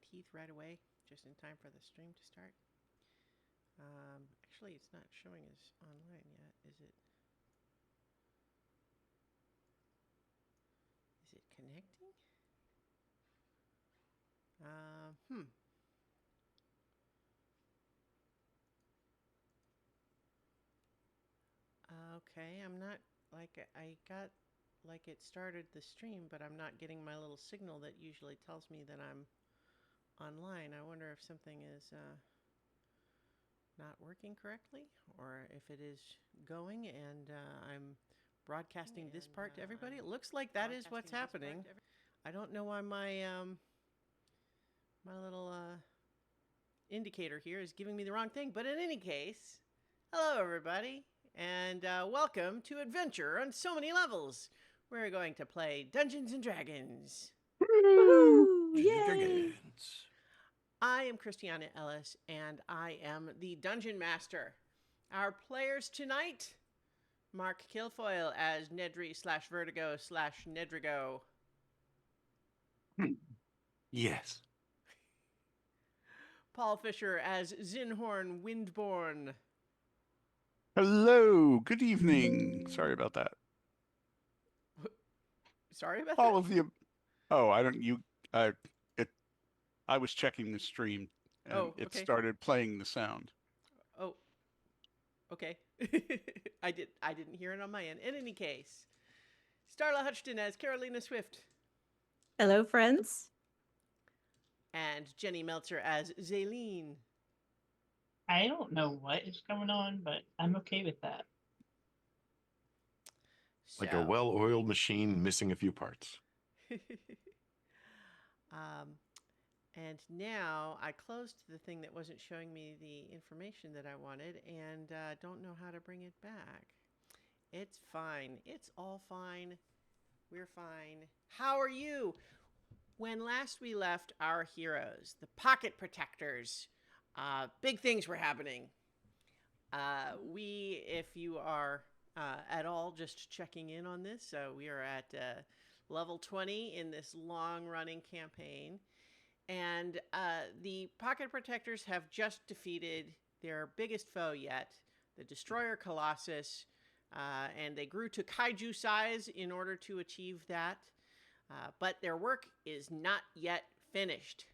teeth right away, just in time for the stream to start. Actually, it's not showing as online yet, is it? Is it connecting? Hmm. Okay, I'm not I got like it started the stream, but I'm not getting my little signal that usually tells me that I'm online. I wonder if something is not working correctly, or if it is going and I'm broadcasting this part to everybody. It looks like that is what's happening. I don't know why my little indicator here is giving me the wrong thing, but in any case, hello everybody, and welcome to Adventure on So Many Levels. We're going to play Dungeons and Dragons. Woo! Yay! Dragons. I am Christiana Ellis, and I am the Dungeon Master. Our players tonight, Mark Kilfoyle as Nedry / Vertigo / Nedrigo. Yes. Paul Fisher as Zinhorn Windborn. Hello, good evening. Sorry about that. Sorry about All that? of the Oh, I don't you it I was checking the stream and Oh, it okay. started playing the sound. Oh, okay. I didn't hear it on my end. In any case, Starla Hutchton as Carolina Swift Hello, friends. and Jenny Meltzer as Zaylene. I don't know what is going on, but I'm okay with that. Like a well-oiled machine missing a few parts. um, and now I closed the thing that wasn't showing me the information that I wanted, and don't know how to bring it back. It's fine. It's all fine. We're fine. How are you? When last we left our heroes, the pocket protectors, big things were happening. If you are at all just checking in on this, we are at level 20 in this long-running campaign. And the pocket protectors have just defeated their biggest foe yet, the Destroyer Colossus, and they grew to kaiju size in order to achieve that. But their work is not yet finished.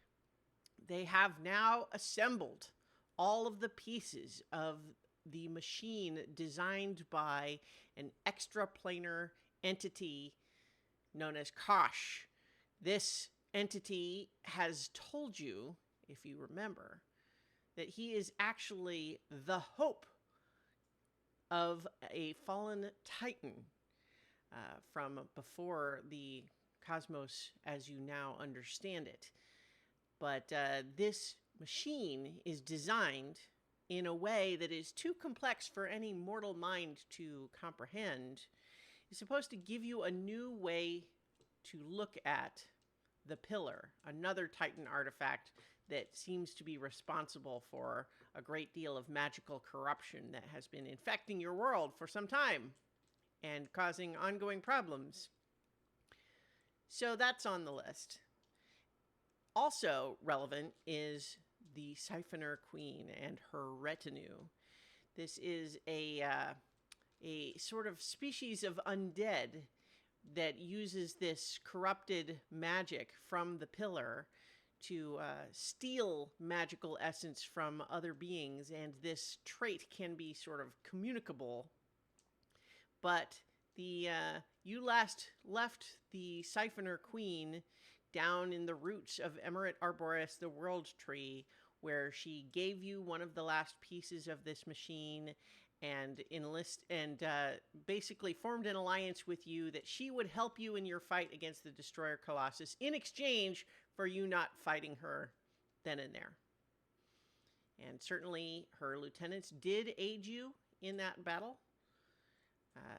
They have now assembled all of the pieces of the machine designed by an extraplanar entity known as Kosh. This entity has told you, if you remember, that he is actually the hope of a fallen titan from before the cosmos as you now understand it. But this machine is designed in a way that is too complex for any mortal mind to comprehend. It's supposed to give you a new way to look at the pillar, another Titan artifact that seems to be responsible for a great deal of magical corruption that has been infecting your world for some time and causing ongoing problems. So that's on the list. Also relevant is the Siphoner Queen and her retinue. This is a sort of species of undead that uses this corrupted magic from the pillar to steal magical essence from other beings, and this trait can be sort of communicable. But you last left the Siphoner Queen down in the roots of Emerit Arboreus, the World Tree, where she gave you one of the last pieces of this machine and basically formed an alliance with you that she would help you in your fight against the Destroyer Colossus in exchange for you not fighting her then and there. And certainly her lieutenants did aid you in that battle.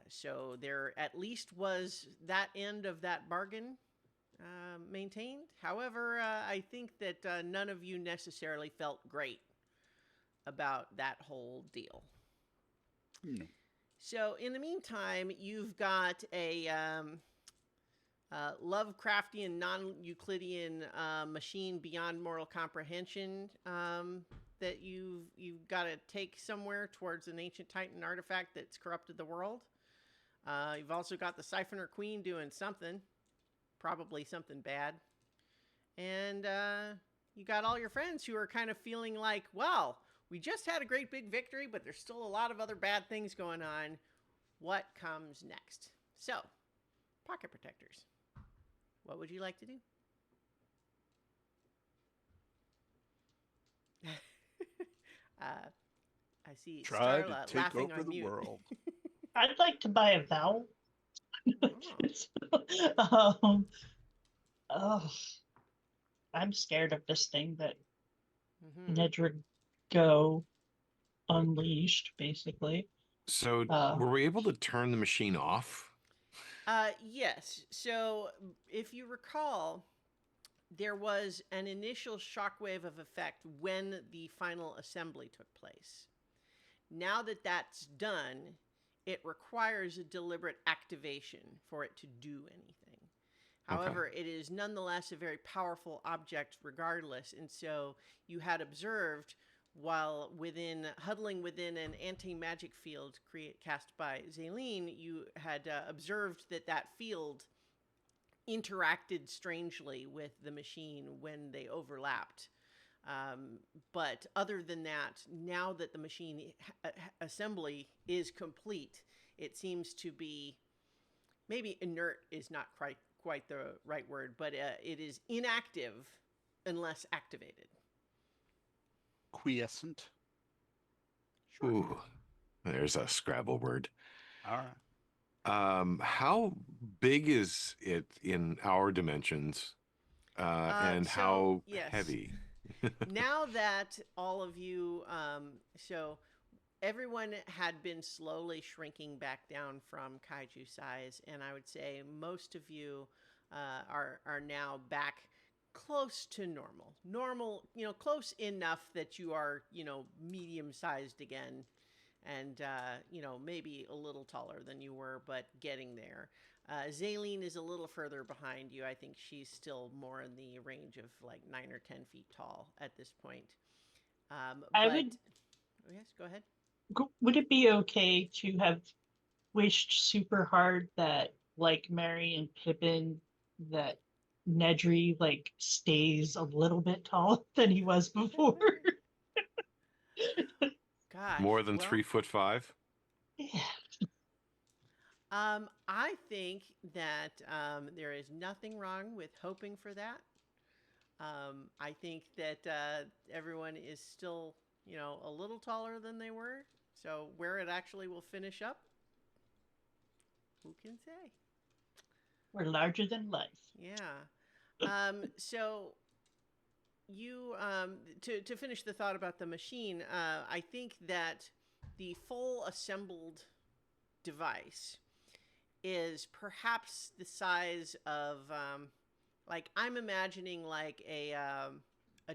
So there at least was that end of that bargain maintained. However, I think that none of you necessarily felt great about that whole deal. No. So in the meantime, you've got a Lovecraftian, non-Euclidean machine beyond mortal comprehension that you've got to take somewhere towards an ancient Titan artifact that's corrupted the world. You've also got the Siphoner Queen doing something, probably something bad. And you got all your friends who are kind of feeling like, well, we just had a great big victory, but there's still a lot of other bad things going on. What comes next? So, pocket protectors, what would you like to do? I see Try to Starla take laughing over on the mute. world. I'd like to buy a vowel. Oh. Oh, I'm scared of this thing that Mm-hmm. Nedrick Go unleashed, basically. So were we able to turn the machine off? Yes. So if you recall, there was an initial shockwave of effect when the final assembly took place. Now that that's done, it requires a deliberate activation for it to do anything. However, it is nonetheless a very powerful object regardless. And so you had observed, while huddling within an anti-magic field cast by Zaylene, you had observed that field interacted strangely with the machine when they overlapped. But other than that, now that the machine assembly is complete, it seems to be, maybe inert is not quite the right word, but it is inactive unless activated. Quiescent. Sure. Ooh, there's a Scrabble word. All right. How big is it in our dimensions? And how heavy? Now that all of you, so everyone had been slowly shrinking back down from kaiju size, and I would say most of you are now back close to normal. Normal, close enough that you are, medium-sized again, and, maybe a little taller than you were, but getting there. Zaylene is a little further behind you. I think she's still more in the range of like 9 or 10 feet tall at this point. Yes, go ahead. Would it be okay to have wished super hard that, like Merry and Pippin, that Nedry stays a little bit taller than he was before? Gosh. More than 3'5"? Yeah. I think that there is nothing wrong with hoping for that. I think that everyone is still, a little taller than they were. So where it actually will finish up, who can say? We're larger than life. Yeah. So you, to finish the thought about the machine, I think that the full assembled device is perhaps the size of, I'm imagining like a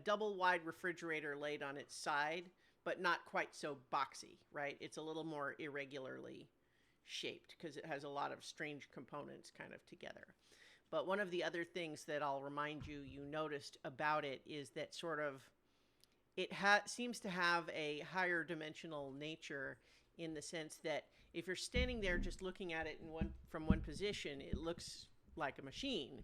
double wide refrigerator laid on its side, but not quite so boxy, right? It's a little more irregularly shaped because it has a lot of strange components kind of together. But one of the other things that I'll remind you noticed about it is that sort of it seems to have a higher dimensional nature, in the sense that if you're standing there just looking at it from one position, it looks like a machine.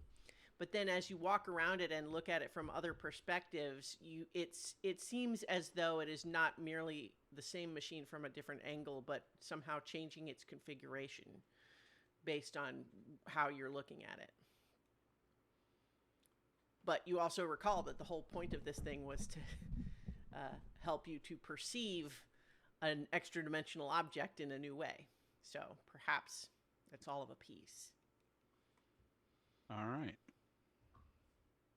But then as you walk around it and look at it from other perspectives, it seems as though it is not merely the same machine from a different angle, but somehow changing its configuration based on how you're looking at it. But you also recall that the whole point of this thing was to help you to perceive an extra-dimensional object in a new way. So perhaps it's all of a piece. All right.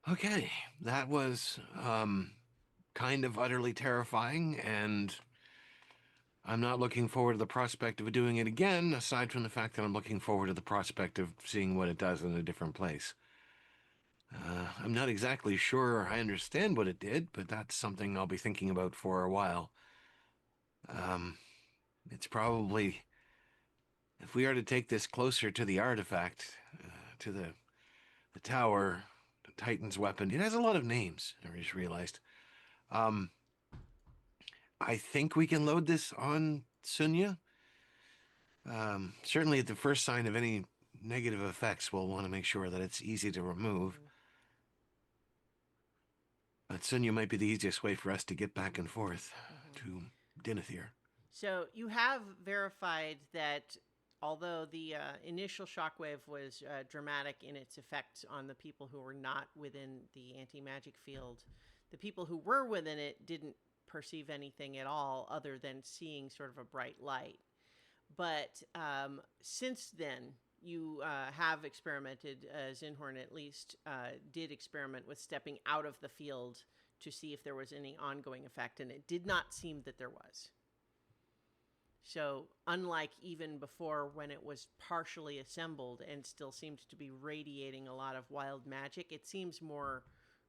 Okay, that was kind of utterly terrifying, and I'm not looking forward to the prospect of doing it again, aside from the fact that I'm looking forward to the prospect of seeing what it does in a different place. I'm not exactly sure I understand what it did, but that's something I'll be thinking about for a while. It's probably, if we are to take this closer to the artifact, to the the tower, the Titan's weapon. It has a lot of names, I just realized. I think we can load this on Sunya. Certainly at the first sign of any negative effects, we'll want to make sure that it's easy to remove. But Sunya might be the easiest way for us to get back and forth to Dinethir. So you have verified that although the initial shockwave was dramatic in its effects on the people who were not within the anti-magic field, the people who were within it didn't perceive anything at all other than seeing sort of a bright light. But since then, you have experimented, Zinhorn at least did experiment with stepping out of the field to see if there was any ongoing effect, and it did not seem that there was. So unlike even before when it was partially assembled and still seemed to be radiating a lot of wild magic, it seems more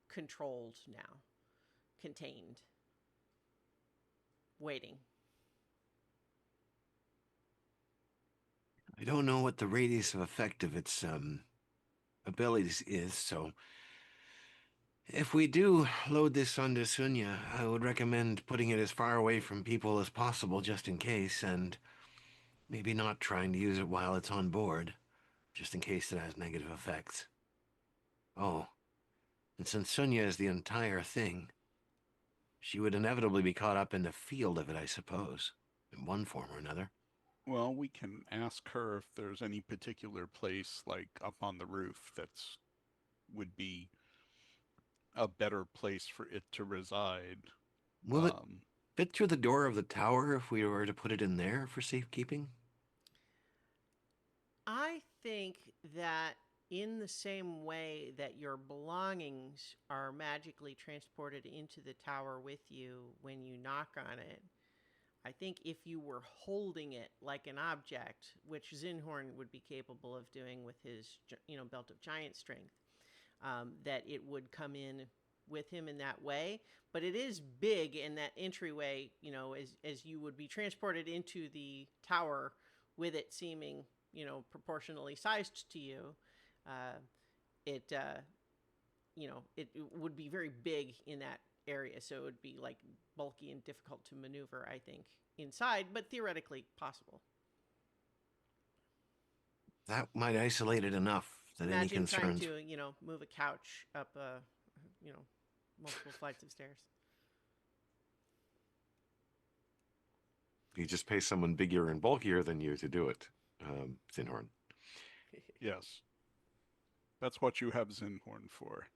controlled now, contained, waiting. I don't know what the radius of effect of its abilities is, so if we do load this onto Sunya, I would recommend putting it as far away from people as possible just in case, and maybe not trying to use it while it's on board, just in case it has negative effects. Oh, and since Sunya is the entire thing, she would inevitably be caught up in the field of it, I suppose, in one form or another. Well, we can ask her if there's any particular place, like up on the roof, that's would be a better place for it to reside. Will it fit through the door of the tower if we were to put it in there for safekeeping? I think that in the same way that your belongings are magically transported into the tower with you when you knock on it, I think if you were holding it like an object, which Zinhorn would be capable of doing with his, belt of giant strength, that it would come in with him in that way. But it is big in that entryway, as you would be transported into the tower with it seeming, proportionally sized to you. It would be very big in that area, so it would be like bulky and difficult to maneuver, I think, inside, but theoretically possible. That might isolate it enough that any Imagine trying concerns. to, move a couch up, multiple flights of stairs. You just pay someone bigger and bulkier than you to do it, Zinhorn. Yes. That's what you have Zinhorn for.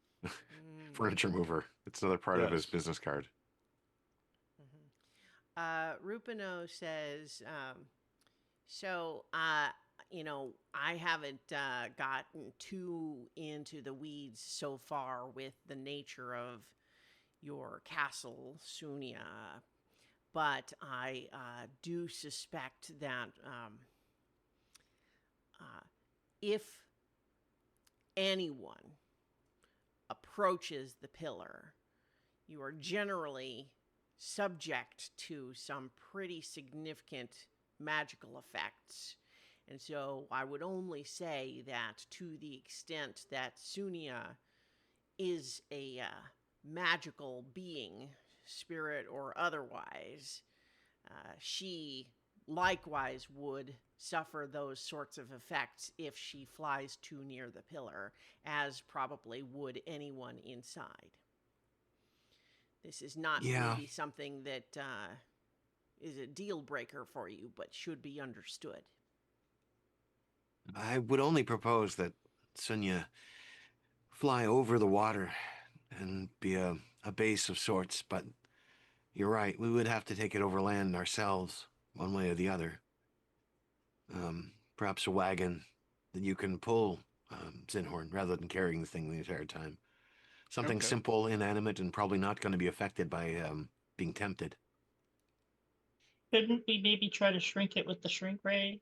Furniture mover. It's another part of his Yes. business card. Rupino says, I haven't gotten too into the weeds so far with the nature of your castle, Sunya, but I do suspect that if anyone approaches the pillar, you are generally subject to some pretty significant magical effects. And so I would only say that to the extent that Sunya is a magical being, spirit or otherwise, she likewise would suffer those sorts of effects if she flies too near the pillar, as probably would anyone inside. This is not maybe something that is a deal breaker for you, but should be understood. I would only propose that Sunya fly over the water and be a base of sorts, but you're right, we would have to take it over land ourselves, one way or the other. Perhaps a wagon that you can pull, Zinhorn, rather than carrying the thing the entire time. Something simple, inanimate, and probably not going to be affected by being tempted. Couldn't we maybe try to shrink it with the shrink ray?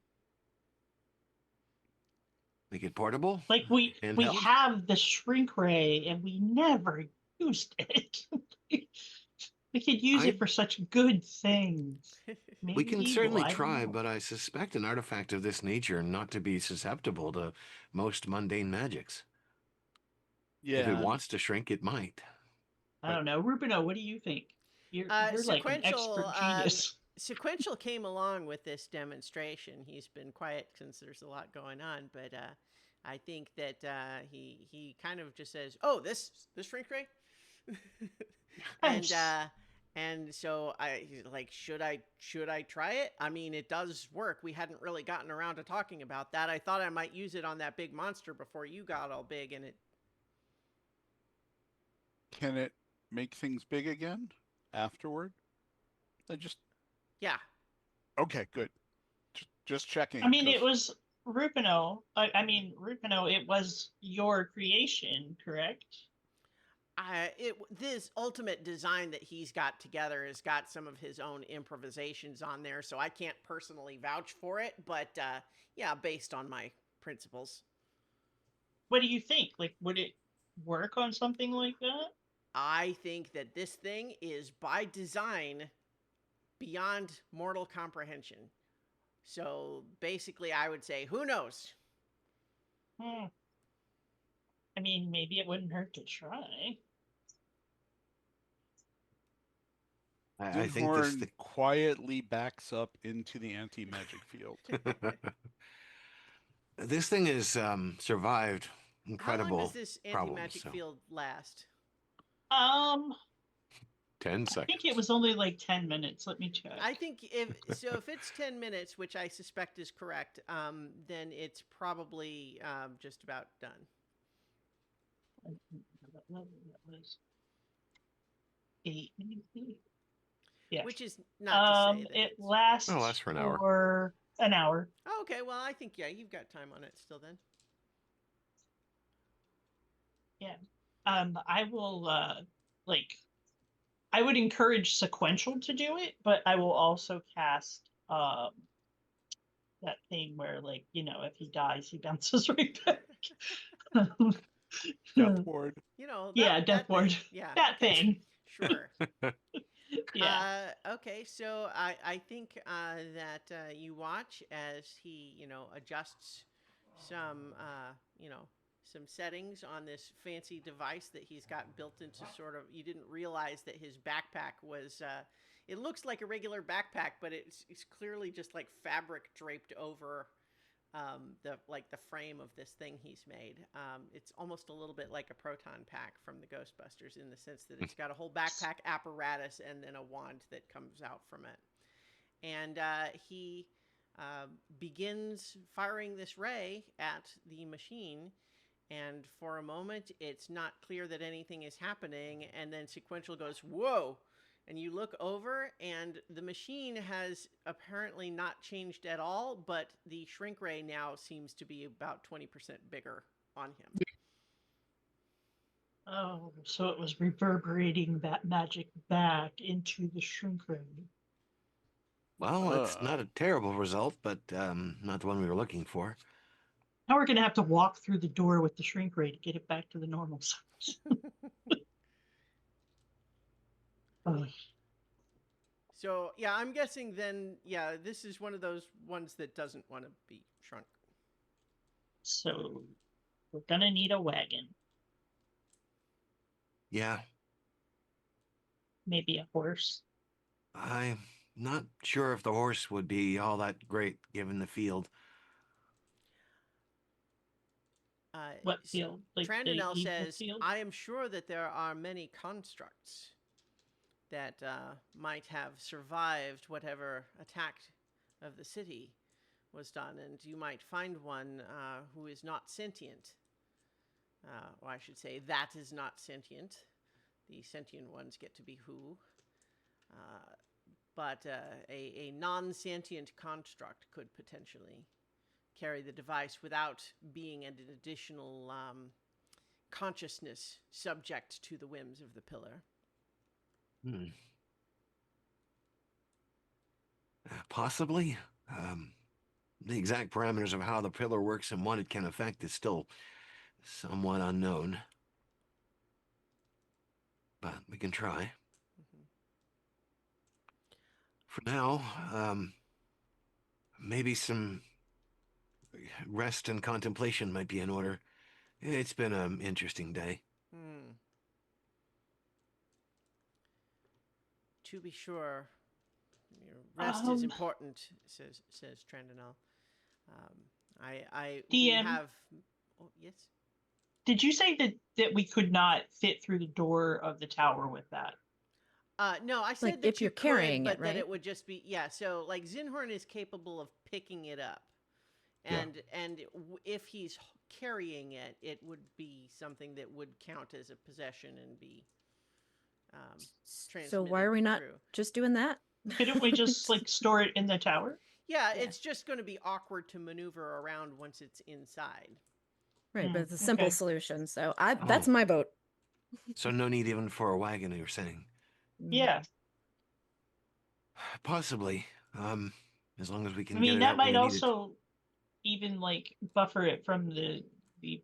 Make it portable? Like we Handheld? have the shrink ray and we never used it. We could use it for such good things. Maybe We can evil, certainly I don't try, know. but I suspect an artifact of this nature not to be susceptible to most mundane magics. Yeah. If it wants to shrink, it might. I don't know. Rubino, what do you think? You're like an expert genius. Sequential came along with this demonstration. He's been quiet since there's a lot going on, but I think that he kind of just says, "Oh, this shrink ray," and Nice. and so he's like, should I try it? I mean, it does work. We hadn't really gotten around to talking about that. I thought I might use it on that big monster before you got all big, and it. Can it make things big again afterward? I just Yeah. Okay, good. Just checking. I mean, it 'Cause- was Rubino. I mean, Rubino, it was your creation, correct? This ultimate design that he's got together has got some of his own improvisations on there, so I can't personally vouch for it, but yeah, based on my principles. What do you think? Like, would it work on something like that? I think that this thing is by design beyond mortal comprehension. So basically, I would say, who knows? Hmm. I mean, maybe it wouldn't hurt to try. I think this Dinhorn quietly backs up into the anti-magic field. this thing has survived How incredible long does this problems. anti-magic So field last? 10 I seconds. think it was only like 10 minutes. Let me check. I think if it's 10 minutes, which I suspect is correct, then it's probably just about done. That was 8 minutes. Yeah. Which is not to say that It it's... lasts Well, lasts for an hour. for an hour. Oh, okay, well, I think, yeah, you've got time on it still then. Yeah. I will I would encourage sequential to do it, but I will also cast that thing where, like, if he dies, he bounces right back. Death ward. You know, Yeah, Death thing. Ward. Yeah, That okay. thing. Sure. Yeah. Okay, so I think that you watch as he, adjusts some, some settings on this fancy device that he's got built into sort of. You didn't realize that his backpack was. It looks like a regular backpack, but it's clearly just like fabric draped over the frame of this thing he's made. It's almost a little bit like a proton pack from the Ghostbusters in the sense that it's got a whole backpack apparatus and then a wand that comes out from it. And he begins firing this ray at the machine. And for a moment, it's not clear that anything is happening. And then Sequential goes, "Whoa!" And you look over, and the machine has apparently not changed at all, but the shrink ray now seems to be about 20% bigger on him. Oh, so it was reverberating that magic back into the shrink ray. well, it's not a terrible result, but not the one we were looking for. Now we're gonna have to walk through the door with the shrink ray to get it back to the normal size. Oh. So, yeah, I'm guessing then, yeah, this is one of those ones that doesn't want to be shrunk. So we're gonna need a wagon, Yeah, maybe a horse. I'm not sure if the horse would be all that great given the field. What field? Like the Trandonell evil says, field? I am sure that there are many constructs that might have survived whatever attack of the city was done, and you might find one who is not sentient. Or I should say, that is not sentient. The sentient ones get to be who. But a non-sentient construct could potentially carry the device without being an additional consciousness subject to the whims of the pillar. Possibly. The exact parameters of how the pillar works and what it can affect is still somewhat unknown. But we can try. Mm-hmm. For now, maybe some rest and contemplation might be in order. It's been an interesting day. To be sure, rest is important, says Trandonel. We DM, have. Oh, yes. did you say that we could not fit through the door of the tower with that? No, I Like, said that if you you're could, carrying but it, that it right? would just be So like Zinhorn is capable of picking it up, Yeah. and if he's carrying it, it would be something that would count as a possession and be So why are transmitted we not through. just doing that? Couldn't we just like store it in the tower? Yeah, Yeah. it's just going to be awkward to maneuver around once it's inside. Right, but Hmm, it's a simple okay. solution. So that's Oh. my vote. So no need even for a wagon, you're saying? Yeah. Possibly. As long as we I can get mean, it that out when might we need it. also even like buffer it from the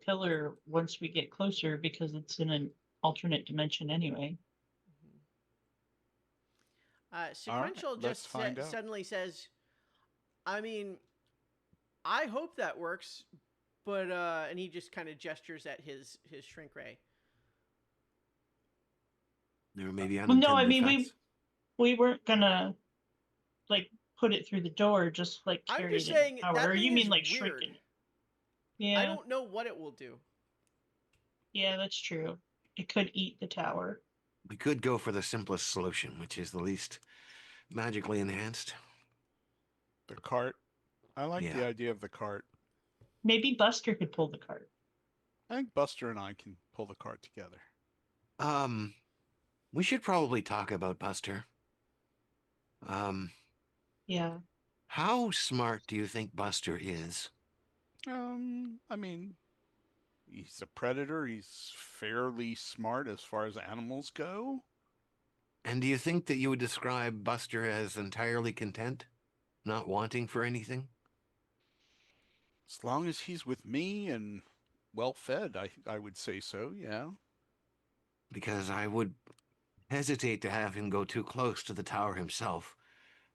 pillar once we get closer because it's in an alternate dimension anyway. All right, Sequential let's just find out. suddenly says, I mean, I hope that works, but and he just kind of gestures at his shrink ray. There may be Well, no, I unintended mean effects. we weren't gonna like put it through the door, just like I'm carry just it in saying the tower. that Or thing you is mean like weird. shrinking it? Yeah, I don't know what it will do. yeah, that's true. It could eat the tower. We could go for the simplest solution, which is the least magically enhanced. The cart. I like the Yeah. idea of the cart. Maybe Buster could pull the cart. I think Buster and I can pull the cart together. We should probably talk about Buster. Yeah. How smart do you think Buster is? I mean, he's a predator. He's fairly smart as far as animals go. And do you think that you would describe Buster as entirely content, not wanting for anything? As long as he's with me and well fed, I would say so, yeah. Because I would hesitate to have him go too close to the tower himself.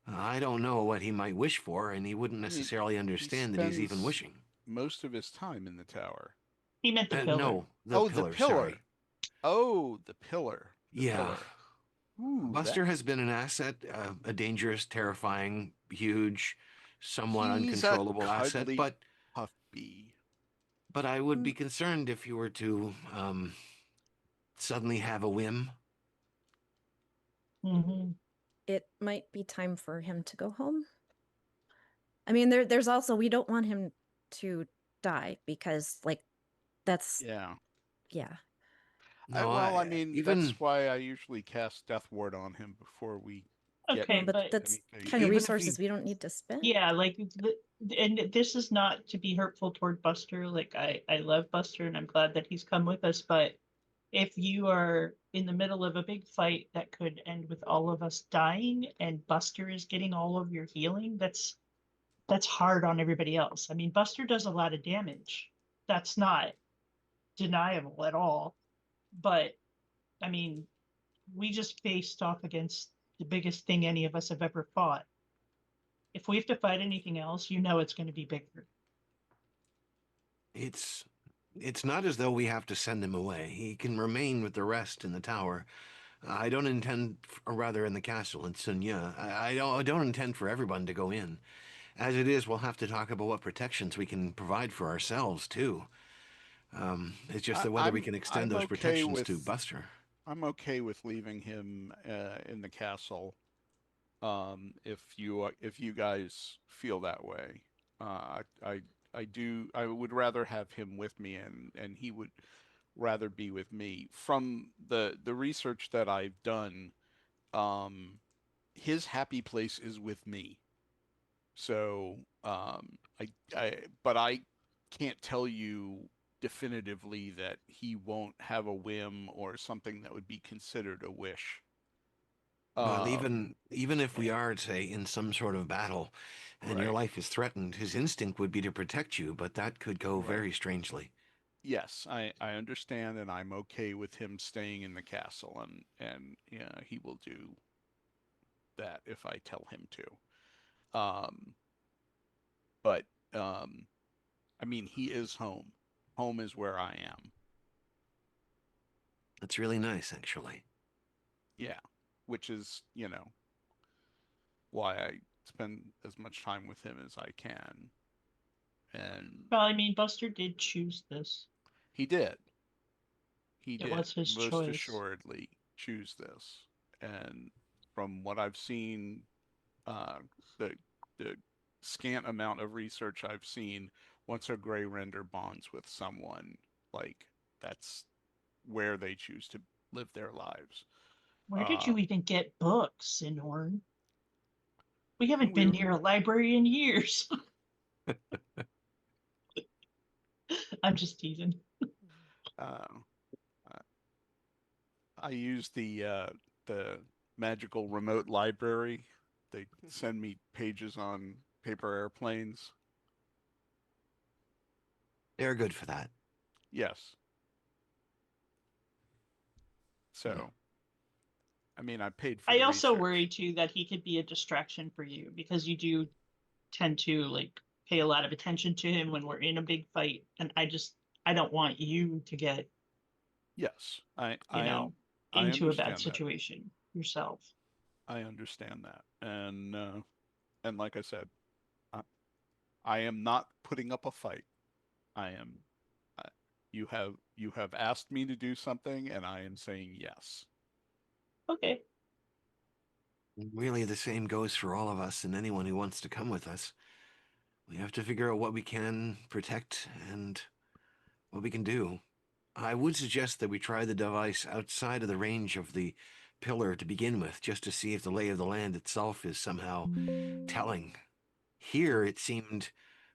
I don't know what he might wish for, and he wouldn't I mean, necessarily he understand that he's even spends wishing. most of his time in the tower. He meant the pillar. No, the Oh, pillar, the pillar. sorry. Oh, the pillar. The Yeah. pillar. Ooh, Buster has been an asset, a dangerous, terrifying, huge, somewhat he's a uncontrollable asset, cuddly but puppy. I would be concerned if you were to suddenly have a whim. Mm-hmm. It might be time for him to go home. I mean, there's also, we don't want him to die because, like, that's, Yeah. yeah. No, I mean, even that's why I usually cast Death Ward on him before we get Okay, But but that's anything. kind of even if resources he- we don't need to spend. yeah, like and this is not to be hurtful toward Buster. Like I love Buster and I'm glad that he's come with us, but if you are in the middle of a big fight that could end with all of us dying and Buster is getting all of your healing, that's hard on everybody else. I mean, Buster does a lot of damage. That's not deniable at all. But I mean, we just faced off against the biggest thing any of us have ever fought. If we have to fight anything else, you know it's going to be bigger. it's not as though we have to send him away. He can remain with the rest in the tower. I don't intend, or rather in the castle in Sunya. I don't intend for everyone to go in. As it is, we'll have to talk about what protections we can provide for ourselves too. It's just that whether we can extend I'm those okay protections with to Buster. I'm okay with leaving him in the castle. If you guys feel that way, I would rather have him with me, and he would rather be with me. From the research that I've done, um, his happy place is with me. So but I can't tell you definitively that he won't have a whim or something that would be considered a wish. Well, Um, even if we are, say, in some sort of battle, and your right, life is threatened, his instinct would be to protect you, but that could go right. very strangely. Yes, I understand, and I'm okay with him staying in the castle, and yeah, he will do that if I tell him to. But I mean, he is home. Home is where I am. That's really nice, actually. Yeah. which is, why I spend as much time with him as I can. And Well, I mean, Buster did choose this. he did. He It did was his most choice. assuredly choose this. And from what I've seen, uh, the the scant amount of research I've seen, once a gray render bonds with someone, like that's where they choose to live their lives. Where did Uh, you even get books, Inhorn? We haven't we been near a library in years. I'm just teasing. uh, I use the magical remote library. They send me pages on paper airplanes. They're good for that. Yes. Yeah. So, I mean, I paid for I the also research. worry too that he could be a distraction for you because you do tend to like pay a lot of attention to him when we're in a big fight, and I don't want you to get, Yes, you know, I into a bad understand that. situation yourself. I understand that. And like I said, I, I am not putting up a fight. I am I, you have asked me to do something and I am saying yes. Okay. Really, the same goes for all of us and anyone who wants to come with us. We have to figure out what we can protect and what we can do. I would suggest that we try the device outside of the range of the pillar to begin with, just to see if the lay of the land itself is somehow telling. Here it seemed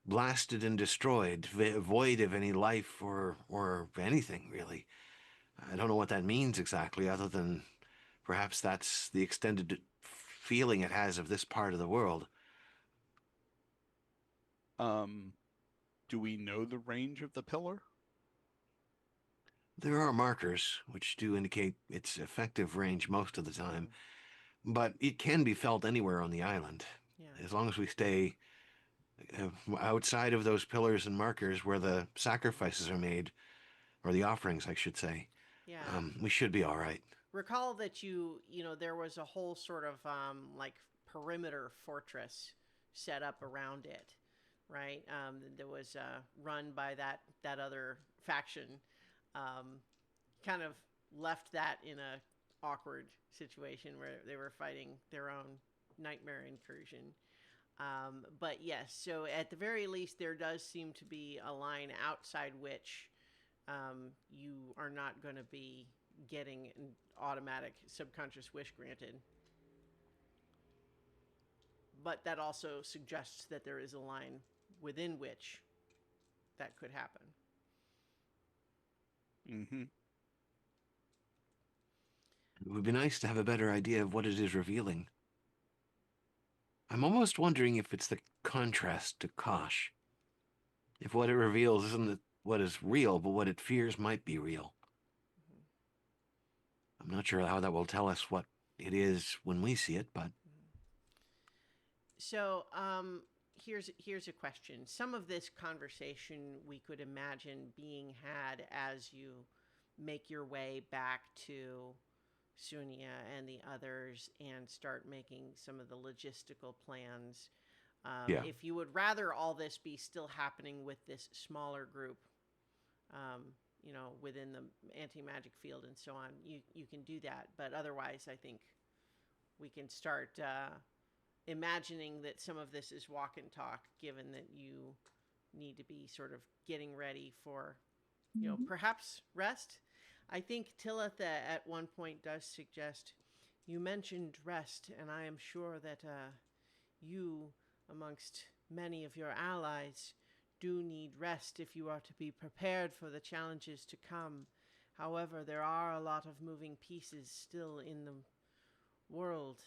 blasted and destroyed, void of any life or anything, really. I don't know what that means exactly, other than perhaps that's the extended feeling it has of this part of the world. Um, do we know the range of the pillar? There are markers which do indicate its effective range most of the time, but it can be felt anywhere on the island. Yeah. As long as we stay outside of those pillars and markers where the sacrifices are made, or the offerings, I should say, Yeah. we should be all right. Recall that there was a whole sort of like perimeter fortress set up around it, right? That was run by that other faction. Um, kind of left that in a awkward situation where they were fighting their own nightmare incursion. But yes, so at the very least, there does seem to be a line outside which you are not going to be getting an automatic subconscious wish granted. But that also suggests that there is a line within which that could happen. Mm-hmm. It would be nice to have a better idea of what it is revealing. I'm almost wondering if it's the contrast to Kosh. If what it reveals isn't what is real, but what it fears might be real. I'm not sure how that will tell us what it is when we see it, but So, here's a question. Some of this conversation we could imagine being had as you make your way back to Sunia and the others and start making some of the logistical plans. yeah. If you would rather all this be still happening with this smaller group, um, within the anti-magic field and so on, you can do that. But otherwise, I think we can start imagining that some of this is walk and talk, given that you need to be sort of getting ready for, perhaps rest. I think Tillith at one point does suggest, you mentioned rest, and I am sure that you, amongst many of your allies, do need rest if you are to be prepared for the challenges to come. However, there are a lot of moving pieces still in the world.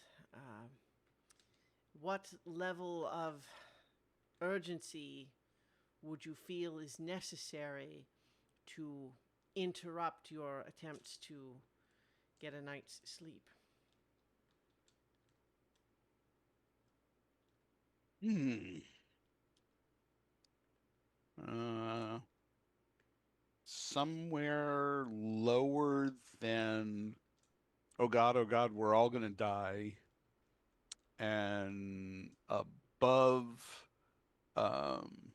What level of urgency would you feel is necessary to interrupt your attempts to get a night's sleep? Hmm. Uh, Somewhere lower than oh God, we're all gonna die. And above, um,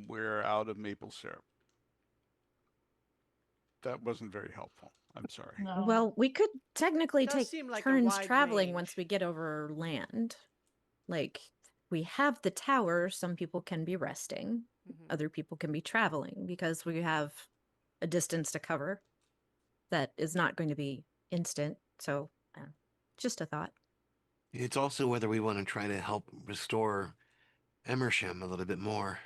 we're out of maple syrup. That wasn't very helpful. I'm sorry. No. Well, we could technically Does take seem like a turns wide traveling range. once we get over land. Like, we have the tower. Some people can be resting. Mhm. Other people can be traveling because we have a distance to cover that is not going to be instant. So, just a thought. It's also whether we want to try to help restore Emersham a little bit more.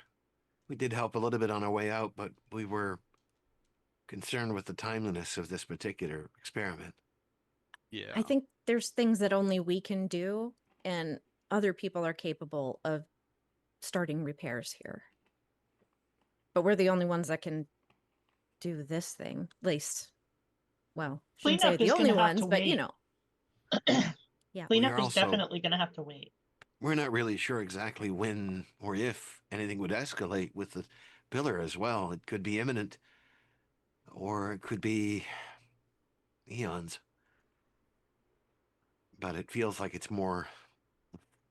We did help a little bit on our way out, but we were concerned with the timeliness of this particular experiment. Yeah. I think there's things that only we can do, and other people are capable of starting repairs here. But we're the only ones that can do this thing. At least, well, shouldn't say Cleanup the is only going to have ones, to but you wait. know. Yeah. We Cleanup are is also- definitely going to have to wait. We're not really sure exactly when or if anything would escalate with the pillar as well. It could be imminent, or it could be eons. But it feels like it's more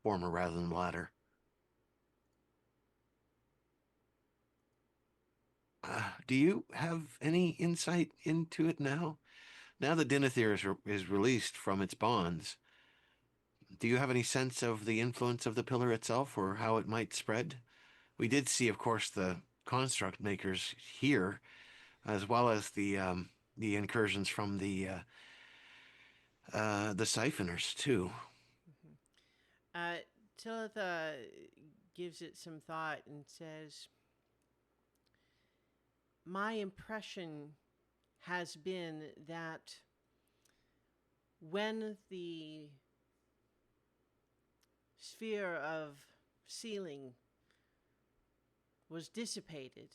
former rather than the latter. Do you have any insight into it now? Now that Dinethir is released from its bonds, do you have any sense of the influence of the pillar itself or how it might spread? We did see, of course, the construct makers here, as well as the incursions from the siphoners too. Talitha gives it some thought and says, my impression has been that when the sphere of sealing was dissipated,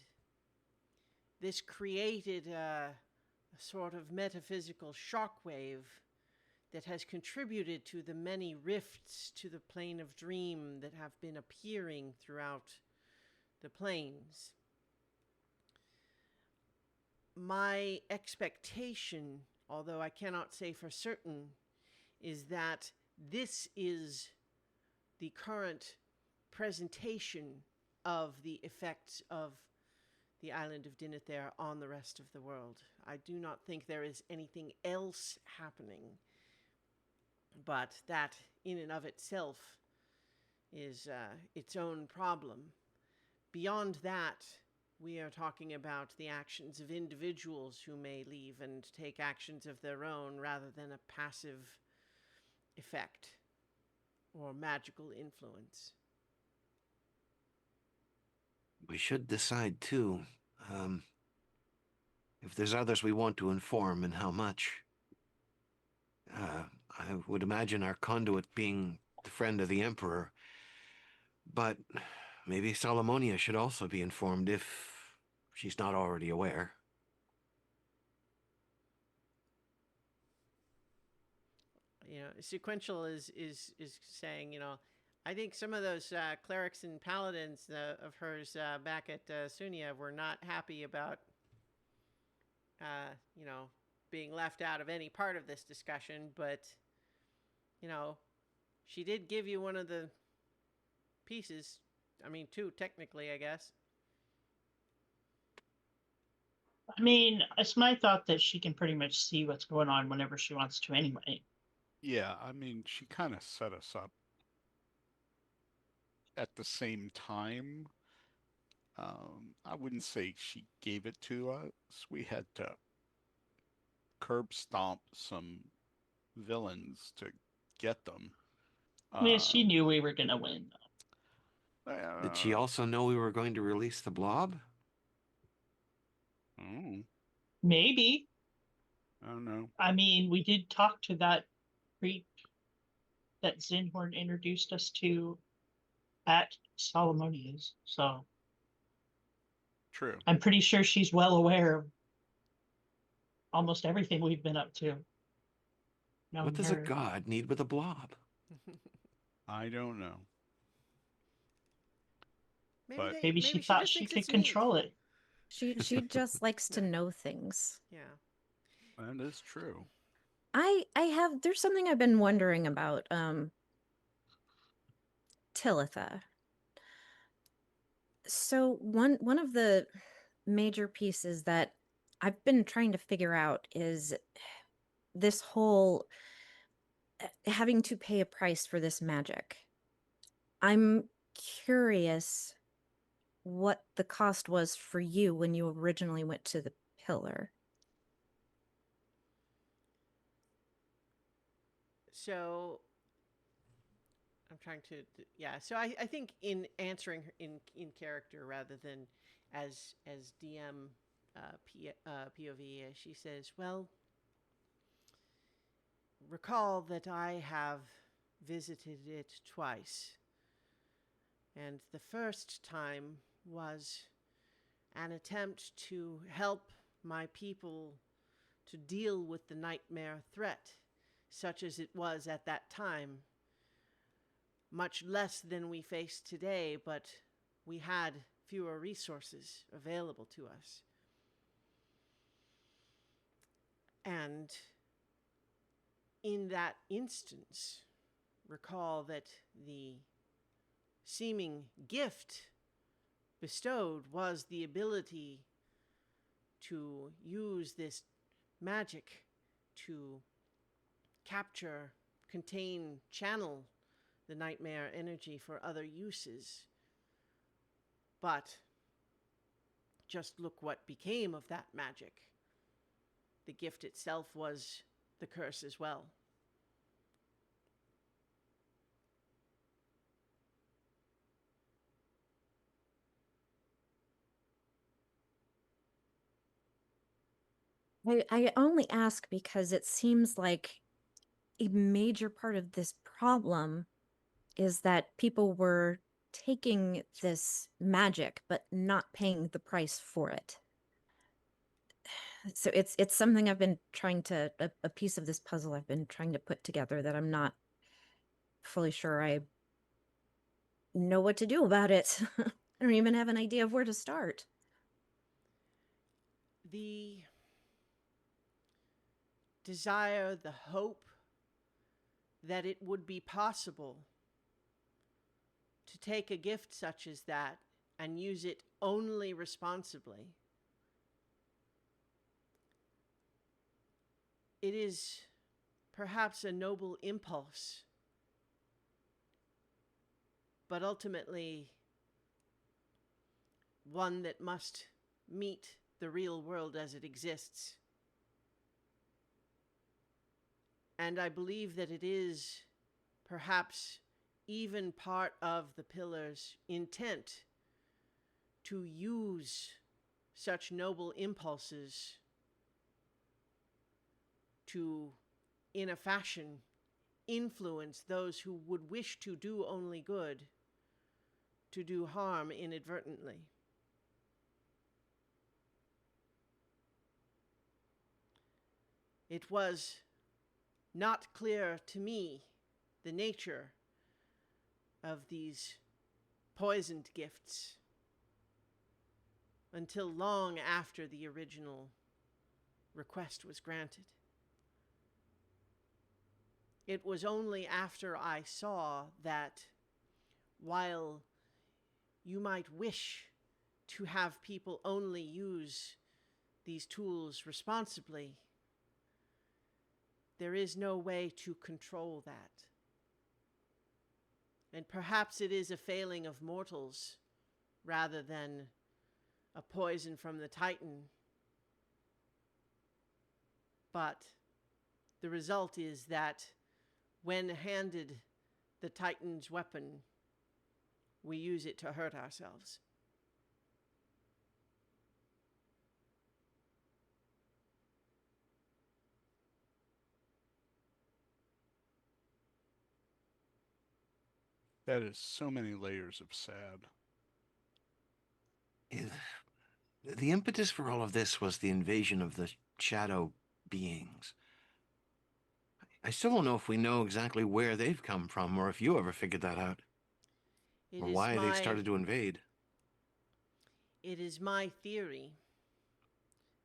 this created a sort of metaphysical shockwave that has contributed to the many rifts to the plane of dream that have been appearing throughout the planes. My expectation, although I cannot say for certain, is that this is the current presentation of the effects of the island of Dinethir on the rest of the world. I do not think there is anything else happening, but that in and of itself is its own problem. Beyond that, we are talking about the actions of individuals who may leave and take actions of their own rather than a passive effect or magical influence. We should decide too, if there's others we want to inform and how much. I would imagine our conduit being the friend of the Emperor, but maybe Solomonia should also be informed if she's not already aware. You know, sequential is saying, you know, I think some of those clerics and paladins of hers back at Sunia were not happy about, you know, being left out of any part of this discussion. But, you know, she did give you one of the pieces. I mean, two, technically, I guess. I mean, it's my thought that she can pretty much see what's going on whenever she wants to anyway. Yeah, I mean, she kind of set us up at the same time. I wouldn't say she gave it to us. We had to curb stomp some villains to get them. I mean, she knew we were going to win. Did she also know we were going to release the blob? Oh, Maybe. I don't know. I mean, we did talk to that creep that Zinhorn introduced us to at Solomonia's, so True. I'm pretty sure she's well aware of almost everything we've been up to. What does a god need with a blob? I don't know. Maybe, But- Maybe she thought just she thinks could it's control neat. it. She just likes to know things. Yeah. That is true. There's something I've been wondering about Talitha. So one of the major pieces that I've been trying to figure out is this whole having to pay a price for this magic. I'm curious what the cost was for you when you originally went to the pillar. So I'm trying to, yeah. So I think in answering her in character rather than as DM POV, she says, "Well, recall that I have visited it twice, and the first time was an attempt to help my people to deal with the nightmare threat, such as it was at that time. Much less than we face today, but we had fewer resources available to us. And in that instance, recall that the seeming gift bestowed was the ability to use this magic to capture, contain, channel the nightmare energy for other uses. But just look what became of that magic. The gift itself was the curse as well." I only ask because it seems like a major part of this problem is that people were taking this magic but not paying the price for it. So it's something I've been trying to a piece of this puzzle I've been trying to put together that I'm not fully sure I know what to do about it. I don't even have an idea of where to start. The desire, the hope that it would be possible to take a gift such as that and use it only responsibly. It is perhaps a noble impulse, but ultimately one that must meet the real world as it exists. And I believe that it is perhaps even part of the pillar's intent to use such noble impulses to, in a fashion, influence those who would wish to do only good, to do harm inadvertently. It was not clear to me the nature of these poisoned gifts until long after the original request was granted. It was only after I saw that while you might wish to have people only use these tools responsibly, there is no way to control that. And perhaps it is a failing of mortals rather than a poison from the Titan. But the result is that when handed the Titan's weapon, we use it to hurt ourselves. That is so many layers of sad. The impetus for all of this was the invasion of the shadow beings. I still don't know if we know exactly where they've come from or if you ever figured that out. It Or is why my, they've started to invade. It is my theory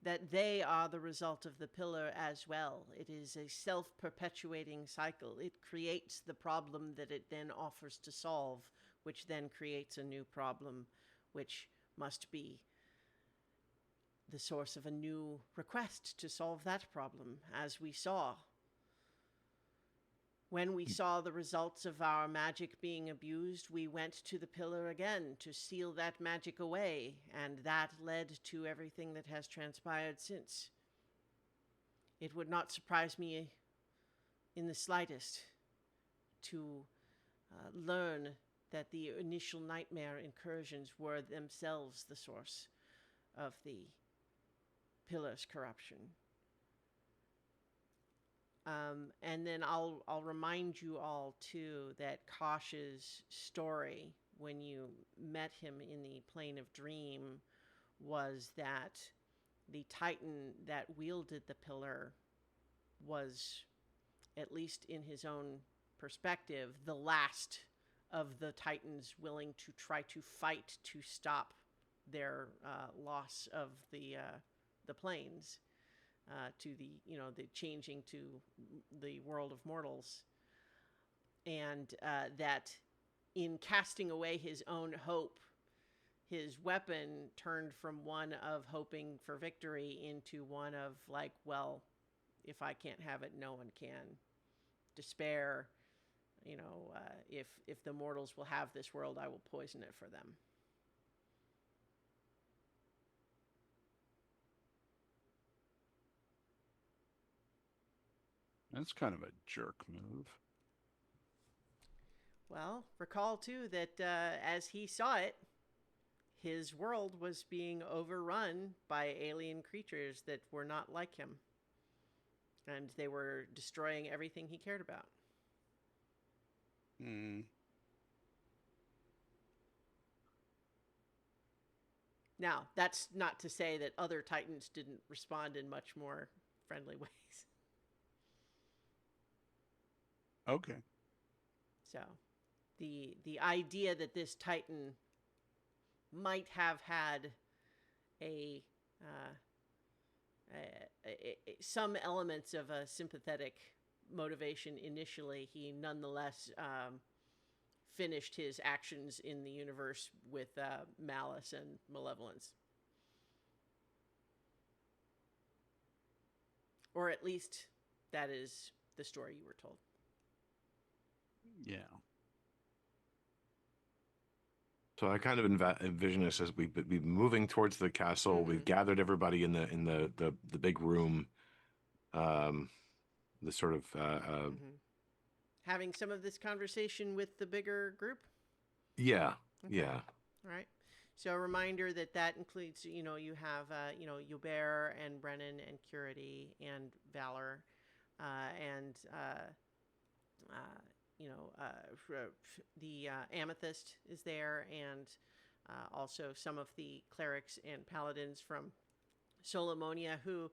that they are the result of the pillar as well. It is a self-perpetuating cycle. It creates the problem that it then offers to solve, which then creates a new problem, which must be the source of a new request to solve that problem, as we saw. When we saw the results of our magic being abused, we went to the pillar again to seal that magic away, and that led to everything that has transpired since. It would not surprise me in the slightest to learn that the initial nightmare incursions were themselves the source of the pillar's corruption. And then I'll remind you all too that Kosh's story when you met him in the plane of dream was that the Titan that wielded the pillar was, at least in his own perspective, the last of the Titans willing to try to fight to stop their loss of the planes. To the changing to the world of mortals, and that in casting away his own hope, his weapon turned from one of hoping for victory into one of like, well, if I can't have it, no one can. Despair, if the mortals will have this world, I will poison it for them. That's kind of a jerk move. Well, recall too that as he saw it, his world was being overrun by alien creatures that were not like him. And they were destroying everything he cared about. Now, that's not to say that other Titans didn't respond in much more friendly ways. Okay. So, the idea that this Titan might have had some elements of a sympathetic motivation initially, he nonetheless finished his actions in the universe with malice and malevolence. Or at least that is the story you were told. Yeah. So I kind of envision this as we've been moving towards the castle. Mm-hmm. We've gathered everybody in the big room. The sort of Mm-hmm. Having some of this conversation with the bigger group. Yeah, Okay. yeah. All right. So a reminder that includes, you have, Hubert and Brennan and Curity and Valor, and the Amethyst is there, and also some of the clerics and paladins from Solomonia who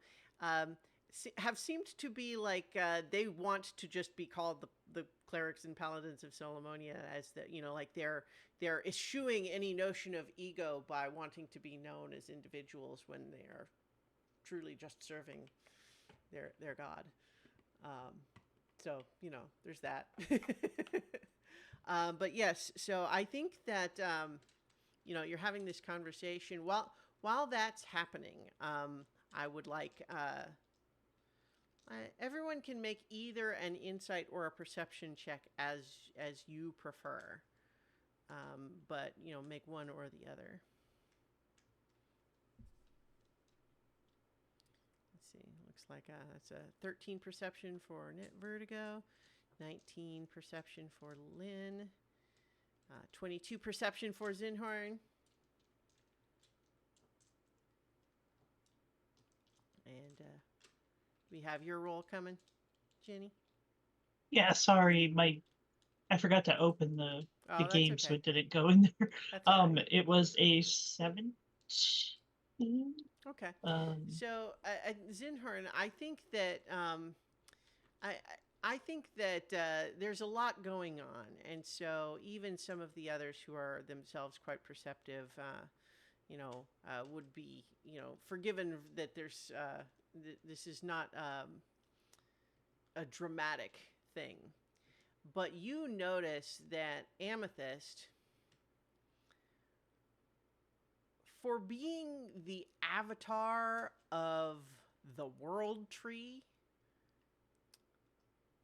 have seemed to be like they want to just be called the clerics and paladins of Solomonia, as like they're eschewing any notion of ego by wanting to be known as individuals when they are truly just serving their god. So there's that. But yes, so I think that you're having this conversation while that's happening. I would like everyone can make either an insight or a perception check as you prefer, but make one or the other. Let's see. Looks like that's a 13 perception for Vertigo, 19 perception for Lynn, 22 perception for Zinhorn. And we have your roll coming, Jenny. Yeah, sorry, I forgot to open the That's game, okay. so it didn't go in there. That's all right. It was a 17. Okay. So Zinhorn, I think that I think that there's a lot going on, and so even some of the others who are themselves quite perceptive, would be, forgiven that there's this is not a dramatic thing. But you notice that Amethyst, for being the avatar of the world tree,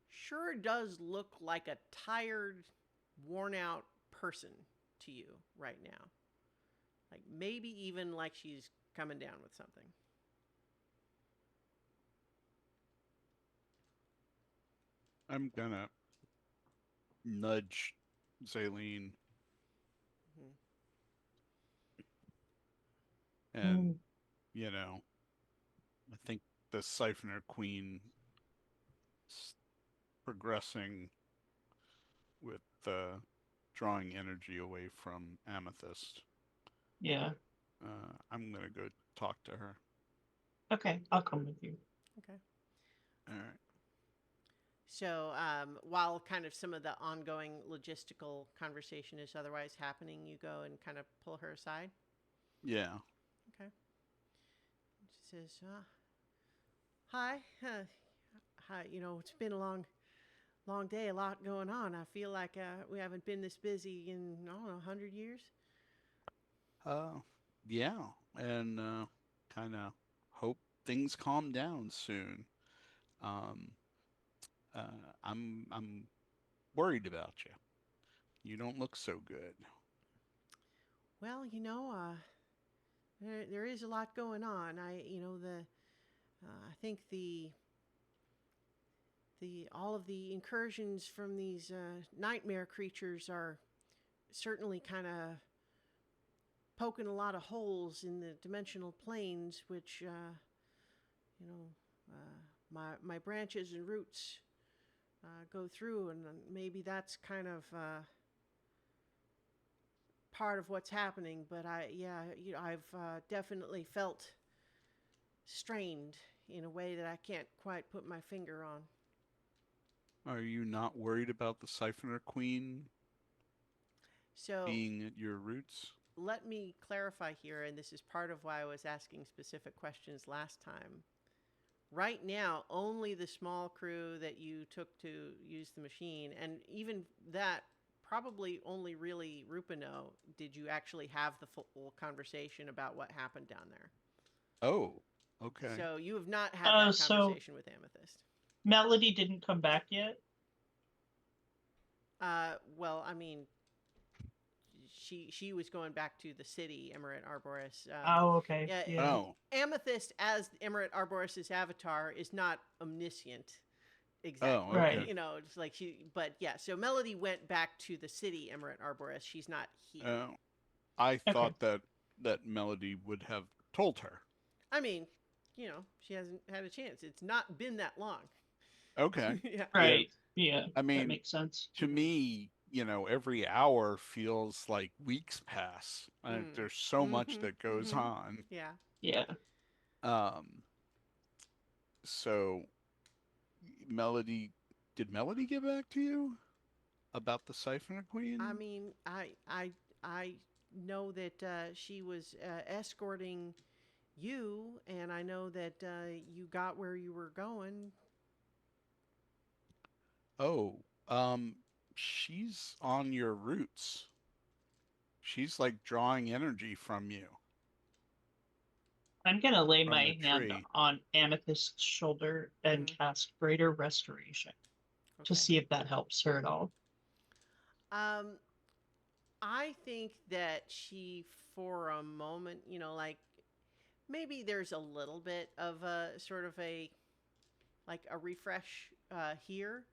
sure does look like a tired, worn out person to you right now. Like maybe even like she's coming down with something. I'm gonna nudge Zaylene Mhm. and, you know, I think the Siphoner Queen progressing with drawing energy away from Amethyst. Yeah. I'm gonna go talk to her. Okay, I'll come with you. Okay. All right. So while kind of some of the ongoing logistical conversation is otherwise happening, you go and kind of pull her aside. Yeah. Okay. She says, "Hi, hi. It's been a long day, a lot going on. I feel like we haven't been this busy in I don't know 100 years." Yeah, and kind of hope things calm down soon. Um, I'm worried about you. You don't look so good. Well, there is a lot going on. I think the all of the incursions from these nightmare creatures are certainly kind of poking a lot of holes in the dimensional planes, which you know my branches and roots go through, and maybe that's kind of part of what's happening. But I've definitely felt strained in a way that I can't quite put my finger on. Are you not worried about the Siphoner Queen So being at your roots? let me clarify here, and this is part of why I was asking specific questions last time. Right now, only the small crew that you took to use the machine, and even that, probably only really Rupino, did you actually have the full conversation about what happened down there. Oh, okay. So you have not had that So conversation with Amethyst. Melody didn't come back yet. Well, I mean, she was going back to the city, Emirate Arboris. Oh, okay. Yeah, Yeah. Oh, Amethyst as Emirate Arboris's avatar is not omniscient. oh, Exactly. Right. okay. It's like but yeah, so Melody went back to the city, Emirate Arboris. She's not here. Oh, I Okay. thought that Melody would have told her. I mean, she hasn't had a chance. It's not been that long. Okay. Yeah. Right. Yeah. I That mean, makes sense. to me, every hour feels like weeks pass. Mm. There's so much Mhm. that goes Mhm. on. Yeah. Yeah. Um, so did Melody get back to you about the Siphoner I Queen? mean, I know that she was escorting you, and I know that you got where you were going. Oh, she's on your roots. She's like drawing energy from you, I'm gonna lay from the my hand tree. on Amethyst's shoulder and Mhm. cast Greater Restoration to Okay. see if that helps her at all. Um, I think that she, for a moment, like maybe there's a little bit of a sort of a refresh here,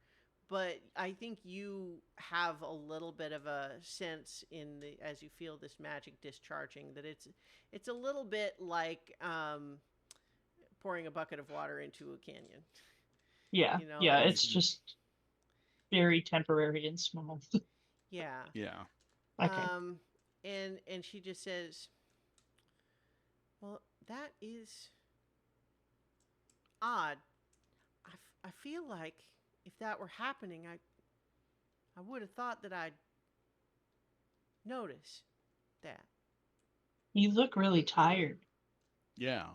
but I think you have a little bit of a sense as you feel this magic discharging that it's a little bit like pouring a bucket of water into a canyon. Yeah. You know, Yeah. It's it's Mhm. just very temporary and small. yeah. Yeah. Okay. And she just says, "Well, that is odd. I feel like if that were happening, I would have thought that I'd notice that." You look really tired. Yeah.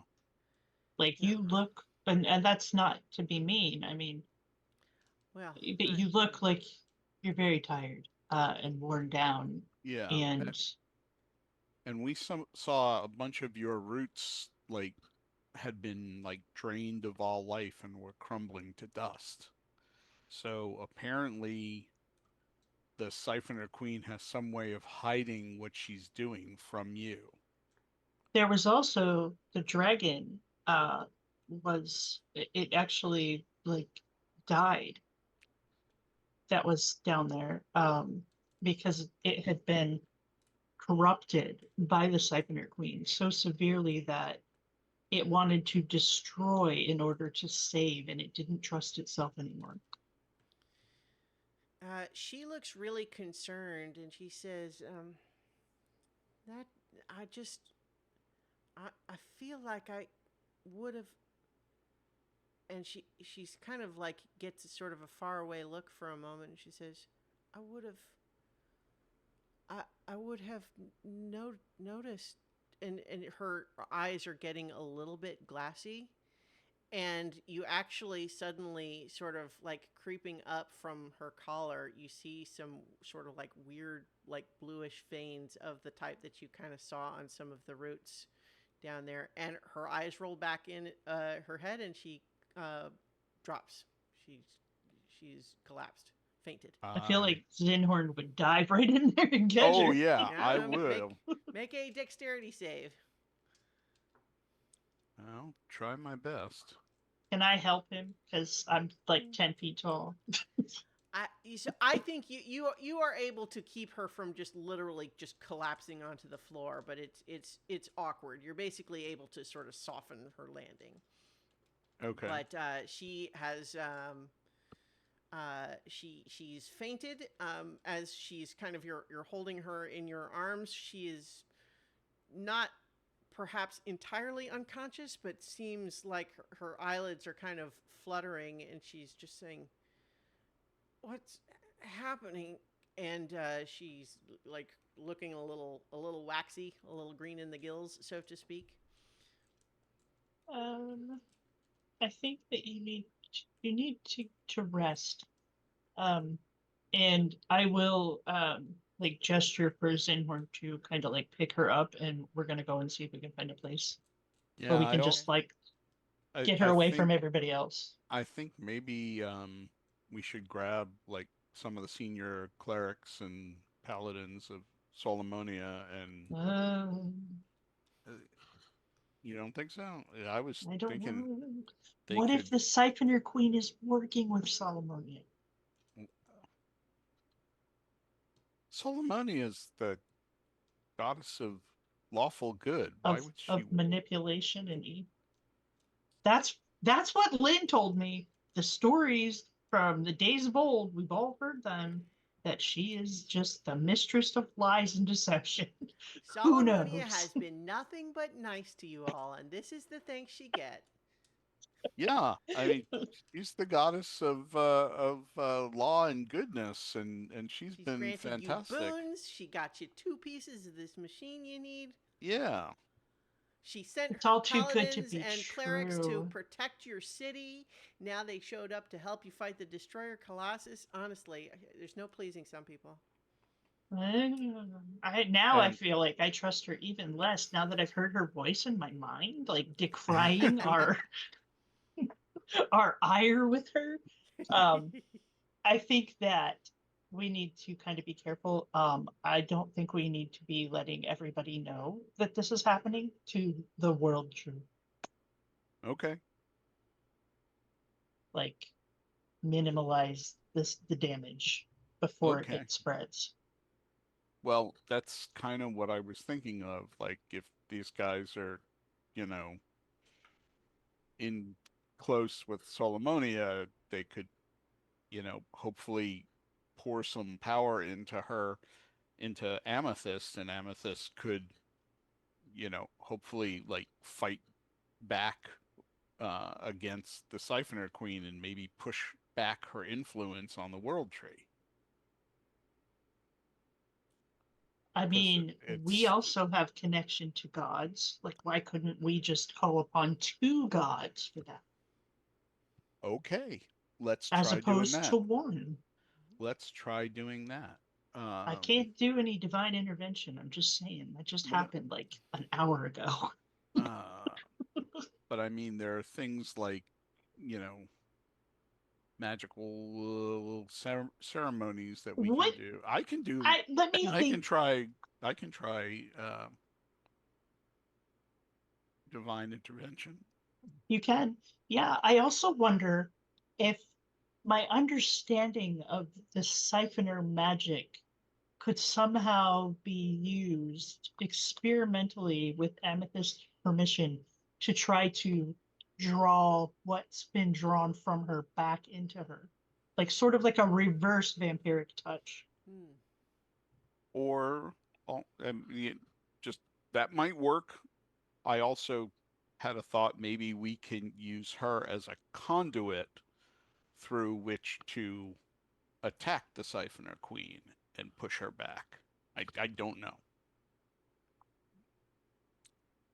Like Yeah. you look, and that's not to be mean. I mean, Well, but you look like you're very tired, and worn down. Yeah. And And we saw a bunch of your roots like had been like drained of all life and were crumbling to dust. So apparently the Siphoner Queen has some way of hiding what she's doing from you. there was also the dragon. It actually like died? That was down there, because it had been corrupted by the Siphoner Queen so severely that it wanted to destroy in order to save, and it didn't trust itself anymore. she looks really concerned, and she says, "That I just, I feel like I would have." And she's kind of like gets a sort of a faraway look for a moment, and she says, "I would have, I would have noticed." And her eyes are getting a little bit glassy, and you actually suddenly sort of like creeping up from her collar, you see some sort of like weird like bluish veins of the type that you kind of saw on some of the roots down there, and her eyes roll back in her head, and she uh, drops. She's collapsed, fainted. I feel Uh, like Zinhorn would dive right in there and get oh her. yeah, I Yeah, will. make a dexterity save. I'll try my best. Can I help him? Because I'm like 10 feet tall. I think you are able to keep her from just literally just collapsing onto the floor, but it's awkward. You're basically able to sort of soften her landing, Okay. but she has she's fainted as she's kind of you're holding her in your arms. She is not perhaps entirely unconscious, but seems like her eyelids are kind of fluttering, and she's just saying, "What's happening?" And she's like looking a little waxy, a little green in the gills, so to speak. Um, I think that you need to rest. Um, and I will like gesture for Zinhorn to kind of like pick her up, and we're gonna go and see if we can find a place where Yeah, we can Okay. just like I get her I away think from everybody else. maybe we should grab like some of the senior clerics and paladins of Solomonia and Um, uh, you don't think so? I was I don't thinking know. they What if could. the Siphoner Queen is working with Solomon? Solomonia is the goddess of lawful good. Why of would she? of manipulation and evil? That's what Lynn told me. The stories from the days of old, we've all heard them, that she is just the mistress of lies and deception. Who Solomonia knows? has been nothing but nice to you all, and this is the thanks she get. Yeah, I mean, she's the goddess of law and goodness, and she's She's been granted you fantastic. boons. She got you 2 pieces of this machine you need. Yeah. She sent It's her all too good to paladins be and clerics to true. protect your city. Now they showed up to help you fight the Destroyer Colossus. Honestly, there's no pleasing some people. I And feel like I trust her even less now that I've heard her voice in my mind, like decrying our ire with her. Um, I think that we need to kind of be careful. I don't think we need to be letting everybody know that this is happening to the world true. okay. Like minimalize the damage before Okay. it spreads. Well, that's kind of what I was thinking of. Like, if these guys are, you know, in close with Solomonia, they could, hopefully pour some power into her, into Amethyst, and Amethyst could, hopefully like fight back against the Siphoner Queen and maybe push back her influence on the World Tree. I 'cause mean, we it's also have connection to gods. Like, why couldn't we just call upon two gods for that, okay. Let's as try doing opposed that. to one? Let's try doing that. I can't do any divine intervention. I'm just saying. That just But, happened like an hour ago. uh, but I mean, there are things like, you know, magical ceremonies that we can What? do. I can do. Let me I can think. try. I can try divine intervention. You can. Yeah, I also wonder if my understanding of the siphoner magic could somehow be used experimentally with Amethyst's permission to try to draw what's been drawn from her back into her. Like sort of like a reverse vampiric touch. Hmm. Or just that might work. I also had a thought maybe we can use her as a conduit through which to attack the Siphoner Queen and push her back. I don't know.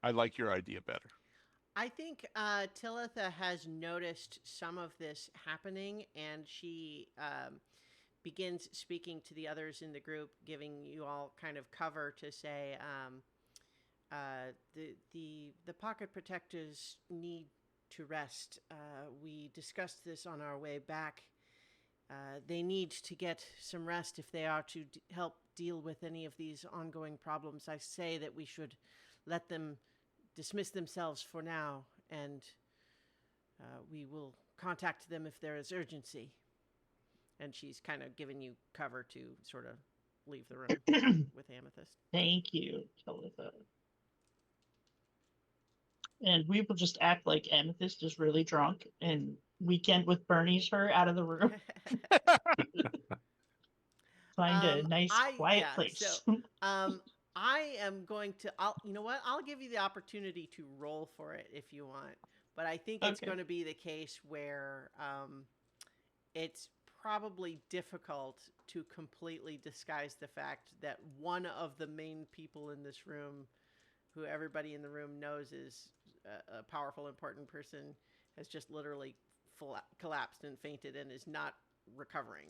I like your idea better. I think Talitha has noticed some of this happening, and she begins speaking to the others in the group, giving you all kind of cover to say the pocket protectors need to rest. We discussed this on our way back. They need to get some rest if they are to help deal with any of these ongoing problems. I say that we should let them dismiss themselves for now, and we will contact them if there is urgency. And she's kind of given you cover to sort of leave the room with Amethyst. Thank you, Talitha. And we will just act like Amethyst is really drunk and Weekend with Bernie's her out of the room. Find a nice quiet place. So I am going to. You know what? I'll give you the opportunity to roll for it if you want. But I think it's Okay. going to be the case where it's probably difficult to completely disguise the fact that one of the main people in this room, who everybody in the room knows is a powerful, important person, has just literally collapsed and fainted and is not recovering.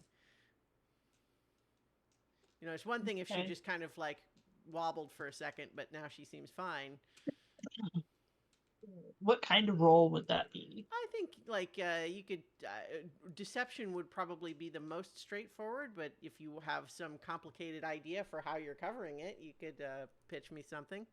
You know, it's one thing if she Okay. just kind of like wobbled for a second, but now she seems fine. What kind of role would that be? I think like you could deception would probably be the most straightforward, but if you have some complicated idea for how you're covering it, you could pitch me something.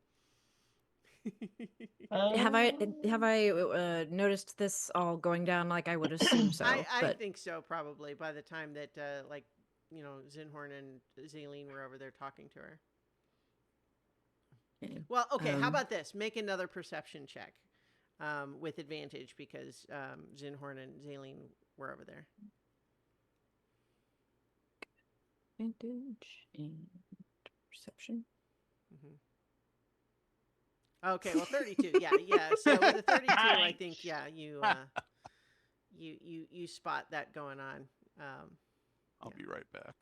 Have I noticed this all going down like I would assume so? I But think so, probably by the time that like you know Zinhorn and Zaleen were over there talking to her. okay. Well, okay. How about this? Make another perception check with advantage because Zinhorn and Zaleen were over there. Advantage and perception. Mm-hmm. Okay, well, 32. Yeah. So with the 32, I think you you spot that going on. I'll be right back.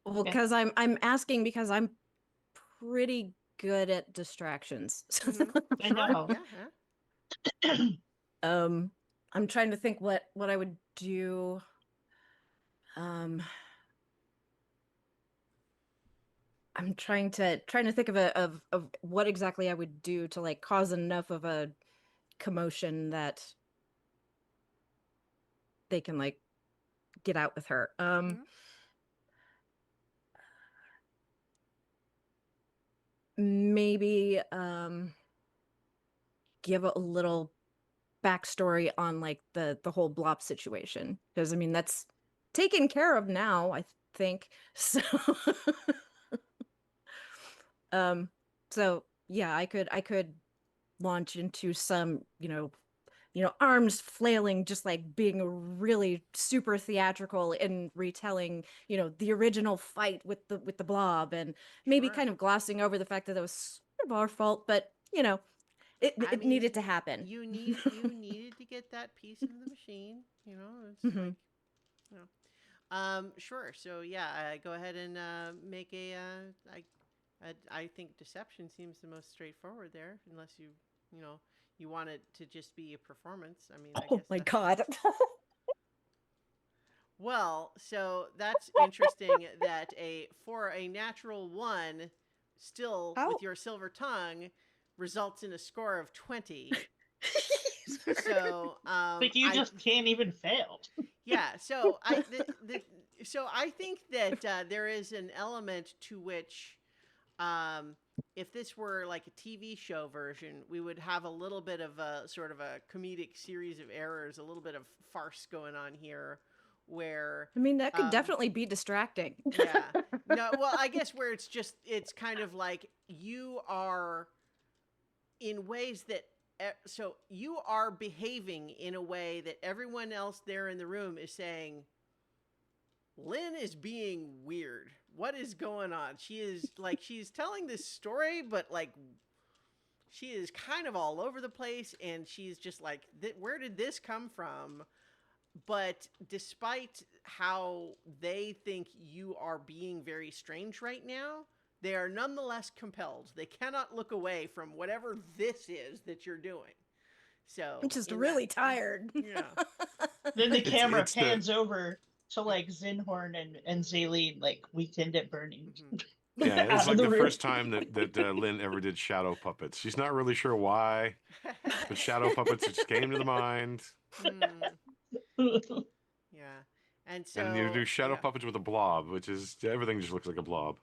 Well, Okay. because I'm asking because I'm pretty good at distractions. I know. Yeah. I'm trying to think what I would do. I'm trying to think of what exactly I would do to like cause enough of a commotion that they can like get out with her. Maybe give a little backstory on like the whole Blop situation, because I mean that's taken care of now, I think. So so yeah, I could launch into some, arms flailing, just like being really super theatrical in retelling, the original fight with the blob, and maybe Sure. kind of glossing over the fact that it was sort of our fault, but it needed to happen. You needed to get that piece of the machine. You know, it's like, you know. Sure. So yeah, go ahead and make a. I think deception seems the most straightforward there, unless you know, you want it to just be a performance. I mean, I Oh guess my the, god. well, so that's interesting that for a natural one, still How? with your silver tongue, results in a score of 20. So Like you just can't even fail. yeah, so I think that there is an element to which if this were like a TV show version, we would have a little bit of a sort of a comedic series of errors, a little bit of farce going on here where I mean, that could definitely be distracting. yeah. No, well, I guess where it's kind of like you are in ways that so you are behaving in a way that everyone else there in the room is saying Lynn is being weird. What is going on? She is like she's telling this story, but like she is kind of all over the place, and she's just like, where did this come from? But despite how they think you are being very strange right now, they are nonetheless compelled. They cannot look away from whatever this is that you're doing. So I'm just in really that, tired. yeah. Then the camera it's the pans over to like Zinhorn and Zaleen, like Weekend at Burning. Mhm. yeah, Out it's of like the room. first time that Lynn ever did shadow puppets. She's not really sure why, but shadow puppets just came to the mind. Yeah. And And you so, do shadow yeah. puppets with a blob, which is everything just looks like a blob.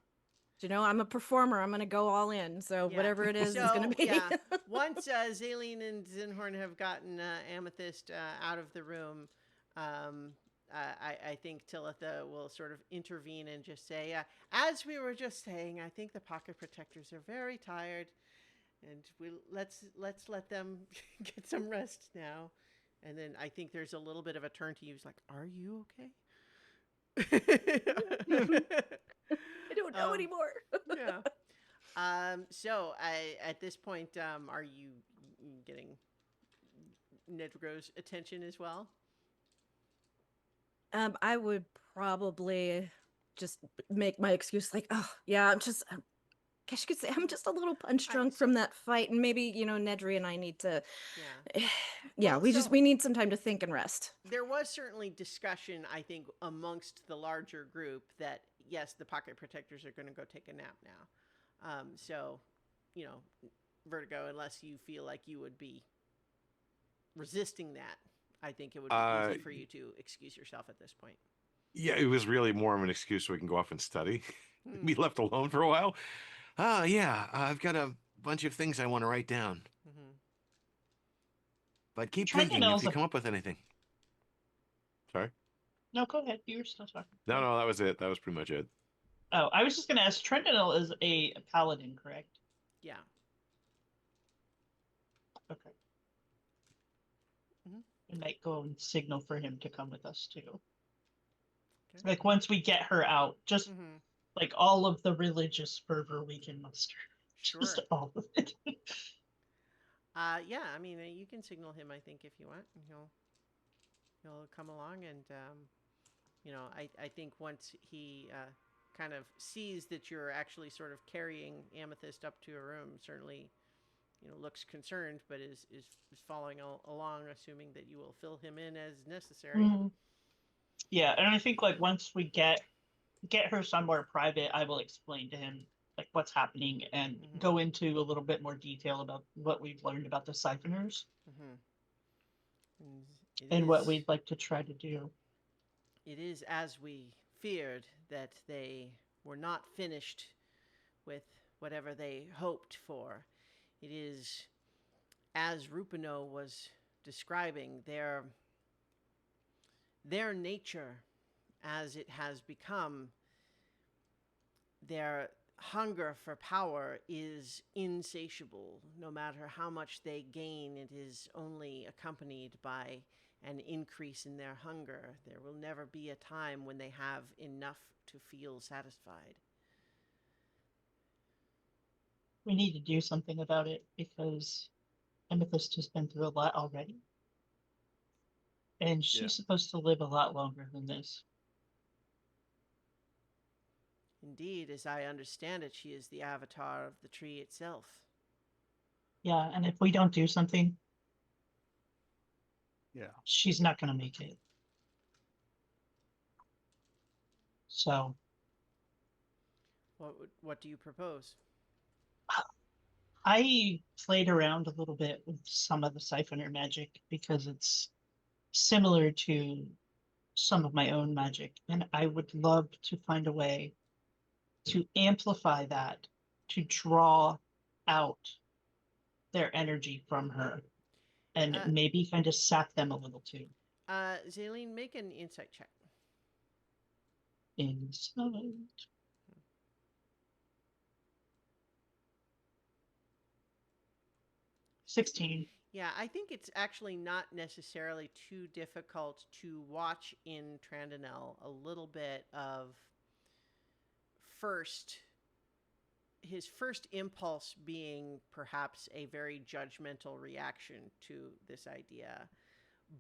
You know, I'm a performer. I'm going to go all in. So Yeah. whatever it is going So, to be. yeah. Once Zaleen and Zinhorn have gotten Amethyst out of the room, I think Talitha will sort of intervene and just say, as we were just saying, I think the pocket protectors are very tired, and let's let them get some rest now. And then I think there's a little bit of a turn to you. He's like, "Are you okay?" I don't know anymore. Yeah. So at this point, are you getting Nedro's attention as well? I would probably just make my excuse like, oh, yeah, guess you could say I'm just a little punch drunk from that fight. And maybe, Nedry and I need to, Yeah. yeah, Well, we need some time to think and rest. There was certainly discussion, I think, amongst the larger group that, yes, the pocket protectors are going to go take a nap now. So, Vertigo, unless you feel like you would be resisting that, I think it would be easy for you to excuse yourself at this point. Yeah, it was really more of an excuse so we can go off and study. Be left alone for a while. Yeah, I've got a bunch of things I want to write down. Mm-hmm. But keep Trying to thinking know if you the- come up with anything. Sorry? No, go ahead. You were still talking. No, that was it. That was pretty much it. Oh, I was just going to ask. Trentinel is a paladin, correct? Yeah. Okay. Mhm. We might go and signal for him to come with us too. Okay. Like once we get her out, just Mm-hmm. like all of the religious fervor we can muster. Sure. Just all of it. Yeah, I mean, you can signal him, I think, if you want. He'll come along, and I think once he kind of sees that you're actually sort of carrying Amethyst up to a room, certainly, looks concerned, but is following along, assuming that you will fill him in as necessary. Mhm. Yeah, and I think like once we get her somewhere private, I will explain to him like what's happening and Mhm. go into a little bit more detail about what we've learned about the siphoners and what we'd like to try to do. It is as we feared, that they were not finished with whatever they hoped for. It is as Rupino was describing their nature as it has become. Their hunger for power is insatiable. No matter how much they gain, it is only accompanied by an increase in their hunger. There will never be a time when they have enough to feel satisfied. We need to do something about it because Amethyst has been through a lot already. And she's Yeah. supposed to live a lot longer than this. Indeed, as I understand it, she is the avatar of the tree itself. Yeah, and if we don't do something, Yeah. she's not going to make it. So What do you propose? I played around a little bit with some of the Siphoner magic because it's similar to some of my own magic, and I would love to find a way to amplify that, to draw out their energy from her, and Uh, maybe kind of sap them a little too. Zaline, make an insight check. Inside. 16. Yeah, I think it's actually not necessarily too difficult to watch in Trandonel a little bit of first his first impulse being perhaps a very judgmental reaction to this idea,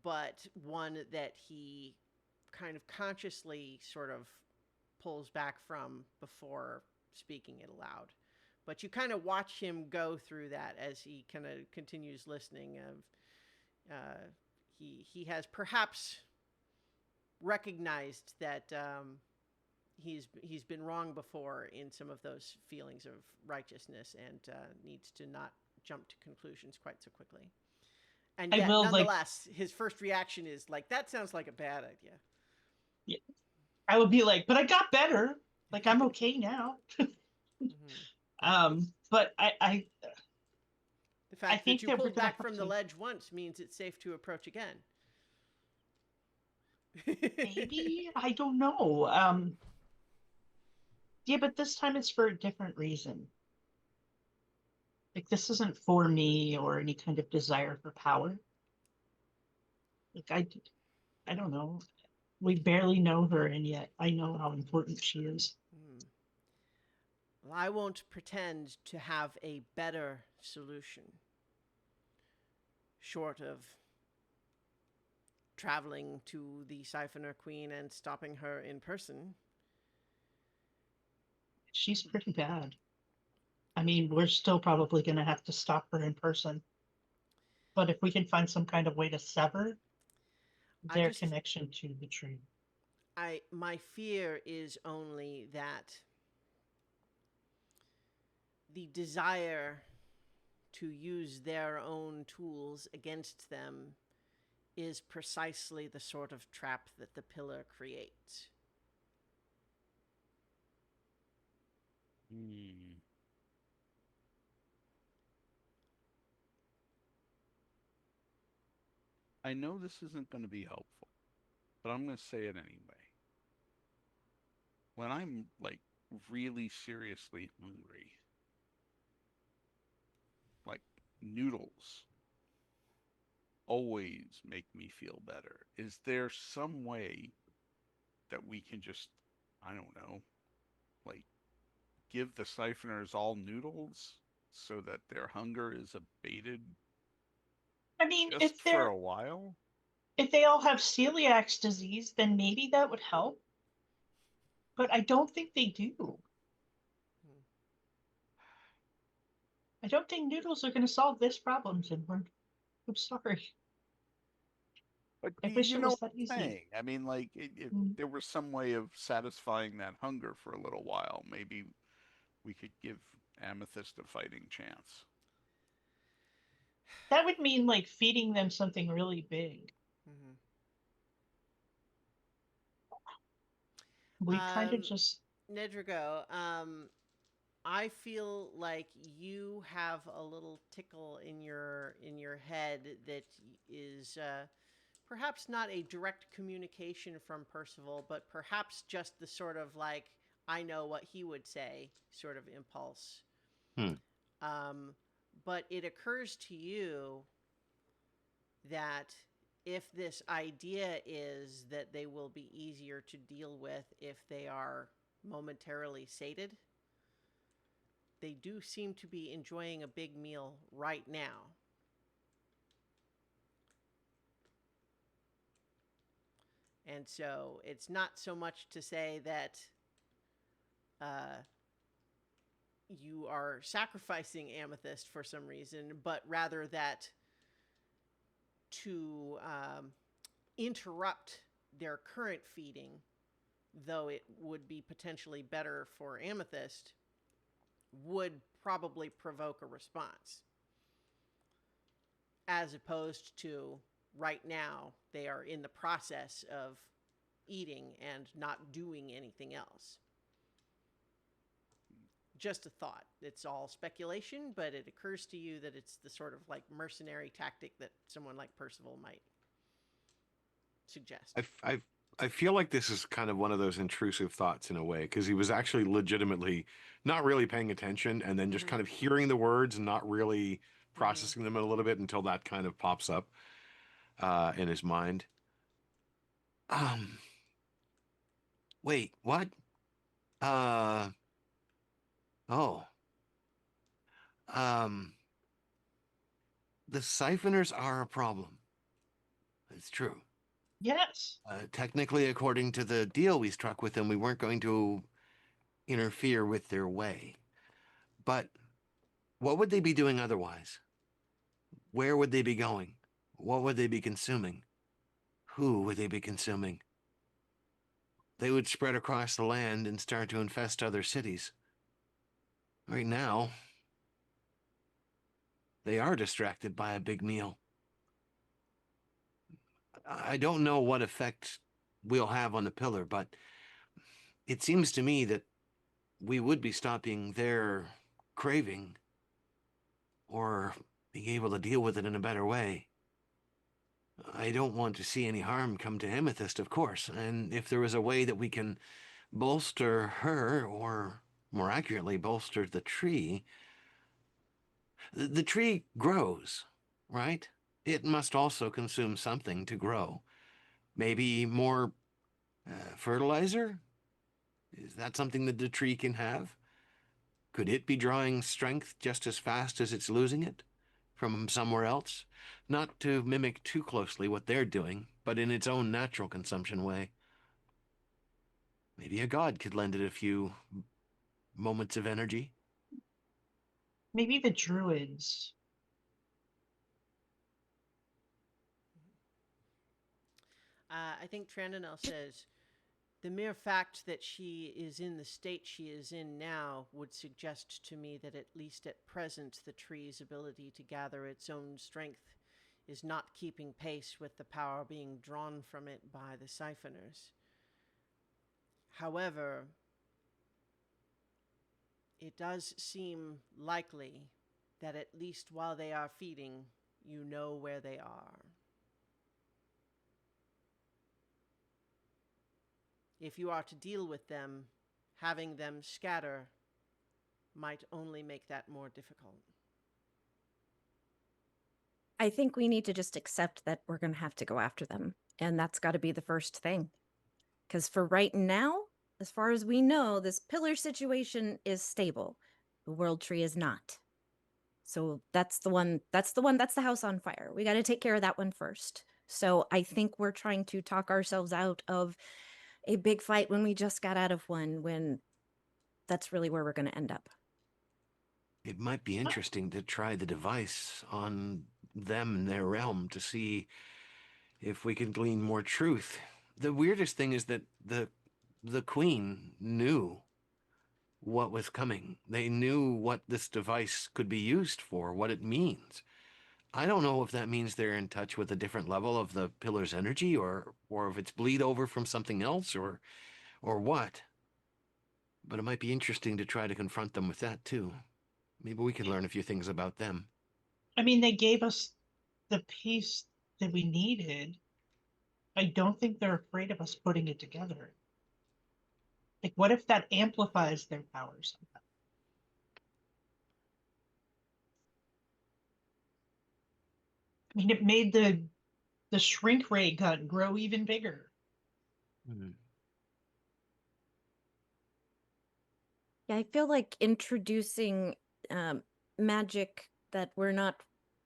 but one that he kind of consciously sort of pulls back from before speaking it aloud. But you kind of watch him go through that as he kind of continues listening. He has perhaps recognized that he's been wrong before in some of those feelings of righteousness and needs to not jump to conclusions quite so quickly. And I yet, will, nonetheless, his first reaction is like, "That sounds like a bad idea." Yeah, I would be like, but I got better. Like I'm okay now. But The fact that think you that we're pulled gonna back have from the to ledge once means it's safe to approach again. maybe, I don't know. Yeah, but this time it's for a different reason. Like this isn't for me or any kind of desire for power. Like I don't know. We barely know her, and yet I know how important she is. Well, I won't pretend to have a better solution, short of traveling to the Siphoner Queen and stopping her in person. She's pretty bad. I mean, we're still probably going to have to stop her in person. But if we can find some kind of way to sever their connection to the tree. My fear is only that the desire to use their own tools against them is precisely the sort of trap that the pillar creates. I know this isn't going to be helpful, but I'm going to say it anyway. When I'm like really seriously hungry, like noodles always make me feel better. Is there some way that we can just, I don't know, like give the siphoners all noodles so that their hunger is abated I mean, just for a while? if they all have celiac disease, then maybe that would help. But I don't think they do. I don't think noodles are going to solve this problem, Zinward. I'm sorry. But I wish you it know was what that I'm easy. saying. I mean, like, if there was some way of satisfying that hunger for a little while, maybe we could give Amethyst a fighting chance. That would mean like feeding them something really big. We kind of just Nedrigo, I feel like you have a little tickle in your head that is perhaps not a direct communication from Percival, but perhaps just the sort of like, I know what he would say sort of impulse. But it occurs to you that if this idea is that they will be easier to deal with if they are momentarily sated, they do seem to be enjoying a big meal right now. And so it's not so much to say that you are sacrificing Amethyst for some reason, but rather that to interrupt their current feeding, though it would be potentially better for Amethyst, would probably provoke a response. As opposed to right now, they are in the process of eating and not doing anything else. Just a thought. It's all speculation, but it occurs to you that it's the sort of like mercenary tactic that someone like Percival might suggest. I feel like this is kind of one of those intrusive thoughts in a way, because he was actually legitimately not really paying attention, and then just kind of hearing the words and not really processing them a little bit until that kind of pops up in his mind. Wait, what? Oh, um, the siphoners are a problem. It's true. Yes. Technically, according to the deal we struck with them, we weren't going to interfere with their way. But what would they be doing otherwise? Where would they be going? What would they be consuming? Who would they be consuming? They would spread across the land and start to infest other cities. Right now, they are distracted by a big meal. I don't know what effect we'll have on the pillar, but it seems to me that we would be stopping their craving or being able to deal with it in a better way. I don't want to see any harm come to Amethyst, of course, and if there is a way that we can bolster her, or more accurately, bolster the tree, the tree grows, right? It must also consume something to grow. Maybe more fertilizer? Is that something that the tree can have? Could it be drawing strength just as fast as it's losing it from somewhere else? Not to mimic too closely what they're doing, but in its own natural consumption way. Maybe a god could lend it a few moments of energy. Maybe the druids. I think Trandonel says, the mere fact that she is in the state she is in now would suggest to me that at least at present the tree's ability to gather its own strength is not keeping pace with the power being drawn from it by the siphoners. However, it does seem likely that at least while they are feeding, you know where they are. If you are to deal with them, having them scatter might only make that more difficult. I think we need to just accept that we're going to have to go after them. And that's got to be the first thing. Because for right now, as far as we know, this pillar situation is stable. The world tree is not. So that's the house on fire. We got to take care of that one first. So I think we're trying to talk ourselves out of a big fight when we just got out of one, when that's really where we're going to end up. It might be interesting to try the device on them in their realm to see if we can glean more truth. The weirdest thing is that the queen knew what was coming. They knew what this device could be used for, what it means. I don't know if that means they're in touch with a different level of the pillar's energy, or if it's bleed over from something else, or what. But it might be interesting to try to confront them with that too. Maybe we can learn a few things about them. I mean, they gave us the piece that we needed. I don't think they're afraid of us putting it together. Like, what if that amplifies their powers? I mean, it made the shrink ray gun grow even bigger. Yeah, I feel like introducing magic that we're not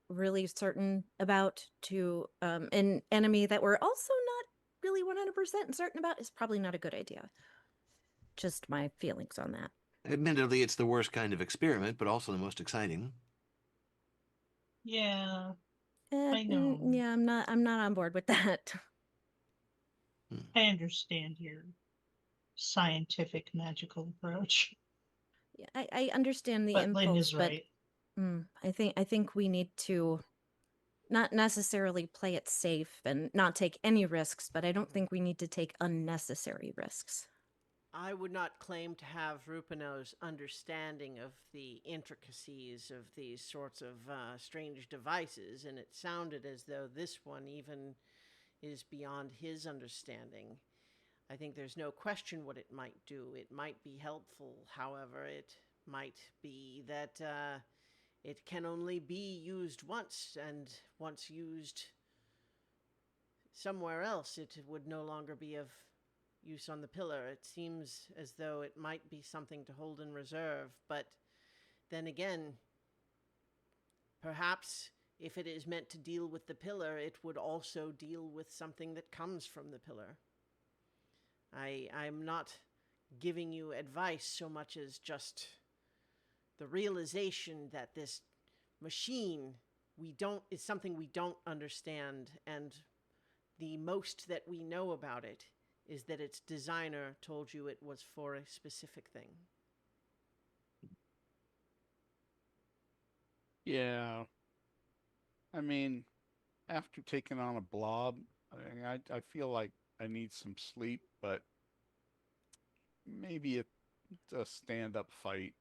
really certain about to an enemy that we're also not really 100% certain about is probably not a good idea. just my feelings on that. Admittedly, it's the worst kind of experiment, but also the most exciting. Yeah, I know. Yeah, I'm not on board with that. I understand your scientific magical approach. Yeah, I understand the But Lynn impulse, is but right. I think we need to not necessarily play it safe and not take any risks, but I don't think we need to take unnecessary risks. I would not claim to have Rupino's understanding of the intricacies of these sorts of strange devices, and it sounded as though this one even is beyond his understanding. I think there's no question what it might do. It might be helpful, however, it might be that it can only be used once, and once used somewhere else, it would no longer be of use on the pillar. It seems as though it might be something to hold in reserve, but then again, perhaps if it is meant to deal with the pillar, it would also deal with something that comes from the pillar. I'm not giving you advice so much as just the realization that this machine is something we don't understand, and the most that we know about it is that its designer told you it was for a specific thing. Yeah. I mean, after taking on a blob, I feel like I need some sleep, but maybe a stand-up fight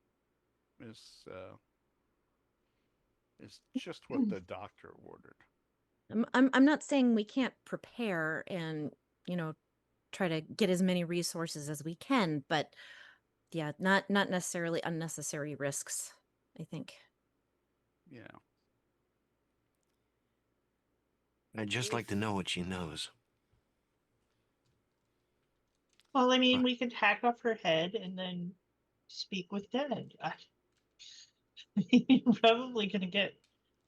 is uh, is just what the doctor ordered. I'm not saying we can't prepare and, you know, try to get as many resources as we can, but yeah, not necessarily unnecessary risks, I think. Yeah. I'd just like to know what she knows. Well, I mean, But we could hack off her head and then speak with Dead. You're probably going to get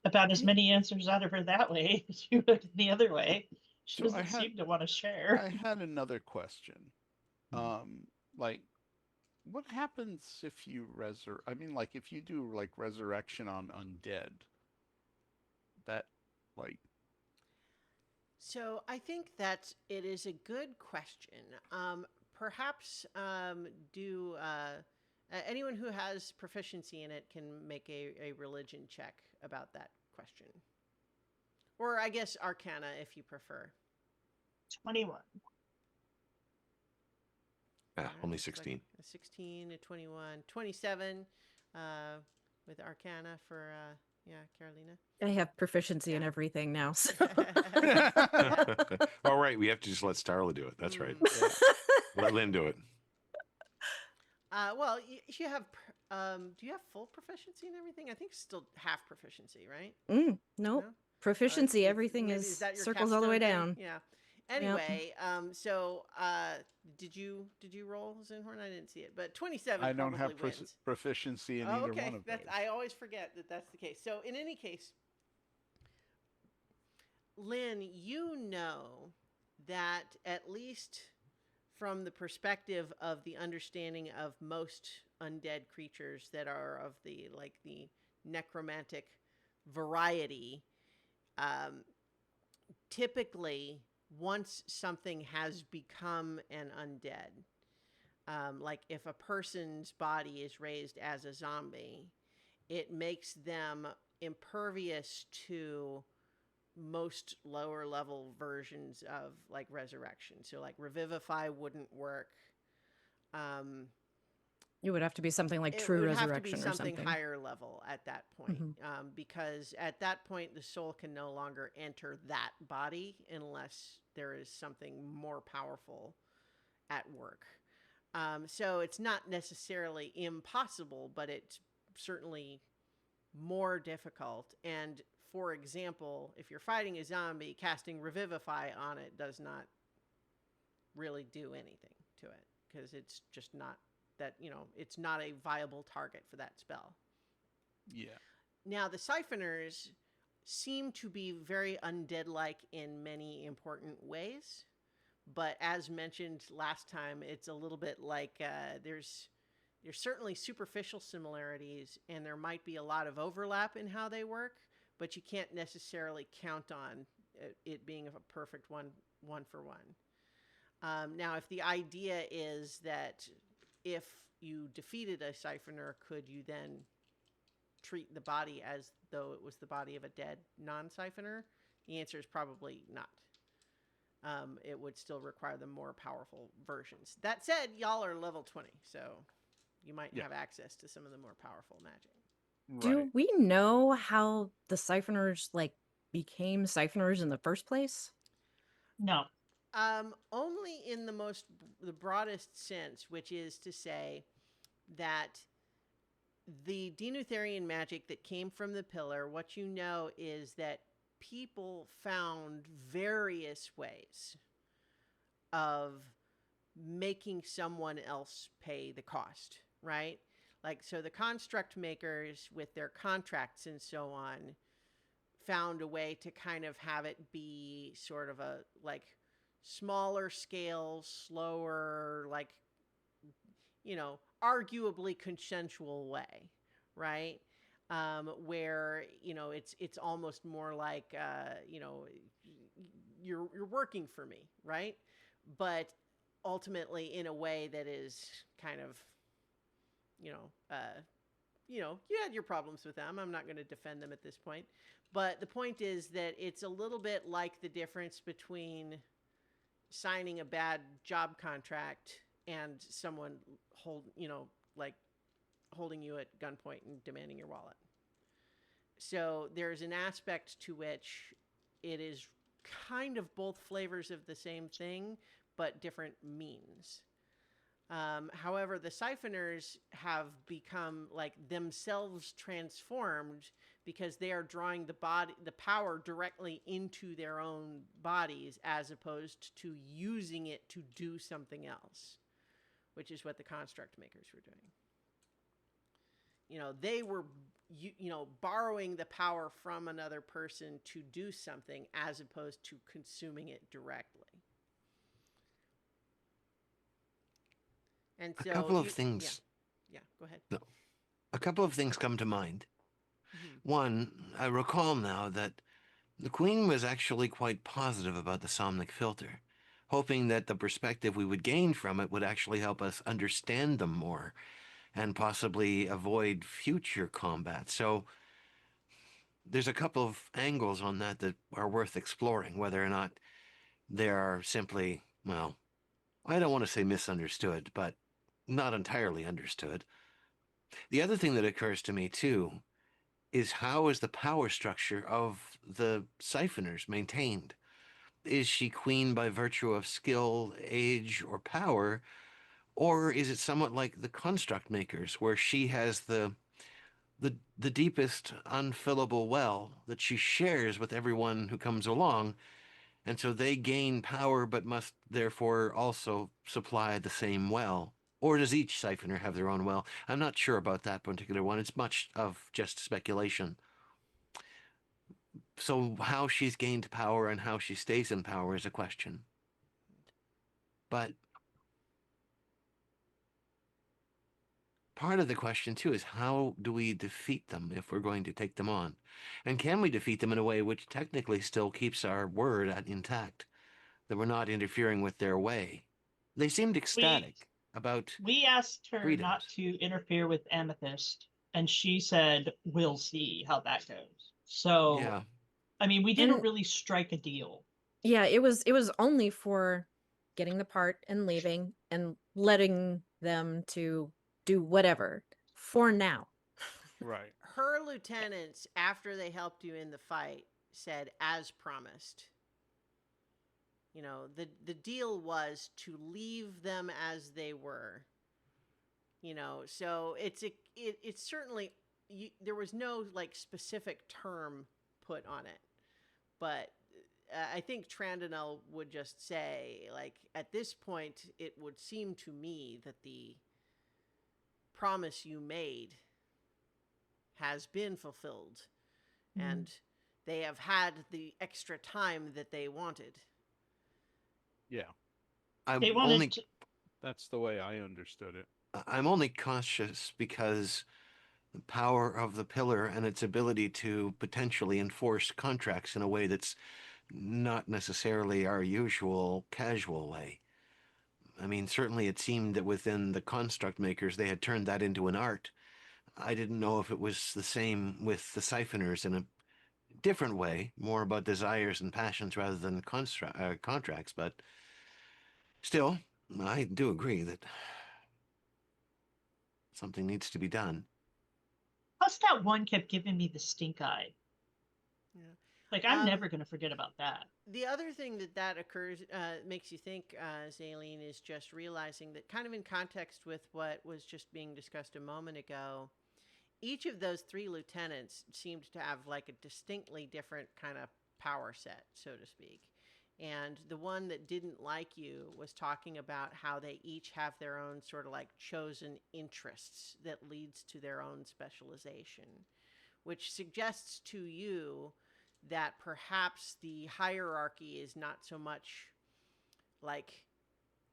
about as many answers out of her that way as you would any other way. She So doesn't seem to want to share. I had another question. Like, what happens if you I mean, like, if you do like resurrection on undead, that, like, So I think that it is a good question. Perhaps do anyone who has proficiency in it can make a religion check about that question, or I guess Arcana if you prefer. 21. only Looks like 16. a 16, a 21, 27 uh, with Arcana for yeah, Carolina. I have proficiency in Yeah. everything now. So. Yeah. All right, we have to just let Starla do it. That's right. yeah. Let Lynn do it. Well, you have. Do you have full proficiency in everything? I think still half proficiency, right? Nope. No? Proficiency, It's everything maybe is that your circles all the way capstone thing? down. Yeah. Yep. Anyway, so did you roll Zinhorn? I didn't see it, but 27 I don't probably have wins. proficiency in Oh, either okay. one of those. I always forget that that's the case. So in any case, Lynn, you know that at least from the perspective of the understanding of most undead creatures that are of the necromantic variety, um, typically once something has become an undead, like if a person's body is raised as a zombie, it makes them impervious to most lower level versions of like resurrection. So like revivify wouldn't work. Um, It would have to be something like it true would have to be resurrection or something something. higher level at that point, because at that point the soul can no longer enter that body unless there is something more powerful at work. So it's not necessarily impossible, but it's certainly more difficult. And for example, if you're fighting a zombie, casting Revivify on it does not really do anything to it because it's just not that, it's not a viable target for that spell. Yeah. Now, the Siphoners seem to be very undead-like in many important ways, But as mentioned last time, it's a little bit like there's certainly superficial similarities, and there might be a lot of overlap in how they work, but you can't necessarily count on it being a perfect one for one. Now, if the idea is that if you defeated a siphoner, could you then treat the body as though it was the body of a dead non-siphoner? The answer is probably not. It would still require the more powerful versions. That said, y'all are level 20, so you might have access to some of the more powerful magic. Do we know how the siphoners like became siphoners in the first place? No. Only in the broadest sense, which is to say that the Denutherian magic that came from the pillar, what you know is that people found various ways of making someone else pay the cost, right? Like, so the construct makers with their contracts and so on found a way to kind of have it be sort of a like smaller scale, slower, like, arguably consensual way, right? Where it's almost more like you're working for me, right? But ultimately in a way that is kind of you had your problems with them. I'm not going to defend them at this point, but the point is that it's a little bit like the difference between signing a bad job contract and someone holding you at gunpoint and demanding your wallet. So there's an aspect to which it is kind of both flavors of the same thing, but different means. However, the siphoners have become like themselves transformed because they are drawing the power directly into their own bodies as opposed to using it to do something else, which is what the construct makers were doing. They were, borrowing the power from another person to do something as opposed to consuming it directly. And so A couple of things. Yeah, go ahead. No, a couple of things come to mind. Mm-hmm. One, I recall now that the Queen was actually quite positive about the somnic filter, hoping that the perspective we would gain from it would actually help us understand them more and possibly avoid future combat. So there's a couple of angles on that are worth exploring, whether or not they are simply, well, I don't want to say misunderstood, but not entirely understood. The other thing that occurs to me, too, is how is the power structure of the siphoners maintained? Is she queen by virtue of skill, age, or power? Or is it somewhat like the construct makers, where she has the deepest unfillable well that she shares with everyone who comes along, and so they gain power but must therefore also supply the same well? Or does each siphoner have their own well? I'm not sure about that particular one. It's much of just speculation. So how she's gained power and how she stays in power is a question. But part of the question, too, is how do we defeat them if we're going to take them on? And can we defeat them in a way which technically still keeps our word intact, that we're not interfering with their way? They seemed ecstatic about We asked her freedoms. not to interfere with Amethyst, and she said, "We'll see how that goes." So, Yeah. I mean, we didn't And- really strike a deal. Yeah, it was only for getting the part and leaving and letting them to do whatever for now. Right. Her lieutenants, after they helped you in the fight, said, as promised. The deal was to leave them as they were. So it's certainly, there was no like specific term put on it, but I think Trandonel would just say, like, at this point, it would seem to me that the promise you made has been fulfilled, and they have had the extra time that they wanted. Yeah. I'm They only wanted to, That's the way I understood it. I'm only cautious because the power of the pillar and its ability to potentially enforce contracts in a way that's not necessarily our usual casual way. I mean, certainly it seemed that within the construct makers, they had turned that into an art. I didn't know if it was the same with the siphoners in a different way, more about desires and passions rather than contracts, but still, I do agree that something needs to be done. plus that one kept giving me the stink eye. Yeah. Like, I'm never going to forget about that. The other thing that occurs makes you think, Zaleen, is just realizing that, kind of in context with what was just being discussed a moment ago, each of those three lieutenants seemed to have like a distinctly different kind of power set, so to speak. And the one that didn't like you was talking about how they each have their own sort of like chosen interests that leads to their own specialization, which suggests to you that perhaps the hierarchy is not so much like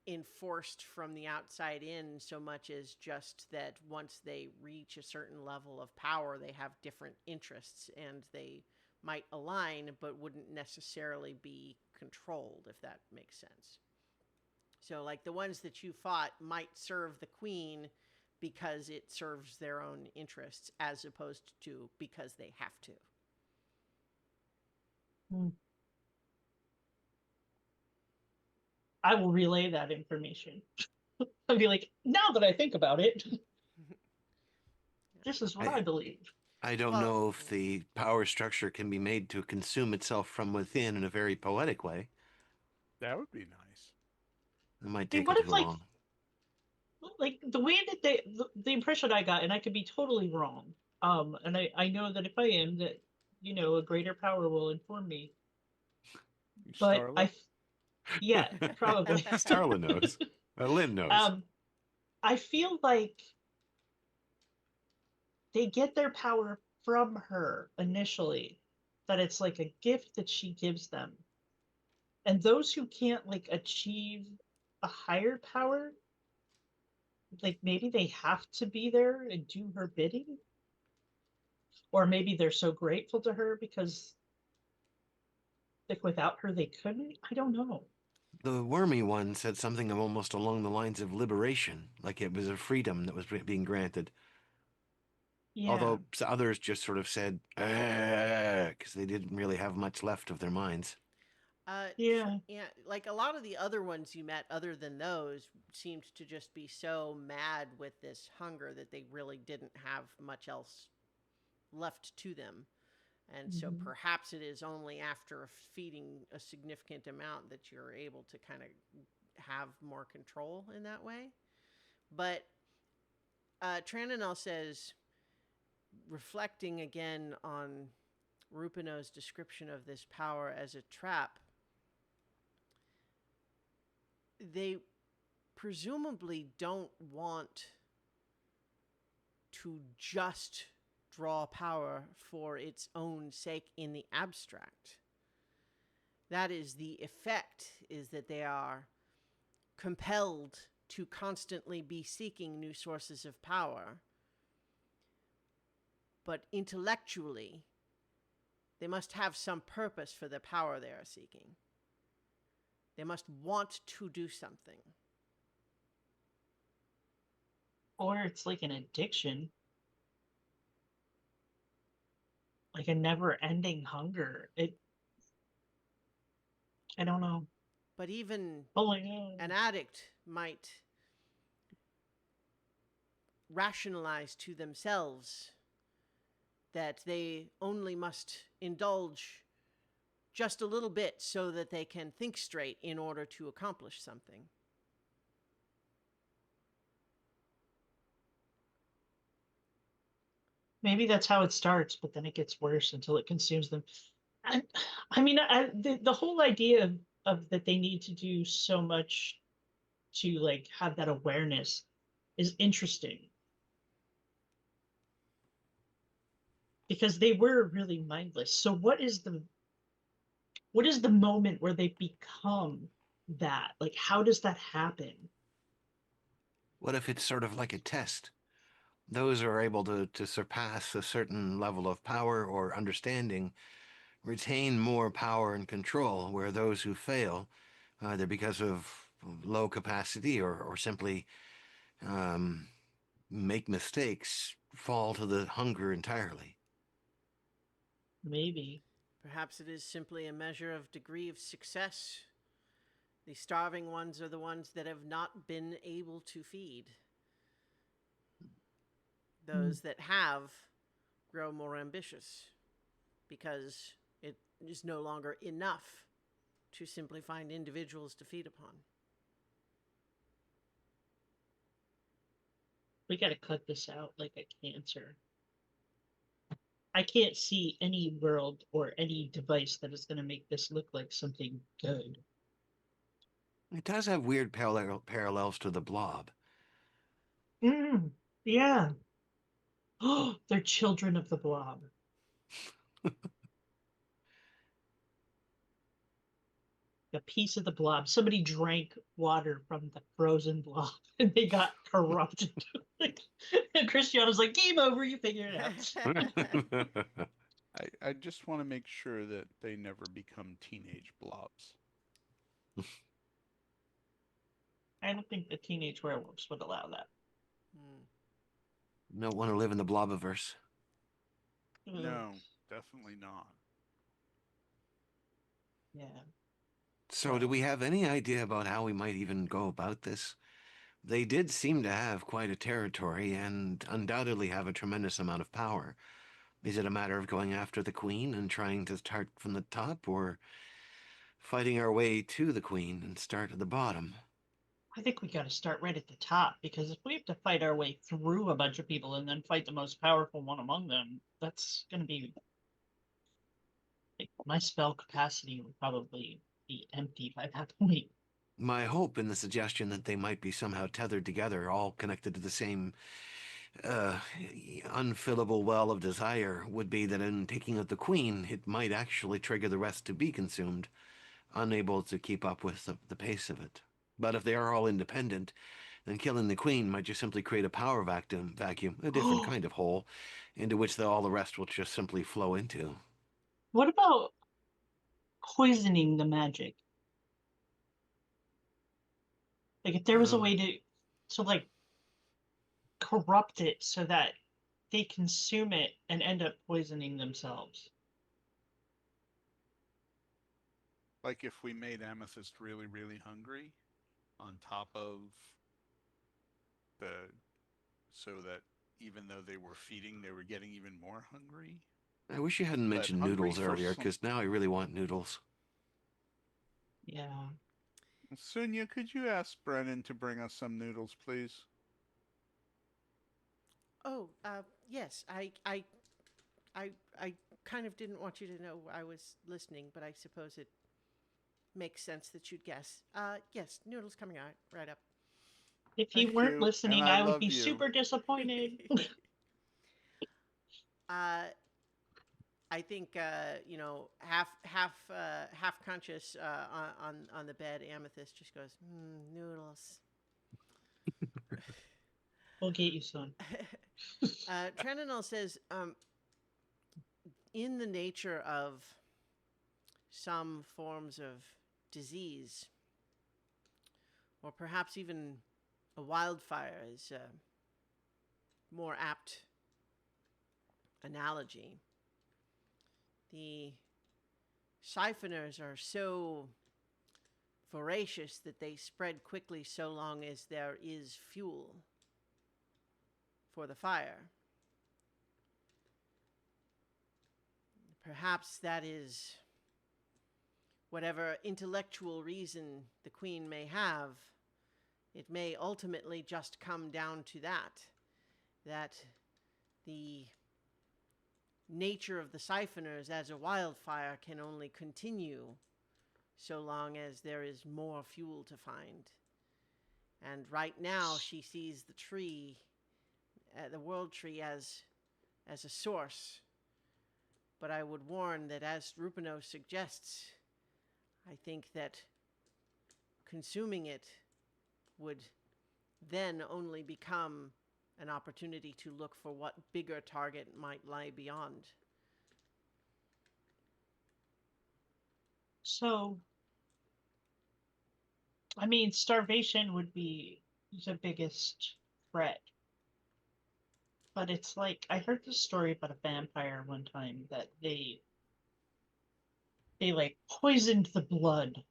enforced from the outside in so much as just that once they reach a certain level of power, they have different interests and they might align but wouldn't necessarily be controlled, if that makes sense. So, like the ones that you fought might serve the queen because it serves their own interests as opposed to because they have to. I will relay that information. I'll be like, now that I think about it, this is what I believe. I don't Well, know if the power structure can be made to consume itself from within in a very poetic way. That would be nice. It might I mean, take what a if too long. like the way that the impression I got, and I could be totally wrong. And I know that if I am, that a greater power will inform me. But Starla? yeah, probably. Starla knows. Lynn knows. I feel like they get their power from her initially, that it's like a gift that she gives them. And those who can't like achieve a higher power, like maybe they have to be there and do her bidding. Or maybe they're so grateful to her because like without her they couldn't. I don't know. The wormy one said something of almost along the lines of liberation, like it was a freedom that was being granted. Yeah. Although others just sort of said, because they didn't really have much left of their minds. Yeah. Yeah, like a lot of the other ones you met, other than those, seemed to just be so mad with this hunger that they really didn't have much else left to them. And so Mhm. perhaps it is only after feeding a significant amount that you're able to kind of have more control in that way. But Trananel says, reflecting again on Rupino's description of this power as a trap, they presumably don't want to just draw power for its own sake in the abstract. That is the effect, is that they are compelled to constantly be seeking new sources of power. But intellectually, they must have some purpose for the power they are seeking. They must want to do something. Or it's like an addiction, like a never-ending hunger. I don't know. But even Oh my god. an addict might rationalize to themselves that they only must indulge just a little bit so that they can think straight in order to accomplish something. Maybe that's how it starts, but then it gets worse until it consumes them. I, I mean, the whole idea of that they need to do so much to like have that awareness is interesting because they were really mindless. So what is the moment where they become that? Like, how does that happen? What if it's sort of like a test? Those who are able to surpass a certain level of power or understanding retain more power and control, where those who fail, either because of low capacity or simply um, make mistakes, fall to the hunger entirely. Maybe. Perhaps it is simply a measure of degree of success. The starving ones are the ones that have not been able to feed. Those that have grow more ambitious because it is no longer enough to simply find individuals to feed upon. We got to cut this out like a cancer. I can't see any world or any device that is going to make this look like something good. It does have weird parallels to the Blob. Yeah. Oh, they're children of the blob. A piece of the blob. Somebody drank water from the frozen blob and they got corrupted. And Cristiano's like, game over, you figure it out. I just want to make sure that they never become teenage blobs. I don't think the teenage werewolves would allow that. Don't want to live in the Blobiverse. No, definitely not. Yeah. So, do we have any idea about how we might even go about this? They did seem to have quite a territory and undoubtedly have a tremendous amount of power. Is it a matter of going after the Queen and trying to start from the top, or fighting our way to the Queen and start at the bottom? I think we got to start right at the top, because if we have to fight our way through a bunch of people and then fight the most powerful one among them, that's going to be like, my spell capacity would probably be empty by that point. My hope in the suggestion that they might be somehow tethered together, all connected to the same unfillable well of desire, would be that in taking out the Queen, it might actually trigger the rest to be consumed, unable to keep up with the pace of it. But if they are all independent, then killing the Queen might just simply create a power vacuum, a different kind of hole, into which all the rest will just simply flow into. What about poisoning the magic? Like, if there was a way to like corrupt it so that they consume it and end up poisoning themselves. Like if we made Amethyst really, really hungry on top of the, so that even though they were feeding, they were getting even more hungry. I wish you hadn't mentioned hungry noodles for earlier, some- because now I really want noodles. Yeah. Sunya, could you ask Brennan to bring us some noodles, please? Oh, yes. I kind of didn't want you to know I was listening, but I suppose it makes sense that you'd guess. Yes, noodles coming out right up. If you Thank weren't you, listening, and I I would love be you. super disappointed. I think half conscious on the bed. Amethyst just goes, noodles. We'll get you some. Trenanel says, in the nature of some forms of disease, or perhaps even a wildfire is a more apt analogy. The siphoners are so voracious that they spread quickly so long as there is fuel for the fire. Perhaps that is whatever intellectual reason the Queen may have. It may ultimately just come down to that the nature of the siphoners as a wildfire can only continue so long as there is more fuel to find. And right now she sees the tree, the world tree, as a source. But I would warn that, as Rupino suggests, I think that consuming it would then only become an opportunity to look for what bigger target might lie beyond. So, I mean, starvation would be the biggest threat. But it's like, I heard this story about a vampire one time that they like poisoned the blood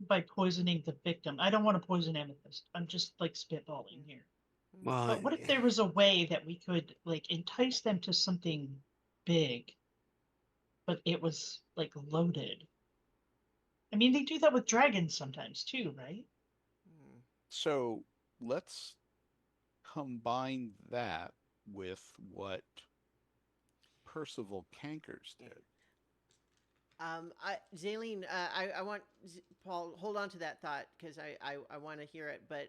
by poisoning the victim. I don't want to poison Amethyst. I'm just like spitballing here. Well, But what if there was a way that we could like entice them to something big, but it was like loaded? I mean, they do that with dragons sometimes too, right? So let's combine that with what Percival Cankers did. Zaleen, I want Paul, hold on to that thought because I want to hear it. But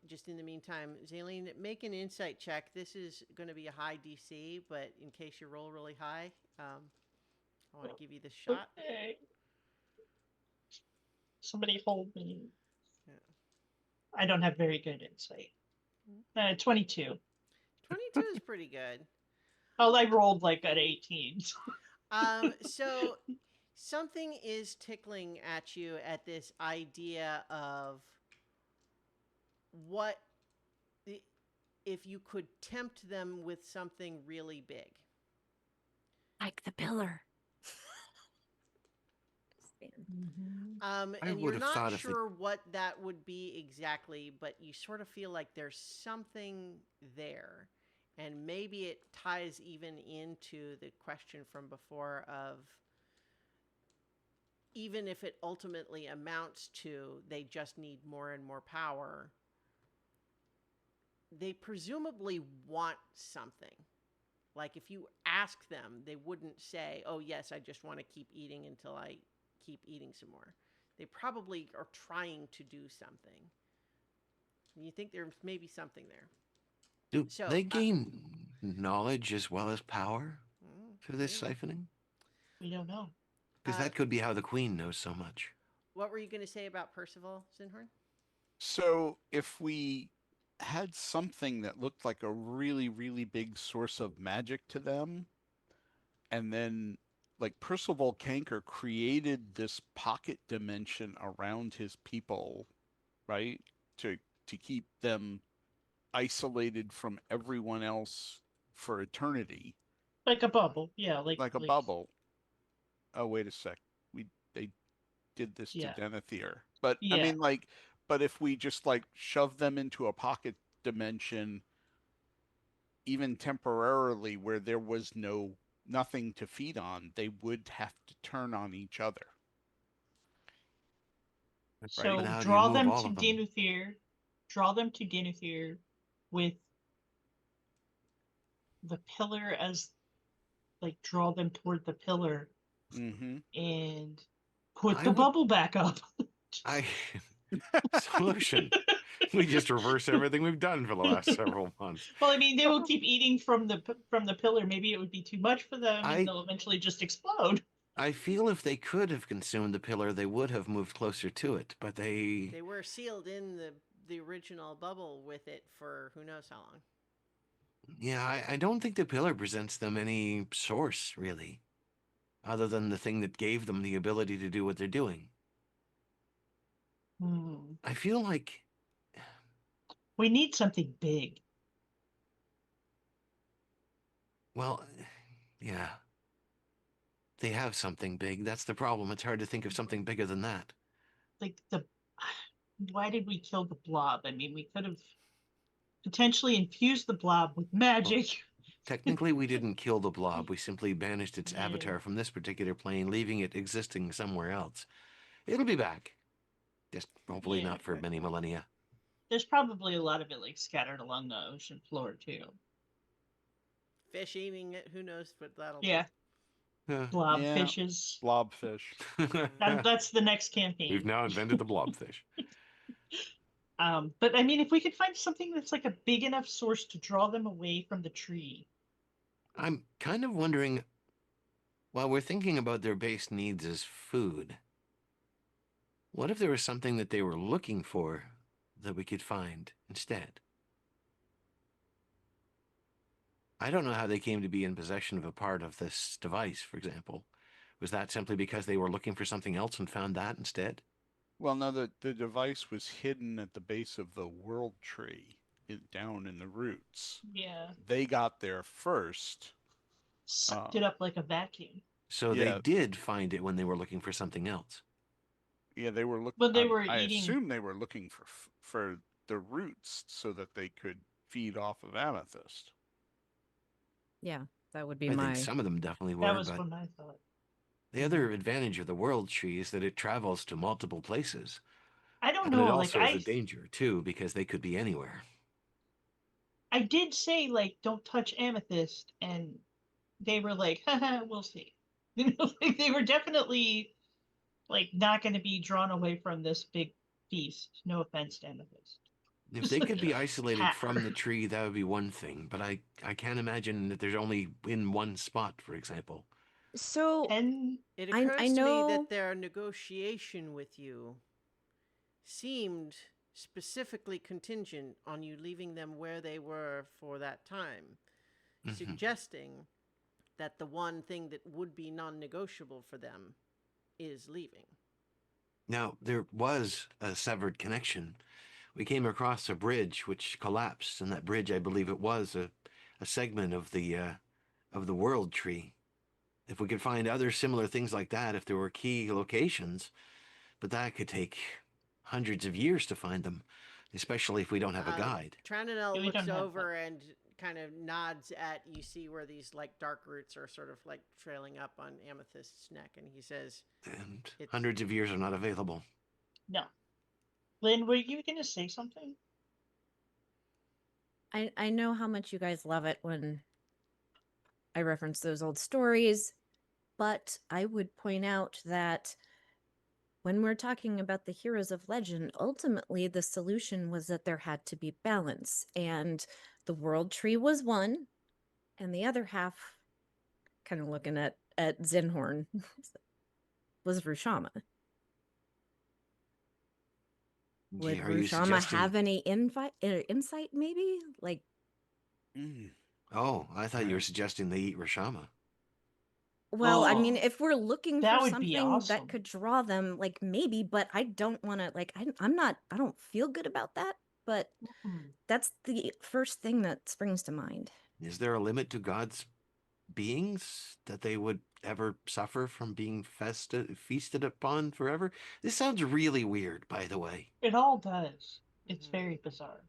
just in the meantime, Zaleen, make an insight check. This is going to be a high DC, but in case you roll really high, I want to give you this shot. Okay. Somebody hold me. Yeah. I don't have very good insight. 22. 22 is pretty good. Oh, I rolled like an 18. So something is tickling at you at this idea of what if you could tempt them with something really big. Like the pillar. And I you're would have not thought if the- sure what that would be exactly, but you sort of feel like there's something there. And maybe it ties even into the question from before of even if it ultimately amounts to they just need more and more power, they presumably want something. Like if you ask them, they wouldn't say, oh, yes, I just want to keep eating until I keep eating some more. They probably are trying to do something. And you think there's maybe something there. do So, they gain knowledge as well as power through this maybe. siphoning? We don't know. Because that could be how the queen knows so much. What were you going to say about Percival, Zinhorn? So if we had something that looked like a really, really big source of magic to them, and then like Percival Canker created this pocket dimension around his people, right? To keep them isolated from everyone else for eternity. Like a bubble. Yeah, Like a bubble. Oh, wait a sec. They did this Yeah. to Denethor. But I Yeah. mean, like, but if we just like shove them into a pocket dimension, even temporarily, where there was nothing to feed on, they would have to turn on each other. So But how do you draw move them all to of them? Denethor with the pillar as like draw them toward the pillar Mm-hmm. and put I the would- bubble back up. Solution. We just reverse everything we've done for the last several months. Well, I mean, they will keep eating from the pillar. Maybe it would be too much for them, and they'll eventually just explode. I feel if they could have consumed the pillar, they would have moved closer to it, but They were sealed in the original bubble with it for who knows how long. Yeah, I don't think the pillar presents them any source, really, other than the thing that gave them the ability to do what they're doing. I feel like We need something big. well, yeah. They have something big. That's the problem. It's hard to think of something bigger than that. Like why did we kill the blob? I mean, we could have potentially infused the blob with magic. Technically, we didn't kill the blob. We simply banished its Yeah. avatar from this particular plane, leaving it existing somewhere else. It'll be back. Just hopefully Yeah, not for many millennia. There's probably a lot of it like scattered along the ocean floor too. Fish eating it, who knows what that'll Yeah, Yeah. blob Yeah. fishes. Blobfish. That's the next campaign. We've now invented the blobfish. But I mean, if we could find something that's like a big enough source to draw them away from the tree. I'm kind of wondering, while we're thinking about their base needs as food, What if there was something that they were looking for that we could find instead? I don't know how they came to be in possession of a part of this device, for example. Was that simply because they were looking for something else and found that instead? Well, no, the device was hidden at the base of the world tree, down in the roots. Yeah. They got there first. Sucked it up like a vacuum. So they Yeah. did find it when they were looking for something else. Yeah, they were looking. But they were I eating. assume they were looking for the roots so that they could feed off of amethyst. Yeah, that would be I my. think some of them definitely were, That was but what I thought. the other advantage of the world tree is that it travels to multiple places. I don't And it know. also Like is a danger, too, because they could be anywhere. I did say like don't touch amethyst, and they were like, haha, we'll see. You know, like they were definitely like not going to be drawn away from this big feast. No offense to amethyst. If they could be isolated Cat from her. the tree, that would be one thing. But I can't imagine that there's only in one spot, for example. So And It I occurs to me know- that their negotiation with you seemed specifically contingent on you leaving them where they were for that time, Mhm. suggesting that the one thing that would be non-negotiable for them is leaving. Now, there was a severed connection. We came across a bridge which collapsed, and that bridge, I believe it was a segment of the world tree. If we could find other similar things like that, if there were key locations, but that could take hundreds of years to find them, especially if we don't have a guide. Trananel Yeah, we looks don't have over and kind of nods at, you see where these like dark roots are sort of like trailing up on Amethyst's neck, and he says, And It's- hundreds of years are not available. no. Lynn, were you going to say something? I know how much you guys love it when I reference those old stories, but I would point out that when we're talking about the heroes of legend, ultimately the solution was that there had to be balance, and the world tree was one, and the other half, kind of looking at Zinhorn, was Rushama. Would Are you Rushama suggesting? have any insight, maybe? Like, Mm. Oh, I thought you were Right. suggesting they eat Rashama. well, I mean, Oh, if we're looking that for would be something awesome. that could draw them, like maybe, but I don't want to, like, I don't feel good about that, but Hmm. that's the first thing that springs to mind. Is there a limit to God's beings that they would ever suffer from being feasted upon forever? This sounds really weird, by the way. It all does. It's Mhm. very bizarre.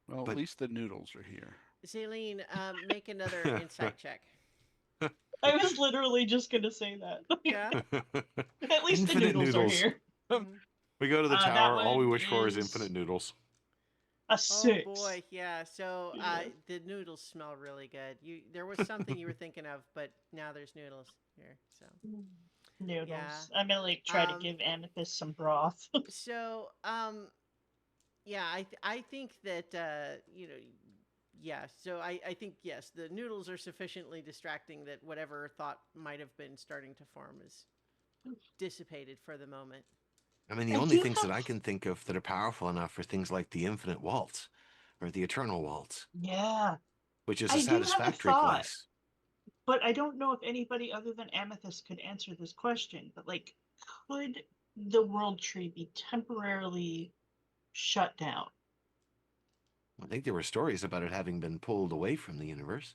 Well, But- at least the noodles are here. Celine, make another insight check. I was literally just going to say that. Yeah? At least the Infinite noodles, noodles. are here. Mhm. We go to the That tower. All we one wish for is is- infinite noodles. A Oh 6. boy, yeah. So Yeah. the noodles smell really good. There was something you were thinking of, but now there's noodles here. So Noodles. Yeah. I'm going to like try to Um, give Amethyst some broth. so yeah, I think that yeah. So I think yes, the noodles are sufficiently distracting that whatever thought might have been starting to form is dissipated for the moment. I mean, the I only do things that have- I can think of that are powerful enough are things like the infinite waltz or the eternal waltz, Yeah. which is I a do have a satisfactory thought. place. But I don't know if anybody other than Amethyst could answer this question. But like, could the world tree be temporarily shut down? I think there were stories about it having been pulled away from the universe.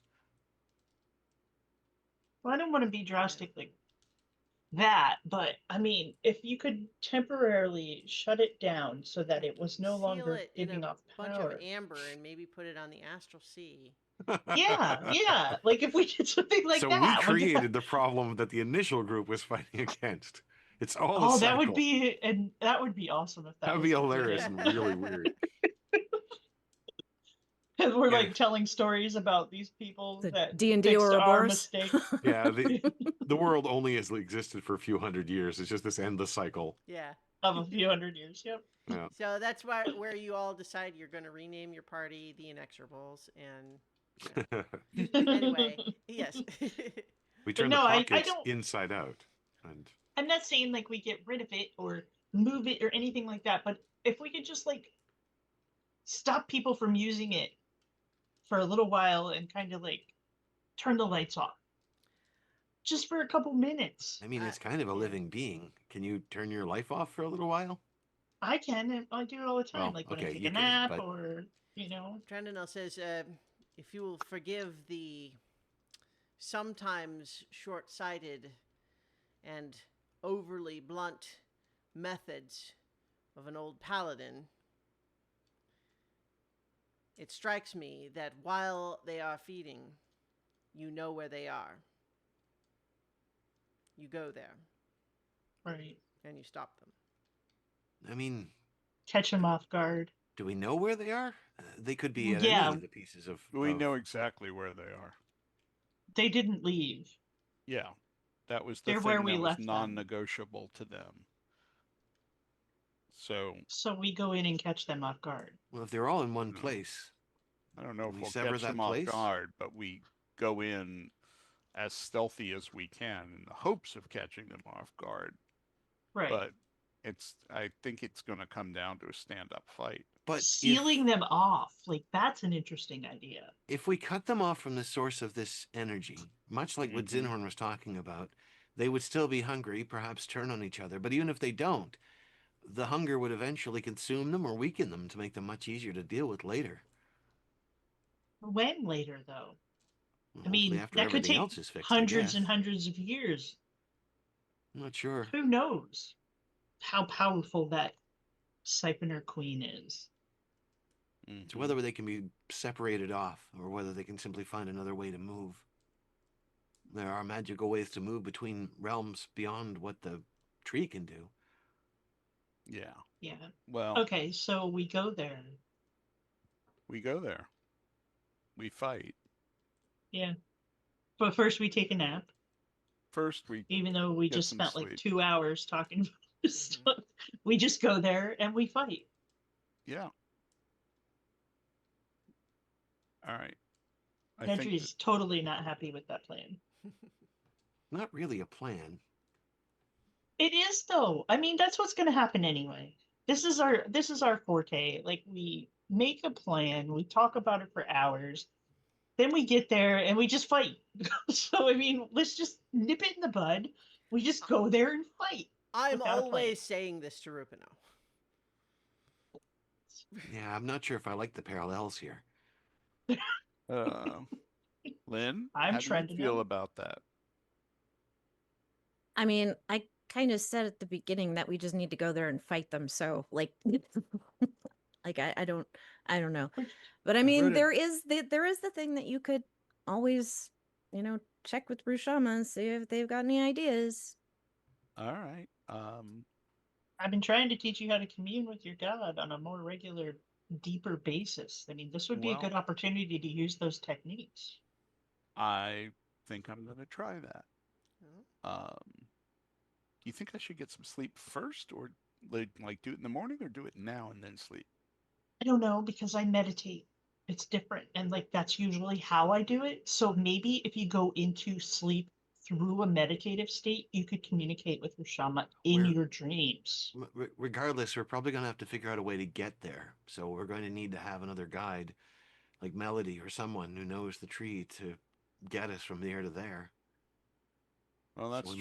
Well, I don't want to be drastic like that, but I mean, if you could temporarily shut it down so that it was no Seal longer it in giving a off bunch power. of amber and maybe put it on the astral sea. Yeah. Like if we did something like so that. we like if that- created the problem that the initial group was fighting against. It's all a Oh, cycle. that would be awesome if that That would was be the hilarious case. and really weird. Because we're Yeah. like telling stories about these people The that D&D fixed our Ouroboros. mistake. Yeah, the world only has existed for a few hundred years. It's just this endless cycle. Yeah. Of a few hundred years. Yep. Yeah. So that's where you all decide you're going to rename your party the Inexorables. And anyway, yes. We But turn no, the I pockets don't- inside out. And I'm not saying like we get rid of it or move it or anything like that, but if we could just like stop people from using it for a little while and kind of like turn the lights off just for a couple minutes. I mean, it's kind of a Yeah. living being. Can you turn your life off for a little while? I can, and I do it all the time, Well, like when I okay, take you a can, nap but or, you know. Trendinel says, if you will forgive the sometimes short sighted and overly blunt methods of an old paladin, it strikes me that while they are feeding, you know where they are. You go there Right. and you stop them. I mean, Catch them off guard. do we know where they are? They could be Well, at yeah. any of the pieces of. We know exactly where they are. They didn't leave. Yeah, that was the They're where thing we that was left them. non-negotiable to them. So So we go in and catch them off guard. Well, if they're all in one No. place, I don't know if We we'll sever catch that them off place? guard, but we go in as stealthy as we can in the hopes of catching them off guard. Right. But I think it's going to come down to a stand-up fight. but Sealing them off, like that's an interesting idea. if we cut them off from the source of this energy, much like what Mhm. Zinhorn was talking about, they would still be hungry, perhaps turn on each other. But even if they don't, the hunger would eventually consume them or weaken them to make them much easier to deal with later. When later, though? I Hopefully, mean, after that could everything take else is fixed, hundreds I and guess. hundreds of years. I'm not sure. Who knows how powerful that Siphoner Queen is? It's Mhm. whether they can be separated off or whether they can simply find another way to move. There are magical ways to move between realms beyond what the tree can do. Yeah. Yeah. Well, Okay, so we go there. we go there. We fight. Yeah. But first we take a nap, First, we even though we get just some spent like sleep. 2 hours talking about this stuff. We just go there and we fight. Yeah. All right. I Nedry think is totally not happy with that plan. Not really a plan. It is though. I mean, that's what's going to happen anyway. This is our forte. Like we make a plan, we talk about it for hours, then we get there and we just fight. So I mean, let's just nip it in the bud. We just go there and fight I'm without a plan. always saying this to Rupino. Yeah, I'm not sure if I like the parallels here. Lynn, I'm how do you trending feel them. about that? I mean, I kind of said at the beginning that we just need to go there and fight them. So like, like I don't know. But I I mean, wrote it- there is the thing that you could always, check with Rushama and see if they've got any ideas. All right. I've been trying to teach you how to commune with your god on a more regular, deeper basis. I mean, this would be a Well, good opportunity to use those techniques. I think I'm going to try that. Oh. Do you think I should get some sleep first, or like do it in the morning, or do it now and then sleep? I don't know because I meditate. It's different. And like that's usually how I do it. So maybe if you go into sleep through a meditative state, you could communicate with Rushama in We're- your dreams. Regardless, we're probably going to have to figure out a way to get there. So we're going to need to have another guide, like Melody or someone who knows the tree to get us from there to there. Well, So that's true.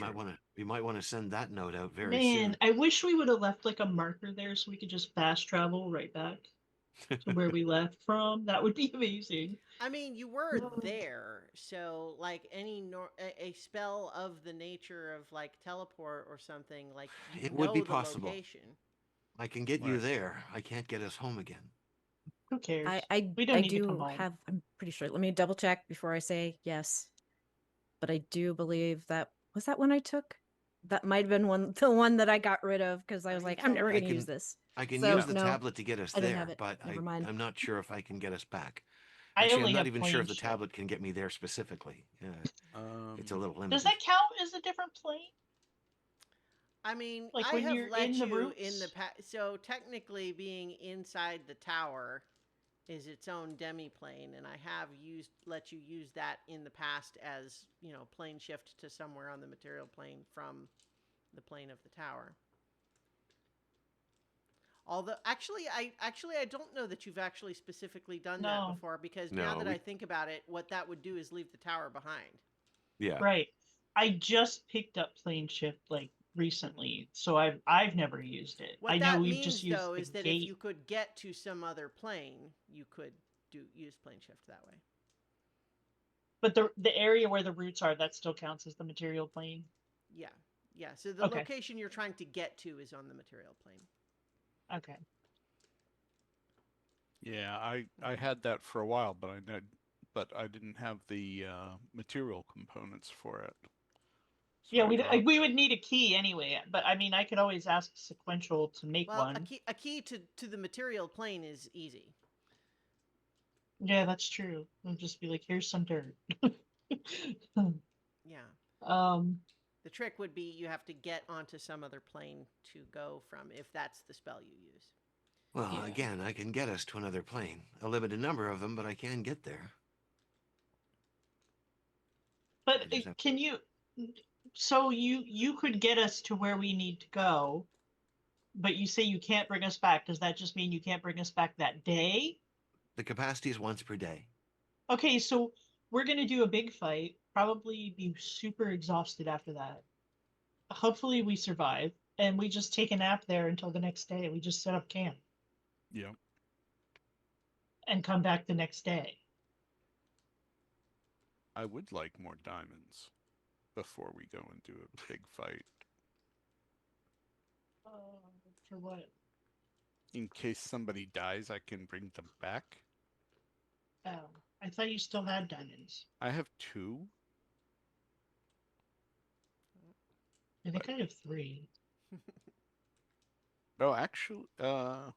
we might want to send that note out very Man, soon. I wish we would have left like a marker there so we could just fast travel right back to where we left from. That would be amazing. I mean, you were there, so like a spell of the nature of like teleport or something, like you It would be know the possible. location. I can get you Right. there. I can't get us home again. Who cares? I We don't I need to come do home. have. I'm pretty sure. Let me double check before I say yes. But I do believe that was that one I took. That might have been the one that I got rid of because I I was think like, I'm so. never I going to can- use this. I can So, use the no, tablet to get us I don't have there, it. but Never mind. I'm not sure if I can get us back. I Actually, only I'm not have even sure if the plane shift. tablet can get me there specifically. It's a little limited. Does that count as a different plane? I mean, Like I when have you're let in the you in the roots? so technically being inside the tower is its own demi-plane, and I have let you use that in the past as, plane shift to somewhere on the material plane from the plane of the tower. Although I don't know that you've actually specifically done that No. before, because No, now that we- I think about it, what that would do is leave the tower behind. Yeah. Right. I just picked up plane shift like recently, so I've never used it. What I know that we've means, just used though, the is that gate. if you could get to some other plane, you could use plane shift that way. But the area where the roots are, that still counts as the material plane. Yeah, yeah. So the Okay. location you're trying to get to is on the material plane. Okay. Yeah, I had that for a while, but I didn't have the material components for it. So Yeah, I dropped we it. would need a key anyway. But I mean, I could always ask Sequential to make Well, one. a key to the material plane is easy. Yeah, that's true. I'll just be like, here's some dirt. Yeah. um. The trick would be you have to get onto some other plane to go from, if that's the spell you use. Well, Yeah. again, I can get us to another plane. A limited number of them, but I can get there. But I just have- can you? So you could get us to where we need to go, but you say you can't bring us back. Does that just mean you can't bring us back that day? The capacity is once per day. Okay, so we're gonna do a big fight. Probably be super exhausted after that. Hopefully we survive, and we just take a nap there until the next day. We just set up camp Yeah. and come back the next day. I would like more diamonds before we go and do a big fight. For what? In case somebody dies, I can bring them back. Oh, I thought you still had diamonds. I have 2. I think I have 3. Oh, actually, I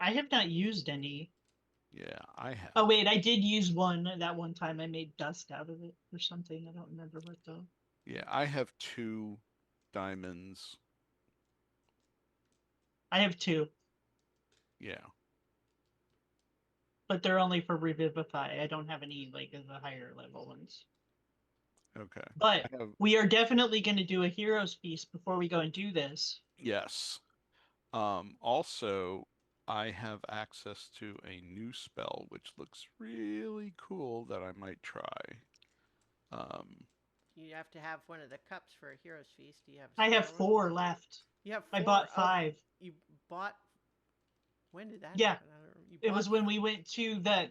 have not used any. yeah, I have. Oh wait, I did use one that one time. I made dust out of it or something. I don't remember what though. Yeah, I have 2 diamonds. I have 2, Yeah. but they're only for revivify. I don't have any like of the higher level ones. Okay. But I have, we are definitely going to do a hero's feast before we go and do this. yes. Also, I have access to a new spell which looks really cool that I might try. You have to have one of the cups for a hero's feast. Do you have? I have spare one? 4 left. You have. I 4 bought of- 5. You bought. When did that Yeah. happen? I don't know. You It was bought- when we went to that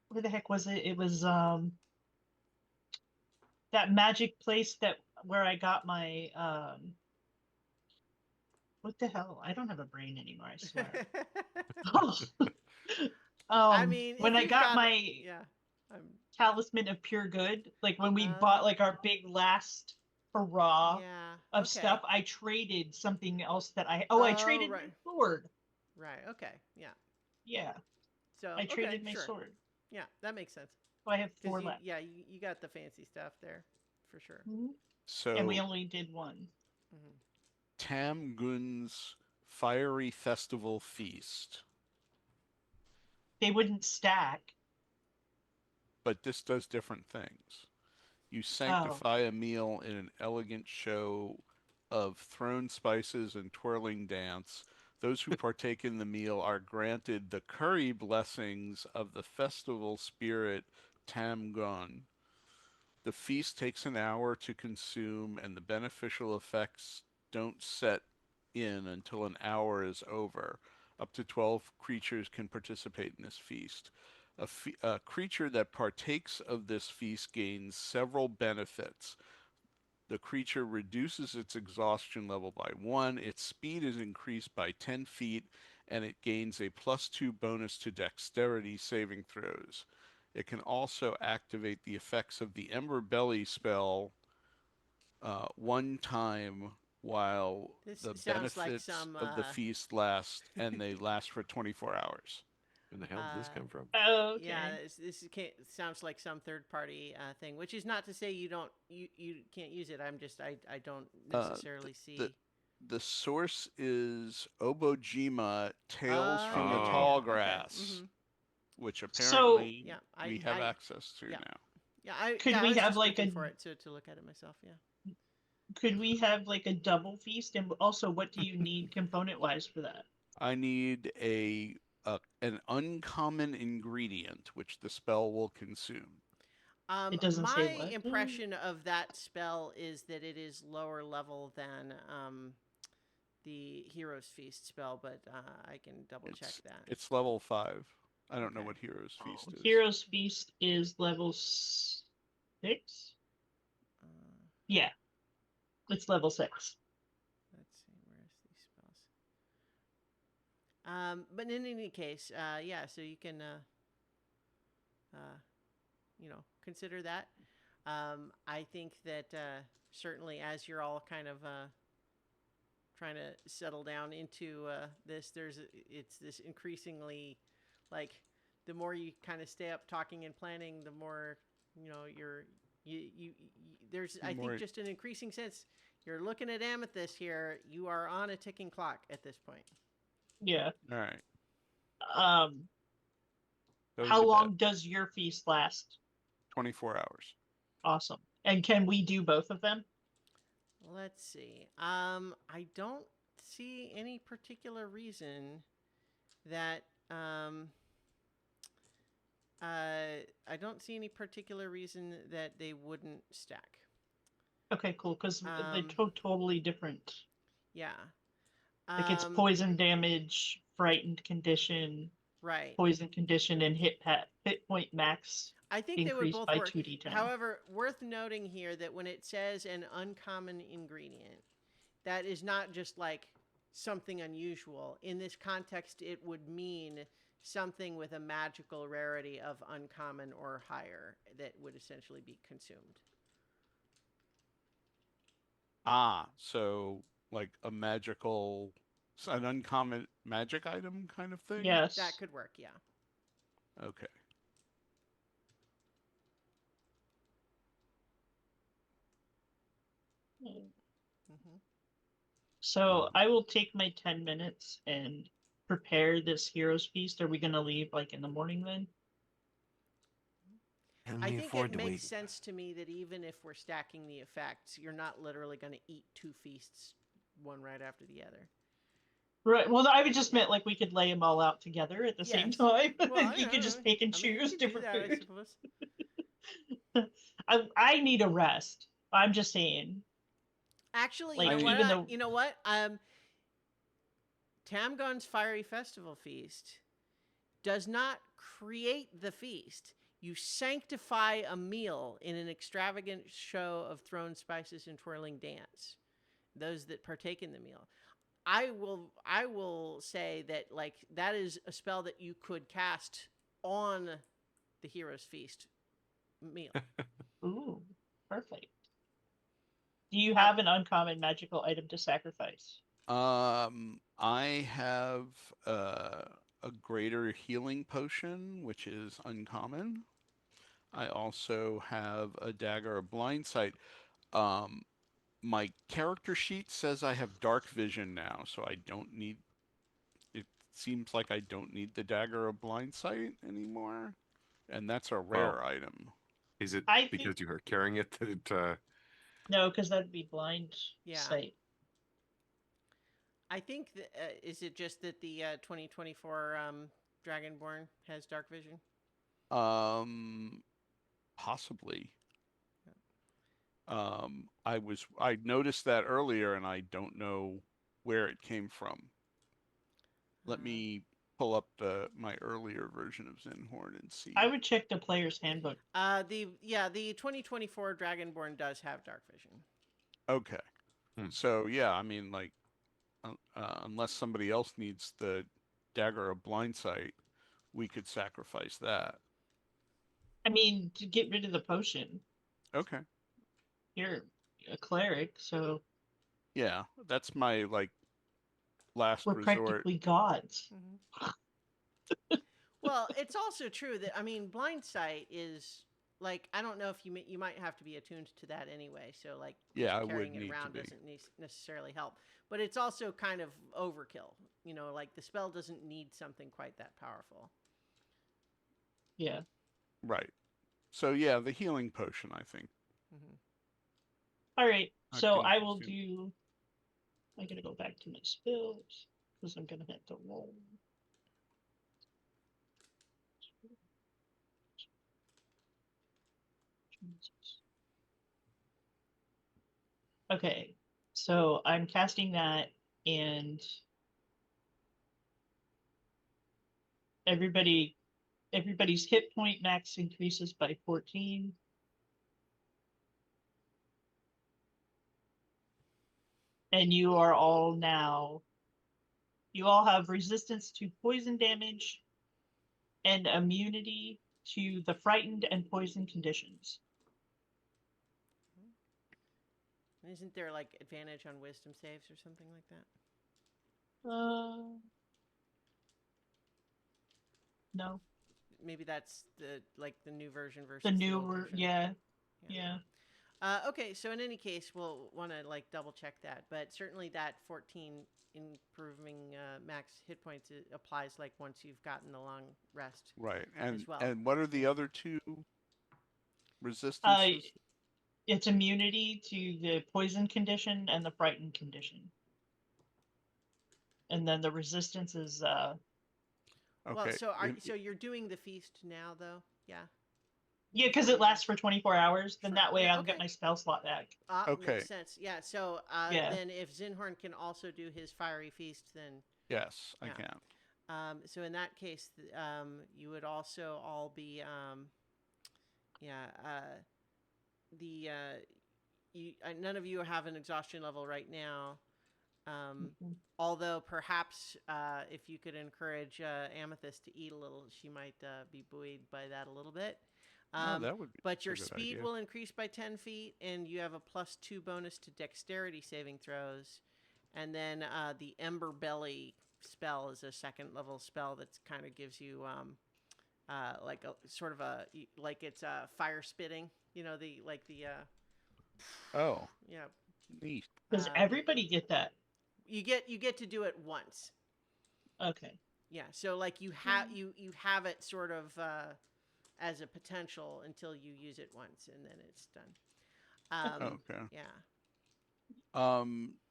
where the heck was it? It was that magic place that where I got my what the hell? I don't have a brain anymore, I swear. I mean, when if I you've got my yeah, I'm, talisman of pure good, like when we Oh. bought like our big last hurrah yeah, of okay. stuff, I traded something else that I Oh, traded my right. sword. Right. Okay. Yeah. Yeah, So I traded okay, my sure. sword. Yeah, that makes sense. So I have 'Cause 4 you, left. yeah, you got the fancy stuff there, for sure. Mhm. So And we only did 1. Mhm. Tam Gun's Fiery Festival Feast. They wouldn't stack. But this does different things. You sanctify a meal in an elegant show of thrown spices and twirling dance. Those who partake in the meal are granted the curry blessings of the festival spirit Tam Gun. The feast takes an hour to consume, and the beneficial effects don't set in until an hour is over. Up to 12 creatures can participate in this feast. A creature that partakes of this feast gains several benefits. The creature reduces its exhaustion level by 1, its speed is increased by 10 feet, and it gains a +2 bonus to dexterity saving throws. It can also activate the effects of the Ember Belly spell 1 time while This the sounds like benefits some, of the feast last, and they last for 24 hours. Where the hell did this Uh, come from? Oh, okay. Yeah, sounds like some third party thing, which is not to say you can't use it. I don't necessarily see. The source is Obojima Tales from the Oh, Tall okay. Grass, Mhm. which So- apparently Yeah, we have I- access to yeah. now. Yeah, I Could yeah, I we was have, just like, looking a- for it to look at it myself. Yeah. could we have like a double feast? And also, what do you need component wise for that? I need an uncommon ingredient which the spell will consume. It doesn't say My what. impression of that spell is that it is lower level than the Hero's Feast spell, but I can double check that. It's level 5. I don't know Okay. what Hero's Feast is. Hero's Feast is level 6. Uh, Yeah, it's level 6. let's see, where's these spells? But in any case, yeah, so you can, consider that. I think that certainly as you're all kind of trying to settle down into this, it's this increasingly, like, the more you kind of stay up talking and planning, the more there's I think just an increasing sense you're looking at Amethyst here. You are on a ticking clock at this point. Yeah. All right. How long does your feast last? 24 hours. Awesome. And can we do both of them? Let's see. I don't see any particular reason that I don't see any particular reason that they wouldn't stack. Okay, cool. Because they're totally different. Yeah. Like it's poison damage, frightened condition, right? Poison condition, and hit point max. I think they would both by work. 2d10. However, worth noting here that when it says an uncommon ingredient, that is not just like something unusual. In this context, it would mean something with a magical rarity of uncommon or higher that would essentially be consumed. So like an uncommon magic item kind of thing? Yes. That could work, yeah. Okay. Mm-hmm. So I will take my 10 minutes and prepare this Hero's Feast. Are we going to leave like in the morning then? I think it makes sense to me that even if we're stacking the effects, you're not literally going to eat 2 feasts, one right after the other. Right. Well, I would just meant like we could lay them all out together at the same time. Well, you could just pick and choose different that, food. I suppose. I need a rest. I'm just saying. Actually, like, you know what? Tamgon's Fiery Festival Feast does not create the feast. You sanctify a meal in an extravagant show of thrown spices and twirling dance. Those that partake in the meal. I will say that like that is a spell that you could cast on the Hero's Feast meal. Ooh, perfect. Do you have an uncommon magical item to sacrifice? I have a greater healing potion, which is uncommon. I also have a dagger of blind sight. My character sheet says I have dark vision now, so I don't need. It seems like I don't need the dagger of blind sight anymore, and that's a rare item. Is it because you are carrying it that it? No, because that'd be blind sight. I think is it just that the 2024 Dragonborn has dark vision? Possibly. I noticed that earlier, and I don't know where it came from. Let me pull up my earlier version of Zenhorn and see. I would check the player's handbook. The 2024 Dragonborn does have dark vision. Okay. So yeah, I mean, like, unless somebody else needs the dagger of blind sight, we could sacrifice that. I mean, to get rid of the potion. Okay. You're a cleric, so. Yeah, that's my last We're resort. We're practically gods. Mm-hmm. Well, it's also true that blind sight is like I don't know if you might have to be attuned to that anyway. So like carrying it around doesn't necessarily help. But it's also kind of overkill. Like the spell doesn't need something quite that powerful. Yeah. Right. So yeah, the healing potion, I think. Mm-hmm. All right, Not so being I will consumed. do. I gotta go back to my spells because I'm gonna have to roll. Jesus. Okay, so I'm casting that, and everybody's hit point max increases by 14. And you all have resistance to poison damage and immunity to the frightened and poison conditions. Isn't there like advantage on wisdom saves or something like that? No. Maybe that's the new version versus The the old newer, version. yeah. Okay, so in any case, we'll want to like double check that, but certainly that 14 improving max hit points applies like once you've gotten the long rest. Right. as well. And what are the other two Uh, resistances? it's immunity to the poison condition and the frightened condition. And then the resistance is Okay. Well, so you're doing the feast now though? Yeah. yeah, because it lasts for 24 hours. Then that way yeah, I'll get my spell slot back. Okay. Makes sense. Yeah. So Yeah. then if Zinhorn can also do his fiery feast, then Yes, I Yeah. can. so in that case, you would also all be none of you have an exhaustion level right now. Although perhaps if you could encourage Amethyst to eat a little, she might be buoyed by that a little bit. That would be But your a good speed idea. will increase by 10 feet, and you have a +2 bonus to dexterity saving throws. And then the Ember Belly spell is a second level spell that kind of gives you like a sort of like it's fire spitting. You know, Oh, yeah. neat. Does everybody get that? You get to do it once. Okay. Yeah, so like you have it sort of as a potential until you use it once, and then it's done. Okay. Yeah.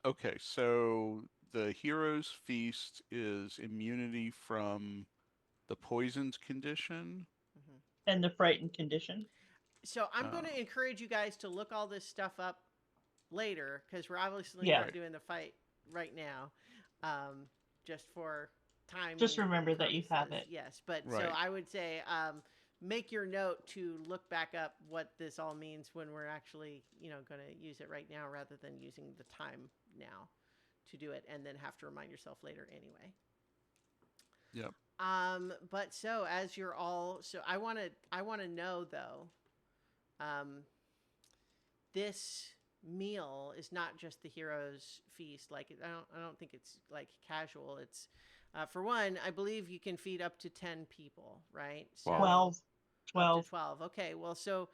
Okay, so the hero's feast is immunity from the poisoned condition. And the frightened condition. So I'm going to encourage you guys to look all this stuff up later because we're obviously not doing the fight right now, just for time. Just remember that you have it. Yes, but so I would say make your note to look back up what this all means when we're actually going to use it right now rather than using the time now to do it and then have to remind yourself later anyway. Yep. But so as you're all, so I want to know though, this meal is not just the hero's feast. Like I don't think it's like casual. It's for one, I believe you can feed up to 10 people, right? So 12. Up to 12. Okay. Well, so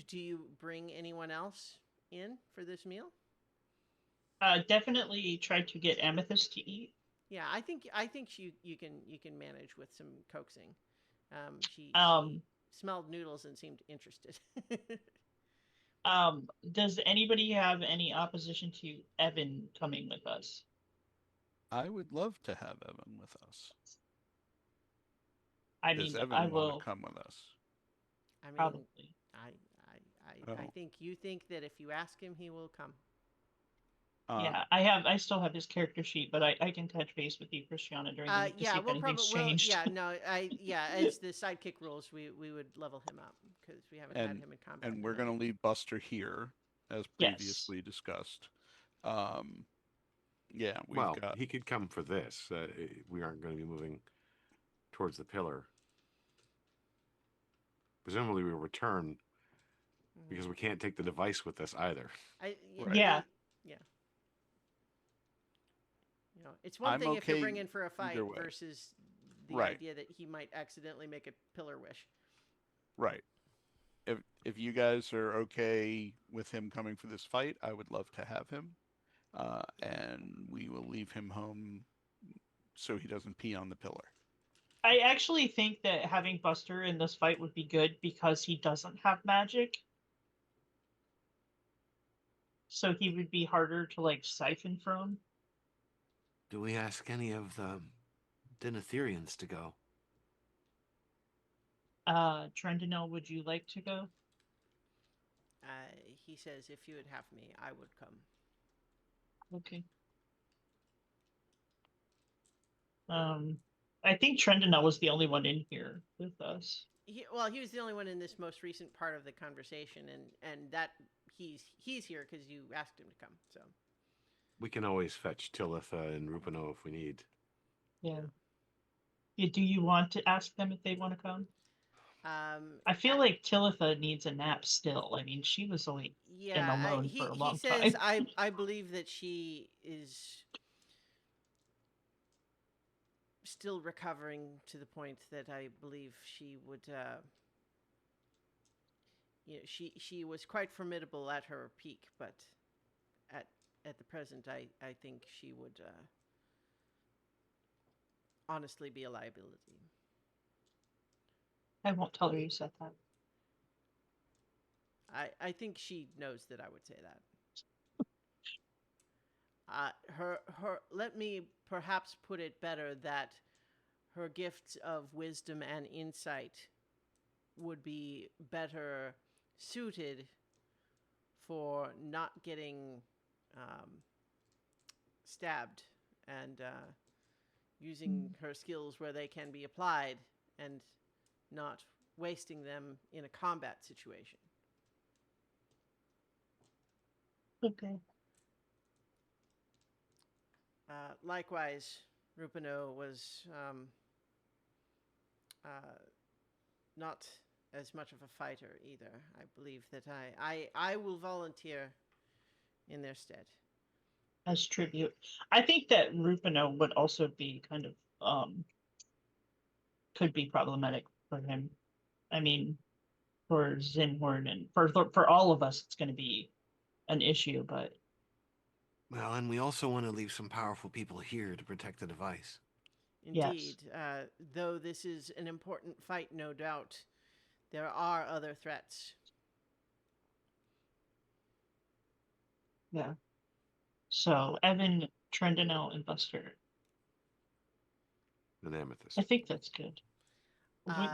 do you bring anyone else in for this meal? Definitely try to get Amethyst to eat. Yeah, I think you can manage with some coaxing. She smelled noodles and seemed interested. Does anybody have any opposition to Evan coming with us? I would love to have Evan with us. Does Evan want to come with us? I mean, probably. I think you think that if you ask him, he will come. Yeah, I still have his character sheet, but I can touch base with you, Christiana, during the week to see if anything's changed. It's the sidekick rules. We would level him up because we haven't had him in combat. And we're going to leave Buster here, as previously discussed. Yeah, he could come for this. We aren't going to be moving towards the pillar. Presumably, we'll return because we can't take the device with us either. Yeah. It's one thing if you're bringing for a fight versus the idea that he might accidentally make a pillar wish. Right. If you guys are okay with him coming for this fight, I would love to have him. And we will leave him home so he doesn't pee on the pillar. I actually think that having Buster in this fight would be good because he doesn't have magic. so he would be harder to like siphon from. Do we ask any of the Denetherians to go? Trendinel, would you like to go? He says, if you would have me, I would come. Okay. I think Trendinel was the only one in here with us. Well, he was the only one in this most recent part of the conversation, and that he's here because you asked him to come. So We can always fetch Talitha and Rupino if we need. Yeah. Do you want to ask them if they want to come? I feel like Talitha needs a nap still. I mean, she was only in alone for a he long says time. I believe that she is still recovering to the point that I believe she would. She was quite formidable at her peak, but at the present, I think she would honestly be a liability. I won't tell her you said that. I think she knows that I would say that. Let me perhaps put it better that her gifts of wisdom and insight would be better suited for not getting stabbed and using her skills where they can be applied and not wasting them in a combat situation. Okay. Likewise, Rupino was not as much of a fighter either. I believe that I will volunteer in their stead. As tribute. I think that Rupino would also be kind of could be problematic for him. I mean, for Zinhorn and for all of us, it's going to be an issue. But Well, and we also want to leave some powerful people here to protect the device. Indeed, yes. Though this is an important fight, no doubt, there are other threats. Yeah. So Evan, Trendinel, and Buster. An amethyst. I think that's good.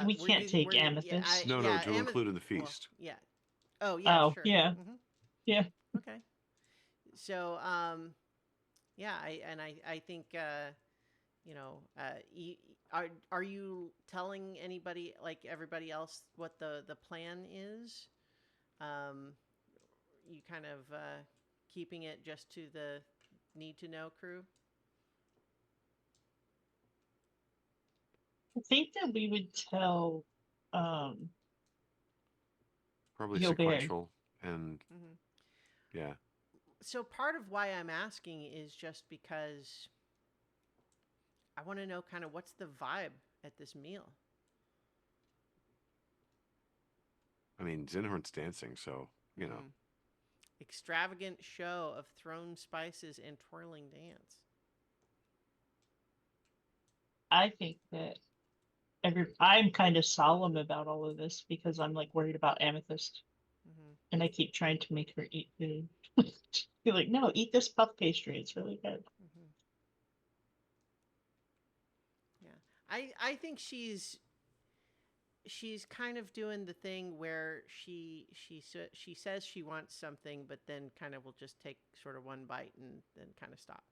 We can't take Amethyst. No, to include in the feast. Well, yeah. Oh, yeah, oh, sure. Yeah. Mm-hmm. Yeah. Okay. So, yeah, I think, are you telling anybody, like everybody else, what the plan is? You kind of keeping it just to the need to know crew? I think that we would tell Probably Gilbert. sequential and yeah. So part of why I'm asking is just because I want to know kind of what's the vibe at this meal. I mean, Zinhorn's dancing, so, you know. Extravagant show of thrown spices and twirling dance. I think that I'm kind of solemn about all of this because I'm like worried about Amethyst. And I keep trying to make her eat food. Be like, no, eat this puff pastry. It's really good. Yeah, I think she's kind of doing the thing where she says she wants something, but then kind of will just take sort of one bite and then kind of stop.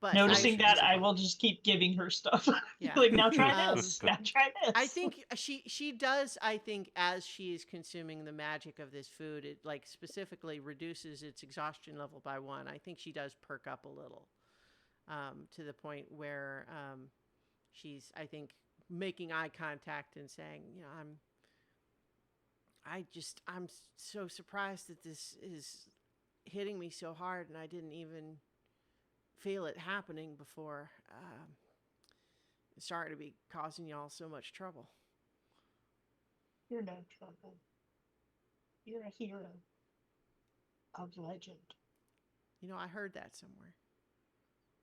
But noticing that, I will just keep giving her stuff. Yeah. Like, now try this. Now try this. I think she does. I think as she is consuming the magic of this food, it like specifically reduces its exhaustion level by 1. I think she does perk up a little, to the point where she's, I think, making eye contact and saying, I'm so surprised that this is hitting me so hard, and I didn't even feel it happening before. Sorry to be causing y'all so much trouble. You're no trouble. You're a hero of legend. I heard that somewhere.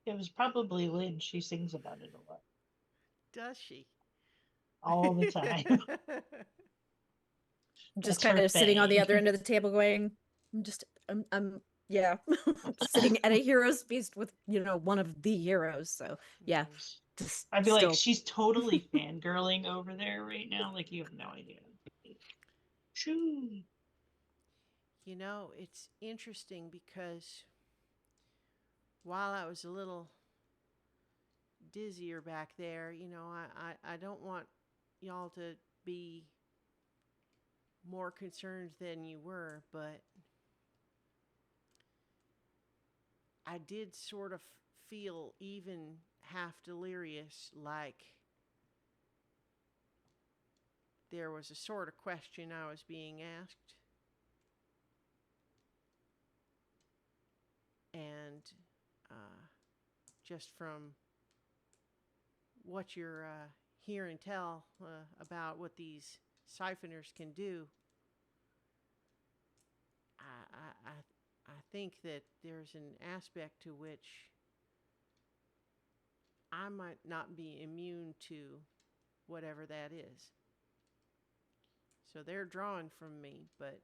It was probably Lynn. She sings about it a lot. Does she? All the time. I'm just That's kind her of sitting on the thing. other end of the table going, I'm yeah, sitting at a hero's feast with, one of the heroes. So yeah, just I'd be like, still. she's totally fangirling over there right now. Like, you have no idea. Shoo. You know, it's interesting because while I was a little dizzier back there, I don't want y'all to be more concerned than you were, but I did sort of feel even half delirious, like there was a sort of question I was being asked. And just from what you're hear and tell about what these siphoners can do, I think that there's an aspect to which I might not be immune to whatever that is. So they're drawing from me, but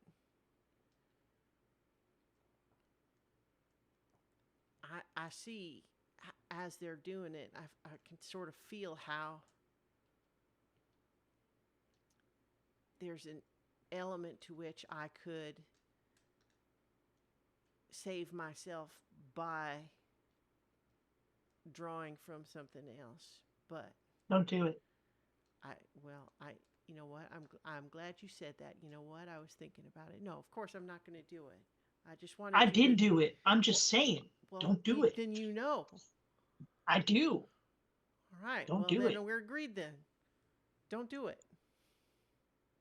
I see as they're doing it, I can sort of feel how there's an element to which I could save myself by drawing from something else. But Don't do it. I you know what? I'm glad you said that. You know what? I was thinking about it. No, of course I'm not going to do it. I just wanted I you did to. do it. I'm just saying. Well, Don't do it. Then you know. I do. All right. Don't Well, do then it. we're agreed then. Don't do it.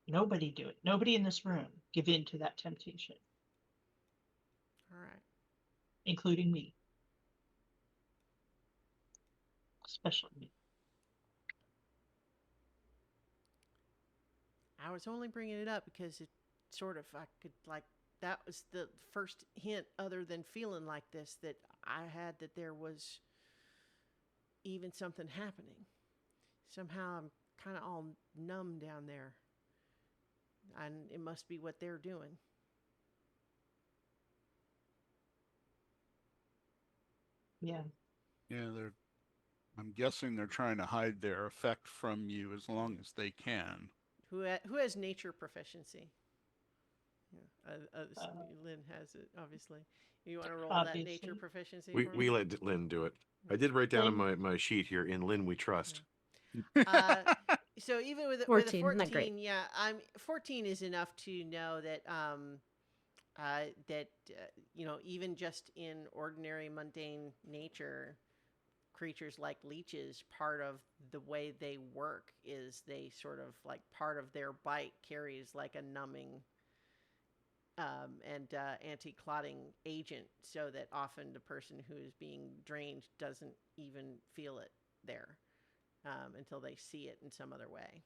Nobody do it. Nobody in this room give in to that temptation, All right. including me. Especially me. I was only bringing it up because it sort of, I could, like, that was the first hint, other than feeling like this, that I had that there was even something happening. Somehow I'm kind of all numb down there. And it must be what they're doing. Yeah. Yeah, I'm guessing they're trying to hide their effect from you as long as they can. Who has nature proficiency? Yeah. Uh, Lynn has it, obviously. You want to roll that Obviously. nature proficiency We for we me? let Lynn do it. I did write down on Lynn? my sheet here, in Lynn we trust. Uh, so even with a 14, not great. 14, yeah, 14 is enough to know that even just in ordinary mundane nature, creatures like leeches, part of the way they work is they sort of, like, part of their bite carries like a numbing and anti-clotting agent, so that often the person who is being drained doesn't even feel it there until they see it in some other way.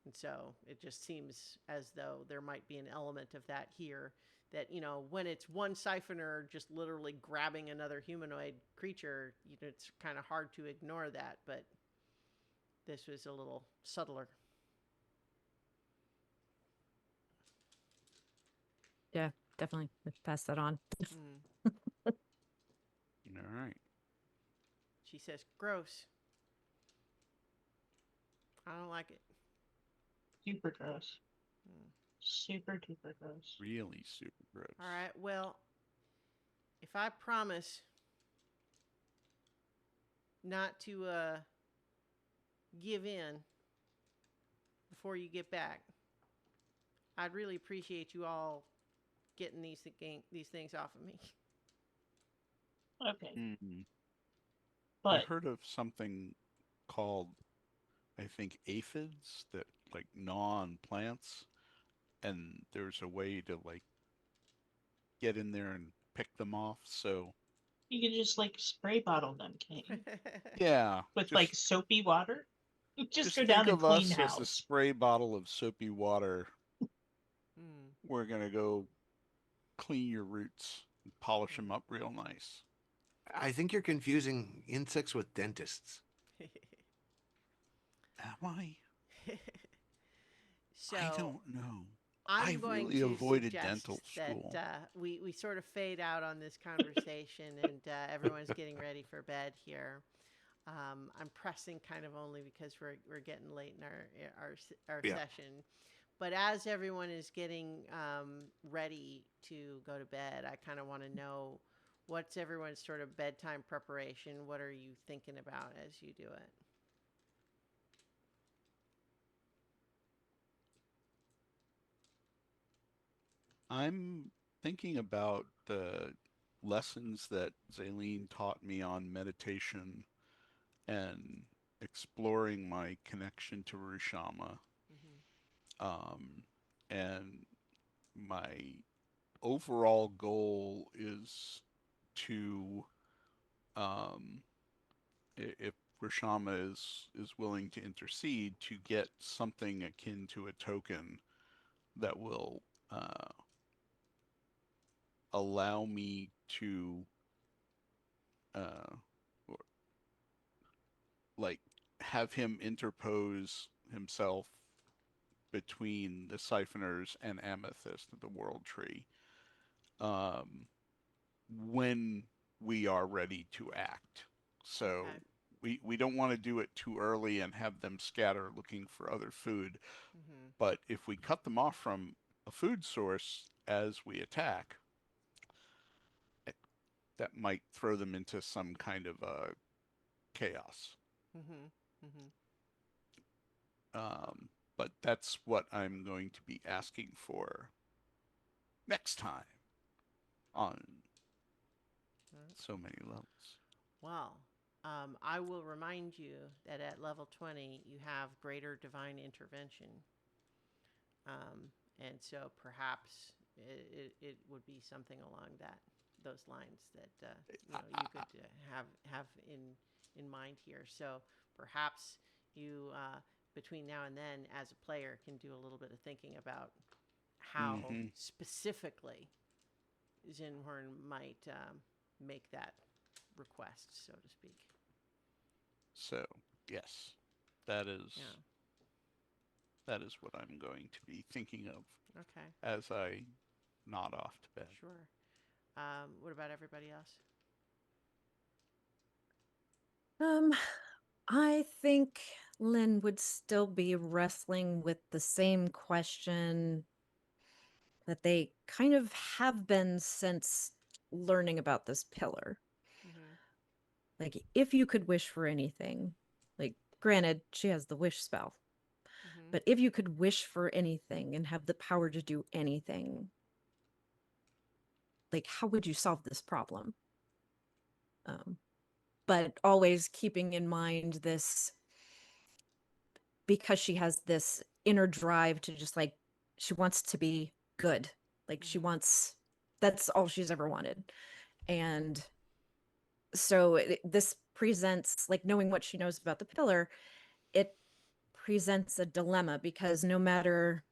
And so it just seems as though there might be an element of that here, that, when it's one siphoner just literally grabbing another humanoid creature, it's kind of hard to ignore that, but this was a little subtler. Yeah, definitely pass that on. All right. She says, gross. I don't like it. Super gross. Super duper gross. Really super gross. All right, well, if I promise not to give in before you get back, I'd really appreciate you all getting these things off of me. Okay. Mm-hmm. I But heard of something called, I think, aphids that like gnaw on plants, and there's a way to like get in there and pick them off. So you can just like spray bottle them, can't you? yeah, With like soapy water. Just go think down and of clean us as a house. spray bottle of soapy water. We're gonna go clean your roots and polish them up real nice. I think you're confusing insects with dentists. Am I? I So don't know. I'm I going really to avoided dental suggest that school. we sort of fade out on this conversation and everyone's getting ready for bed here. I'm pressing kind of only because we're getting late in our Yeah. session. But as everyone is getting ready to go to bed, I kind of want to know what's everyone's sort of bedtime preparation. What are you thinking about as you do it? I'm thinking about the lessons that Zaleen taught me on meditation and exploring my connection to Rushama. Mm-hmm. Um, and my overall goal is to, um, if Rushama is willing to intercede, to get something akin to a token that will allow me to uh, like have him interpose himself between the siphoners and Amethyst, the world tree, um, when we are ready to act. So Okay. we don't want to do it too early and have them scatter looking for other food. Mm-hmm. But if we cut them off from a food source as we attack, that might throw them into some kind of chaos. Mm-hmm. Mm-hmm. But that's what I'm going to be asking for next time on so many levels. Well, I will remind you that at level 20, you have greater divine intervention. And so perhaps it would be something along those lines that you could have in mind here. So perhaps you between now and then, as a player, can do a little bit of thinking about how Mm-hmm. specifically Zinhorn might make that request, so to speak. So, yes, that Yeah. that is what I'm going to be thinking of Okay. as I nod off to bed. Sure. What about everybody else? Um, I think Lynn would still be wrestling with the same question that they kind of have been since learning about this pillar. Mm-hmm. Like, if you could wish for anything, like, granted, she has the wish spell, Mm-hmm. but if you could wish for anything and have the power to do anything, like, how would you solve this problem? But always keeping in mind this, because she has this inner drive to just like, she wants to be good. Like, she Mm-hmm. wants, that's all she's ever wanted. And so this presents, like, knowing what she knows about the pillar, it presents a dilemma, because no matter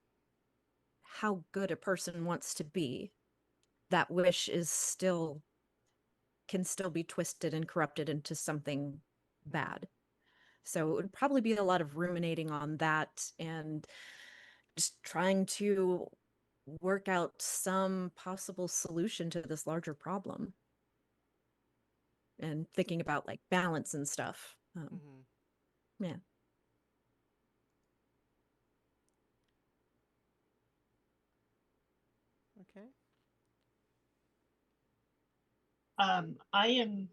how good a person wants to be, that wish is still, can still be twisted and corrupted into something bad. So it would probably be a lot of ruminating on that and just trying to work out some possible solution to this larger problem and thinking about like balance and stuff. Mm-hmm. Yeah. Okay. I am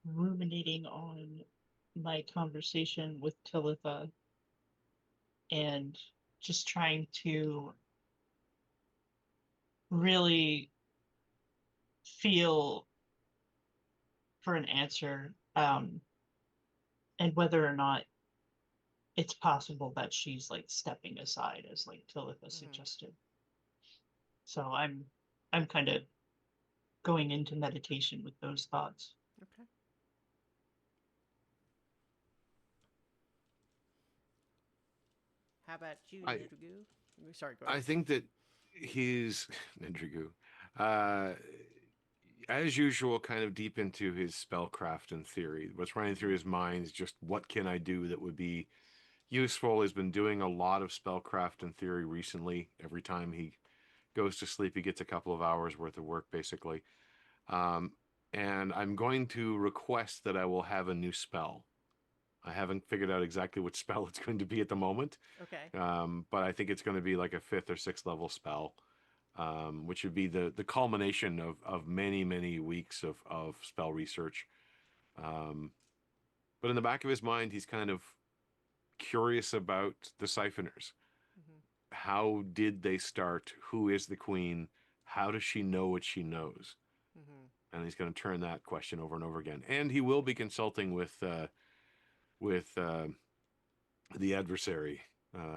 ruminating on my conversation with Talitha and just trying to really feel for an answer, and whether or not it's possible that she's like stepping aside as like Talitha Mm-hmm. suggested. So I'm kind of going into meditation with those thoughts. Okay. How about you, I Nidrugu? Sorry, go I ahead. think that he's Nendrigu, uh, as usual, kind of deep into his spellcraft and theory. What's running through his mind is just what can I do that would be useful. He's been doing a lot of spellcraft and theory recently. Every time he goes to sleep, he gets a couple of hours worth of work, basically. Um, and I'm going to request that I will have a new spell. I haven't figured out exactly which spell it's going to be at the moment, Okay. but I think it's going to be like a 5th or 6th level spell, which would be the culmination of many, many weeks of spell research. But in the back of his mind, he's kind of curious about the Siphoners. Mm-hmm. How did they start? Who is the queen? How does she know what she knows? Mm-hmm. And he's going to turn that question over and over again. And he will be consulting with the adversary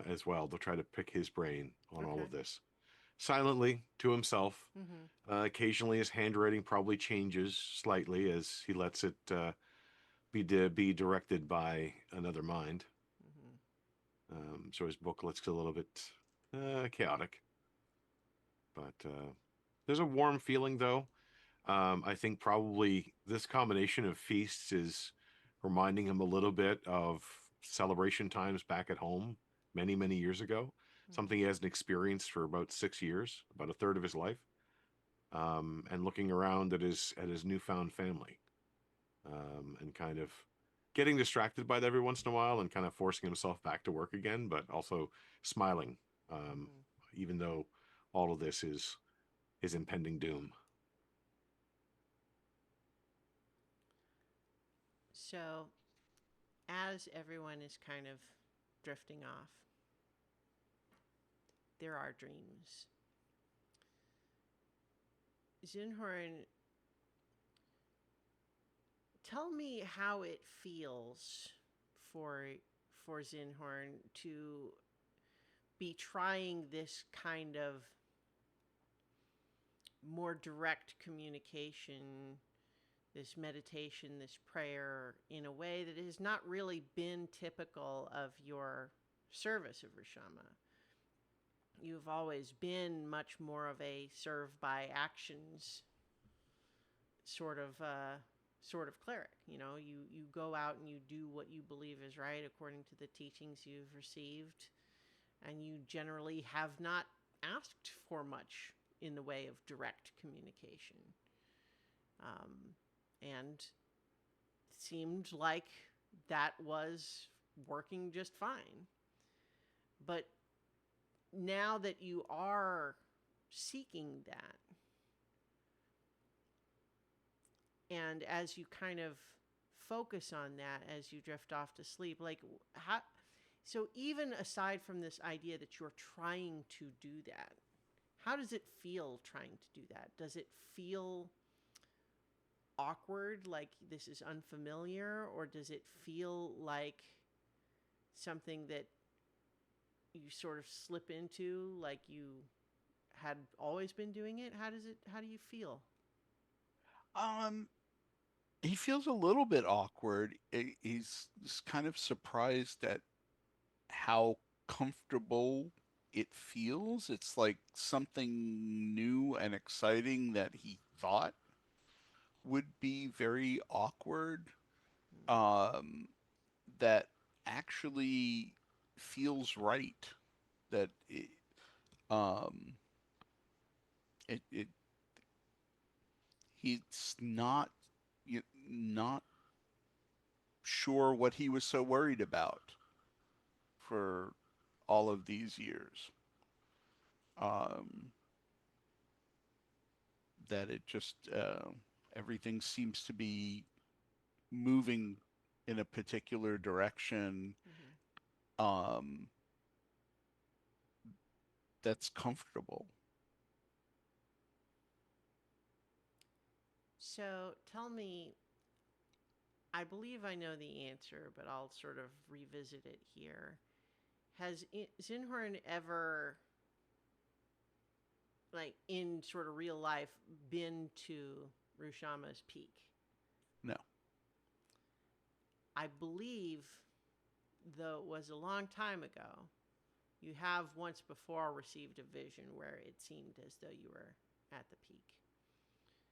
as well. They'll try to pick his brain on all Okay. of this silently to himself. Mm-hmm. Occasionally, his handwriting probably changes slightly as he lets it be directed by another mind. Mm-hmm. So his book looks a little bit chaotic. But there's a warm feeling, though. I think probably this combination of feasts is reminding him a little bit of celebration times back at home many, many years ago. Something he hasn't experienced for about 6 years, about a third of his life. And looking around at his newfound family, and kind of getting distracted by that every once in a while, and kind of forcing himself back to work again, but also smiling, Mm-hmm. even though all of this is impending doom. So, as everyone is kind of drifting off, there are dreams. Zinhorn, tell me how it feels for Zinhorn to be trying this kind of more direct communication, this meditation, this prayer, in a way that has not really been typical of your service of Rishama. You've always been much more of a serve by actions sort of cleric. You know, you go out and you do what you believe is right according to the teachings you've received, and you generally have not asked for much in the way of direct communication. And it seemed like that was working just fine. But now that you are seeking that, and as you kind of focus on that as you drift off to sleep, like how, so even aside from this idea that you're trying to do that, how does it feel trying to do that? Does it feel awkward, like this is unfamiliar, or does it feel like something that you sort of slip into, like you had always been doing it? How do you feel? Um, he feels a little bit awkward. He's just kind of surprised at how comfortable it feels. It's like something new and exciting that he thought would be very awkward, um, that actually feels right. That um, it he's not sure what he was so worried about for all of these years. Um, that it just everything seems to be moving in a particular direction, Mm-hmm. um, that's comfortable. So tell me, I believe I know the answer, but I'll sort of revisit it here. Has Zinhorn ever, like in sort of real life, been to Rushama's Peak? No. I believe, though it was a long time ago, you have once before received a vision where it seemed as though you were at the peak.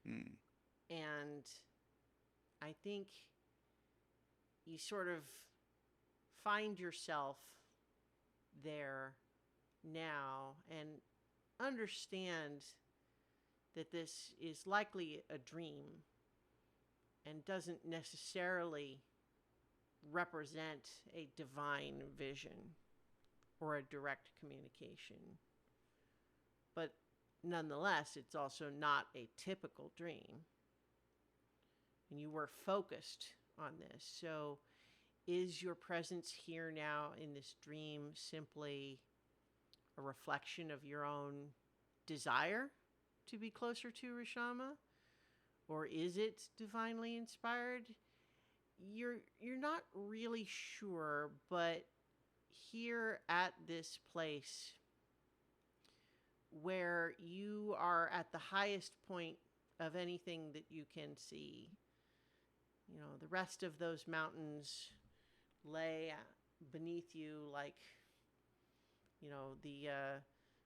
Hmm. And I think you sort of find yourself there now and understand that this is likely a dream and doesn't necessarily represent a divine vision or a direct communication. But nonetheless, it's also not a typical dream. And you were focused on this. So is your presence here now in this dream simply a reflection of your own desire to be closer to Rishama? Or is it divinely inspired? You're not really sure, but here at this place where you are at the highest point of anything that you can see, you know, the rest of those mountains lay beneath you like, you know, the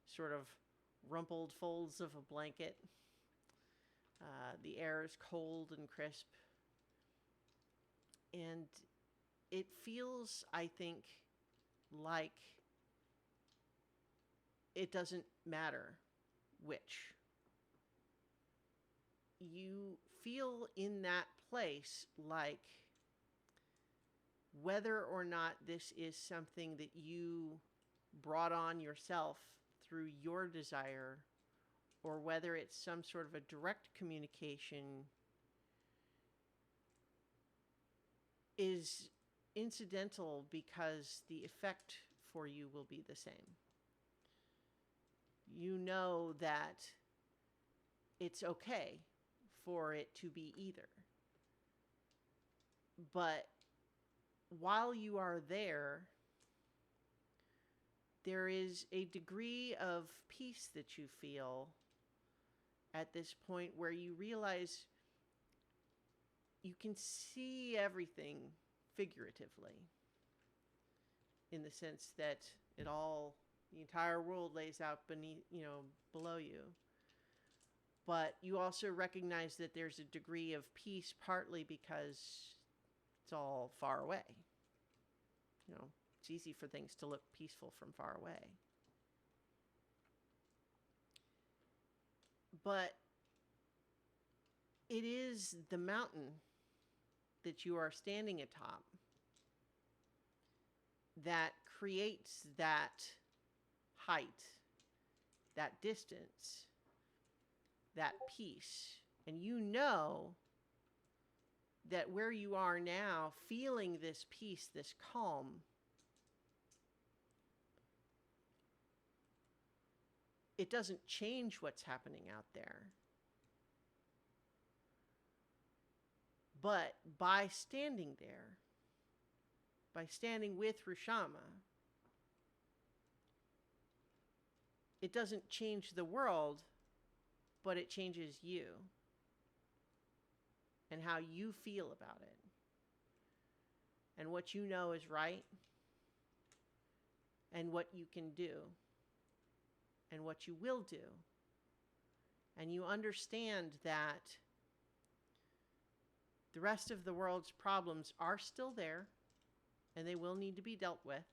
sort of rumpled folds of a blanket. The air is cold and crisp. And it feels, I think, like it doesn't matter which. You feel in that place like whether or not this is something that you brought on yourself through your desire, or whether it's some sort of a direct communication, is incidental because the effect for you will be the same. You know that it's okay for it to be either. But while you are there, there is a degree of peace that you feel at this point where you realize you can see everything figuratively, in the sense that the entire world lays out below you. But you also recognize that there's a degree of peace, partly because it's all far away. You know, it's easy for things to look peaceful from far away. But it is the mountain that you are standing atop that creates that height, that distance, that peace. And you know that where you are now, feeling this peace, this calm, it doesn't change what's happening out there. But by standing there, by standing with Rushama, it doesn't change the world, but it changes you and how you feel about it and what you know is right and what you can do and what you will do. And you understand that the rest of the world's problems are still there and they will need to be dealt with,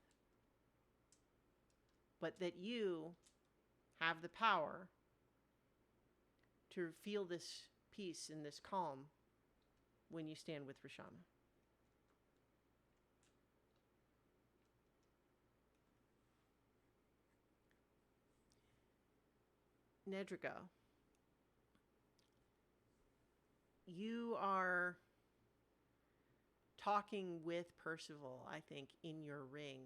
but that you have the power to feel this peace and this calm when you stand with Rishama. Nedrigo, you are talking with Percival, I think, in your ring.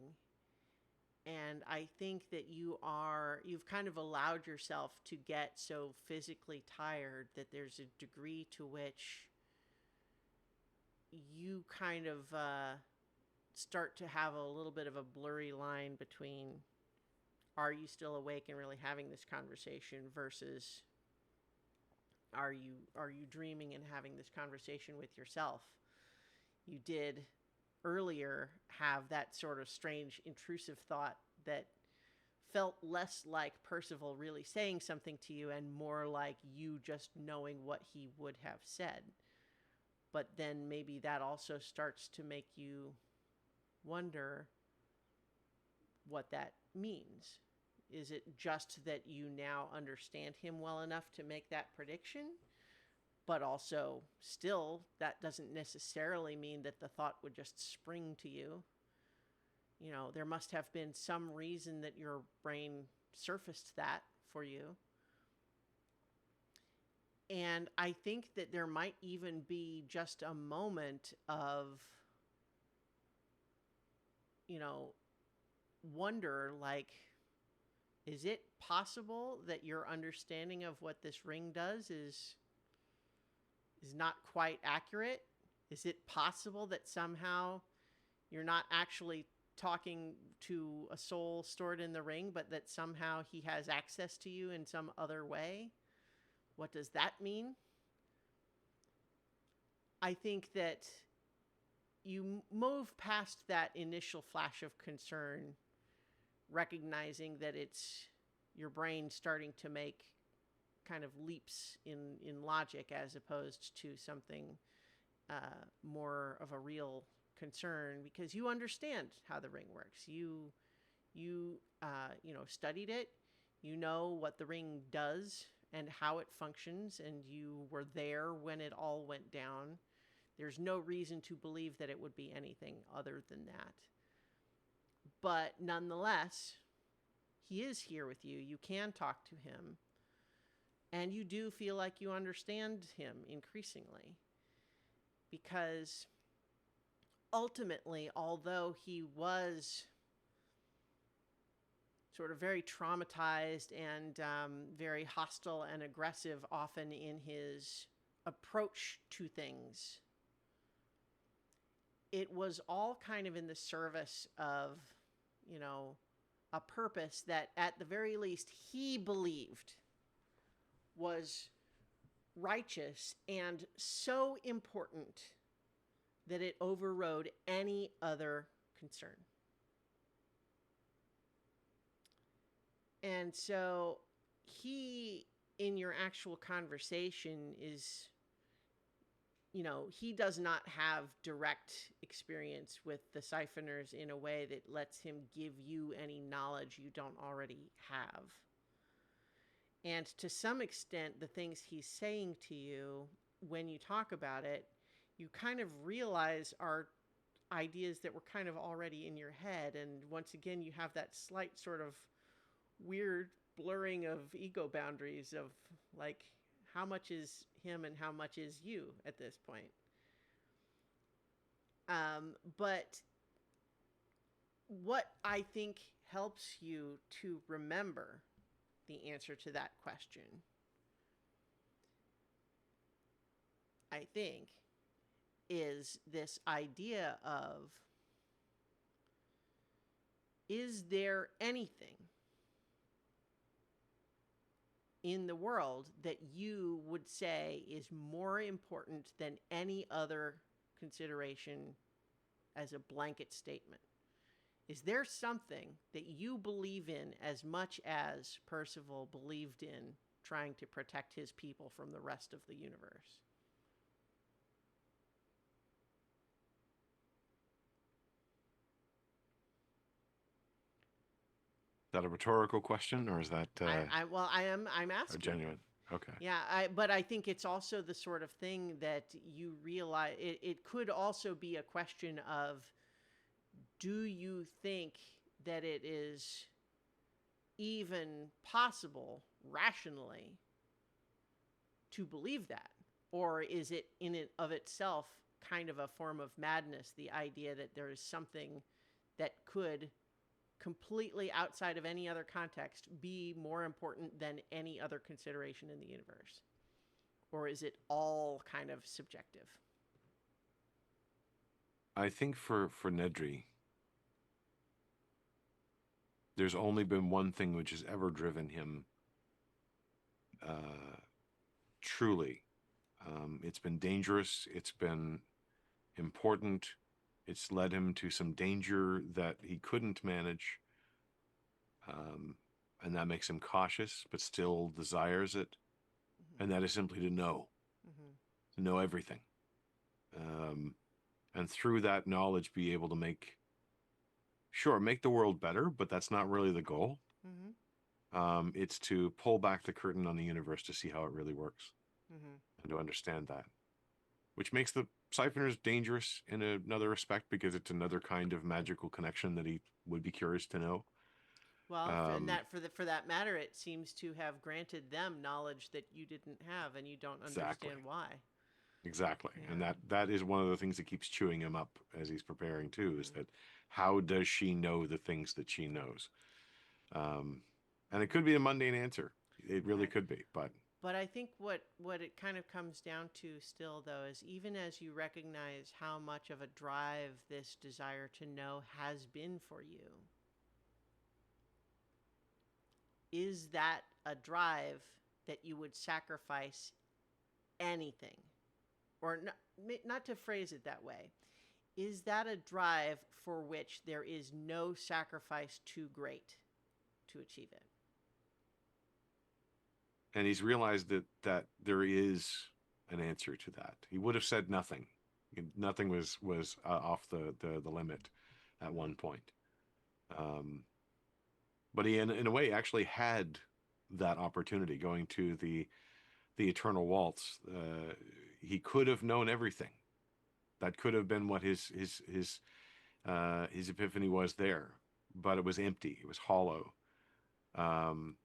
And I think that you've kind of allowed yourself to get so physically tired that there's a degree to which you kind of start to have a little bit of a blurry line between are you still awake and really having this conversation versus are you dreaming and having this conversation with yourself. You did earlier have that sort of strange intrusive thought that felt less like Percival really saying something to you and more like you just knowing what he would have said. But then maybe that also starts to make you wonder what that means. Is it just that you now understand him well enough to make that prediction? But also, still, that doesn't necessarily mean that the thought would just spring to you. You know, there must have been some reason that your brain surfaced that for you. And I think that there might even be just a moment of, you know, wonder, like, is it possible that your understanding of what this ring does is not quite accurate? Is it possible that somehow you're not actually talking to a soul stored in the ring, but that somehow he has access to you in some other way? What does that mean? I think that you move past that initial flash of concern, recognizing that it's your brain starting to make kind of leaps in logic as opposed to something more of a real concern, because you understand how the ring works. You know, studied it. You know what the ring does and how it functions, and you were there when it all went down. There's no reason to believe that it would be anything other than that. But nonetheless, he is here with you. You can talk to him. And you do feel like you understand him increasingly. Because ultimately, although he was sort of very traumatized and very hostile and aggressive often in his approach to things, it was all kind of in the service of, you know, a purpose that at the very least he believed was righteous and so important that it overrode any other concern. And so he, in your actual conversation, is, you know, he does not have direct experience with the siphoners in a way that lets him give you any knowledge you don't already have. And to some extent, the things he's saying to you, when you talk about it, you kind of realize are ideas that were kind of already in your head. And once again, you have that slight sort of weird blurring of ego boundaries of, like, how much is him and how much is you at this point. But what I think helps you to remember the answer to that question, I think, is this idea of, is there anything in the world that you would say is more important than any other consideration as a blanket statement? Is there something that you believe in as much as Percival believed in trying to protect his people from the rest of the universe? Is that a rhetorical question, or is that I'm a asking. genuine? Okay. Yeah, but I think it's also the sort of thing that you realize, it could also be a question of, do you think that it is even possible rationally to believe that? Or is it in and of itself kind of a form of madness, the idea that there is something that could, completely outside of any other context, be more important than any other consideration in the universe? Or is it all kind of subjective? I think for Nedry, there's only been one thing which has ever driven him truly. It's been dangerous. It's been important. It's led him to some danger that he couldn't manage. And that makes him cautious, but still desires it. Mm-hmm. And that is simply to know, Mm-hmm. to know everything. And through that knowledge, be able to make sure, make the world better, but that's not really the goal. Mm-hmm. It's to pull back the curtain on the universe to see how it really works Mm-hmm. and to understand that, which makes the Siphoners dangerous in another respect because it's another kind of magical connection that he would be curious to know. Well, and Um, that for that matter, it seems to have granted them knowledge that you didn't have, and you don't exactly. understand why. Exactly. And Yeah. that is one of the things that keeps chewing him up as he's preparing too, is Mm-hmm. that how does she know the things that she knows? And it could be a mundane answer. It really Right. could be, but But I think what it kind of comes down to still, though, is even as you recognize how much of a drive this desire to know has been for you, is that a drive that you would sacrifice anything? Or not to phrase it that way. Is that a drive for which there is no sacrifice too great to achieve it? and he's realized that there is an answer to that. He would have said nothing. Nothing was off the limit at one point. Um, but he in a way actually had that opportunity going to the Eternal Waltz. He could have known everything. That could have been what his epiphany was there, but it was empty. It was hollow. Um,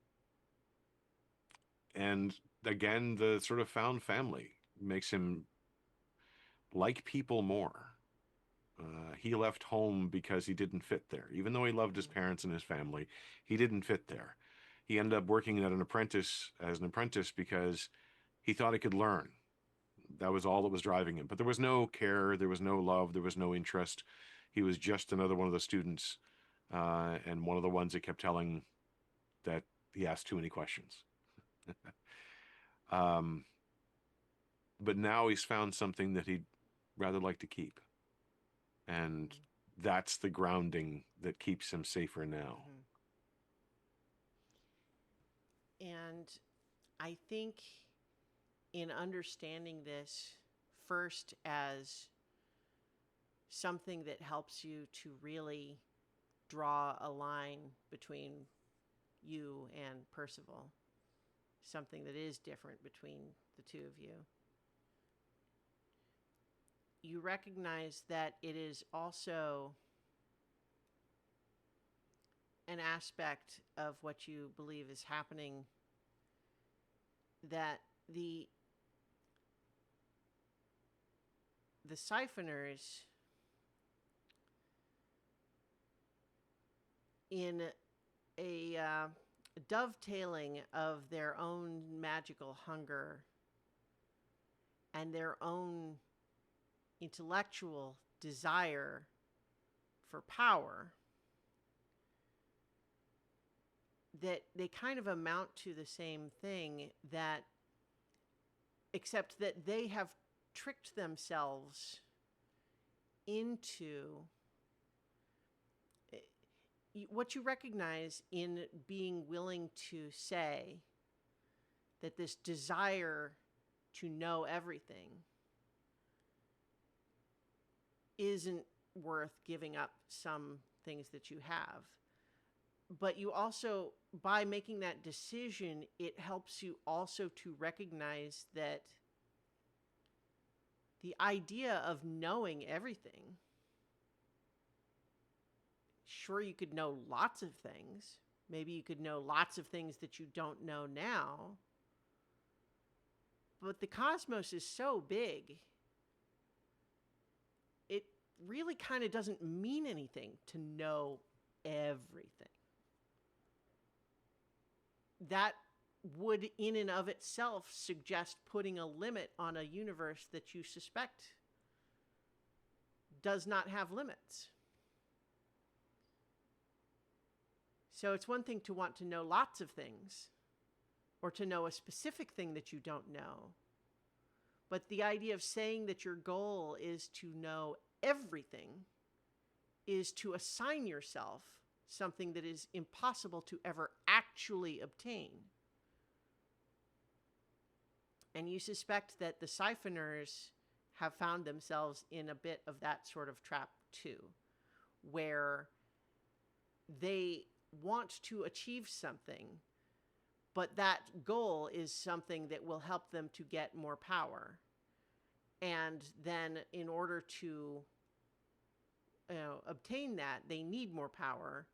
and again, the sort of found family makes him like people more. He left home because he didn't fit there. Even though he loved his Mm-hmm. parents and his family, he didn't fit there. He ended up working as an apprentice because he thought he could learn. That was all that was driving him. But there was no care, there was no love, there was no interest. He was just another one of the students, and one of the ones that kept telling that he asked too many questions. um, but now he's found something that he'd rather like to keep. And that's the grounding that keeps him safer now. Mm-hmm. And I think in understanding this first as something that helps you to really draw a line between you and Percival, something that is different between the two of you, you recognize that it is also an aspect of what you believe is happening that the siphoners in a dovetailing of their own magical hunger and their own intellectual desire for power, that they kind of amount to the same thing, that except that they have tricked themselves into what you recognize in being willing to say that this desire to know everything isn't worth giving up some things that you have. But you also, by making that decision, it helps you also to recognize that the idea of knowing everything, sure, you could know lots of things. Maybe you could know lots of things that you don't know now. But the cosmos is so big, it really kind of doesn't mean anything to know everything. That would, in and of itself, suggest putting a limit on a universe that you suspect does not have limits. So it's one thing to want to know lots of things, or to know a specific thing that you don't know. But the idea of saying that your goal is to know everything is to assign yourself something that is impossible to ever actually obtain. And you suspect that the siphoners have found themselves in a bit of that sort of trap too, where they want to achieve something, but that goal is something that will help them to get more power. And then in order to obtain that, they need more power,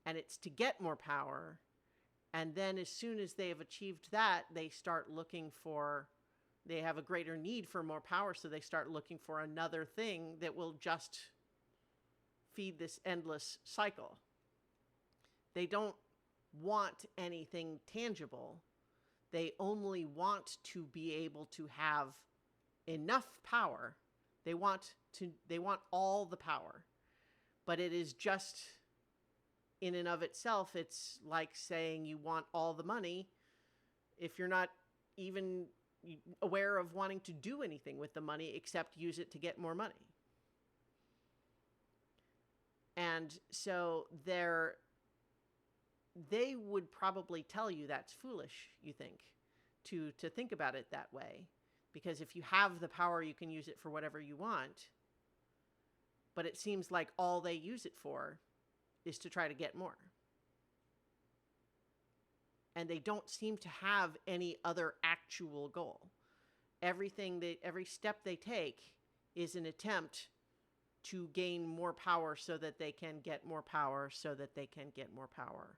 and it's to get more power. And then as soon as they have achieved that, they have a greater need for more power, so they start looking for another thing that will just feed this endless cycle. They don't want anything tangible. They only want to be able to have enough power. They want all the power. But it is just, in and of itself, it's like saying you want all the money if you're not even aware of wanting to do anything with the money except use it to get more money. And so they would probably tell you that's foolish, you think, to think about it that way. Because if you have the power, you can use it for whatever you want. But it seems like all they use it for is to try to get more. And they don't seem to have any other actual goal. Every step they take is an attempt to gain more power so that they can get more power, so that they can get more power.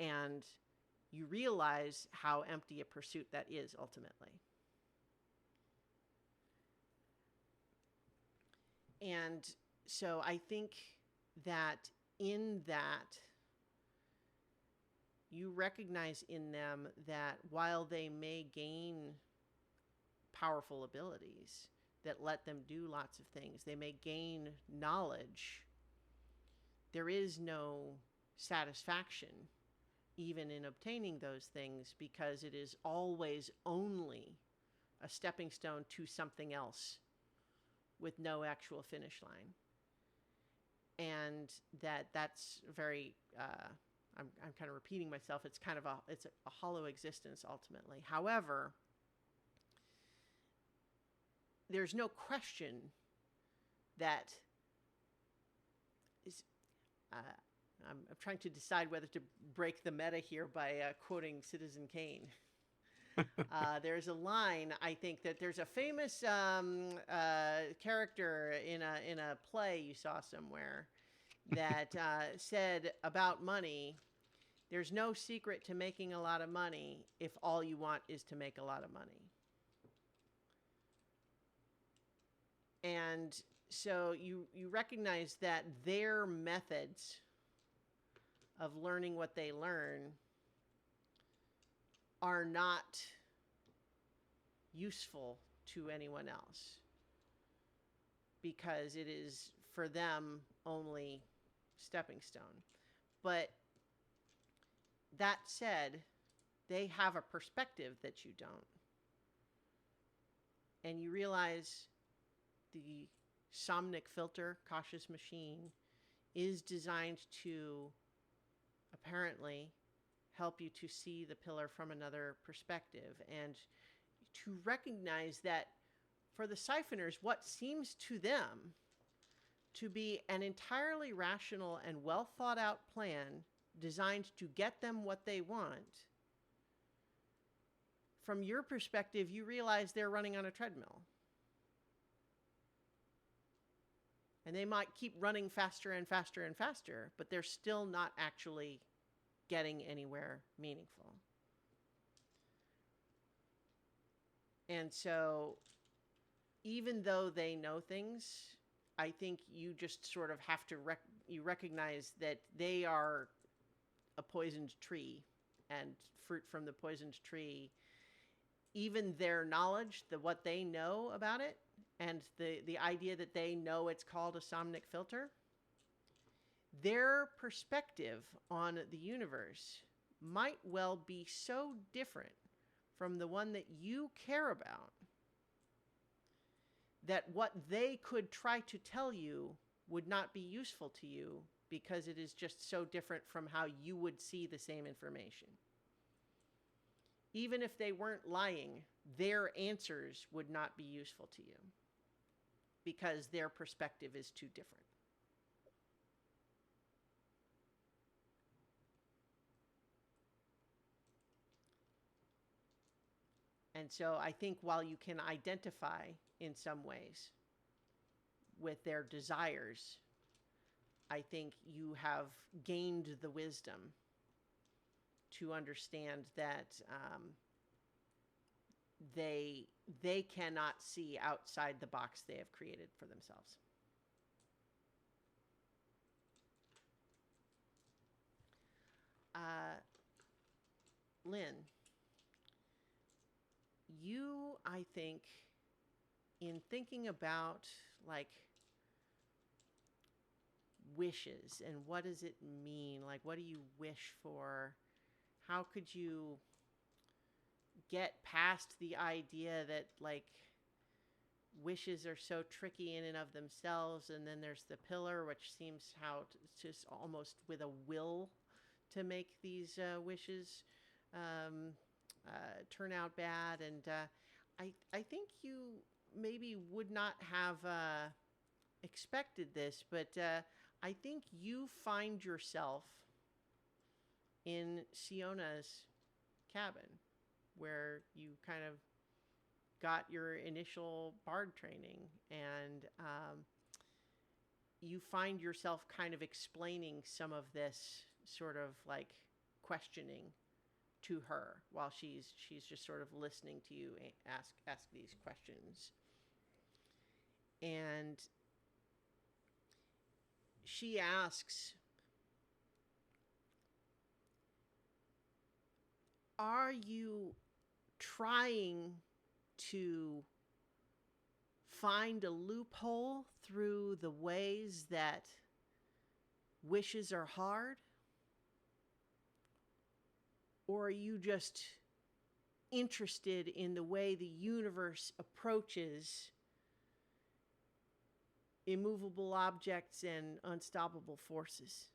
And you realize how empty a pursuit that is ultimately. And so I think that in that, you recognize in them that while they may gain powerful abilities that let them do lots of things, they may gain knowledge, there is no satisfaction even in obtaining those things, because it is always only a stepping stone to something else with no actual finish line. And that's very, I'm kind of repeating myself. It's kind of a hollow existence ultimately. However, there's no question that is, I'm trying to decide whether to break the meta here by quoting Citizen Kane. There's a line, I think, that there's a famous character in a play you saw somewhere that said about money, there's no secret to making a lot of money if all you want is to make a lot of money. And so you recognize that their methods of learning what they learn are not useful to anyone else, because it is for them only stepping stone. But that said, they have a perspective that you don't. And you realize the Somnic filter, cautious machine, is designed to apparently help you to see the pillar from another perspective, and to recognize that for the Siphoners, what seems to them to be an entirely rational and well thought out plan designed to get them what they want, from your perspective, you realize they're running on a treadmill. And they might keep running faster and faster and faster, but they're still not actually getting anywhere meaningful. And so, even though they know things, I think you just sort of have to you recognize that they are a poisoned tree, and fruit from the poisoned tree. Even their knowledge, what they know about it, and the idea that they know it's called a somnic filter, their perspective on the universe might well be so different from the one that you care about that what they could try to tell you would not be useful to you, because it is just so different from how you would see the same information. Even if they weren't lying, their answers would not be useful to you, because their perspective is too different. And so I think while you can identify in some ways with their desires, I think you have gained the wisdom to understand that they cannot see outside the box they have created for themselves. Lynn, you, I think, in thinking about like wishes and what does it mean? Like, what do you wish for? How could you get past the idea that like wishes are so tricky in and of themselves, and then there's the pillar, which seems how just almost with a will to make these wishes turn out bad. And I think you maybe would not have expected this, but I think you find yourself in Siona's cabin, where you kind of got your initial bard training, and you find yourself kind of explaining some of this sort of like questioning to her while she's just sort of listening to you ask these questions. And she asks, are you trying to find a loophole through the ways that wishes are hard? Or are you just interested in the way the universe approaches immovable objects and unstoppable forces?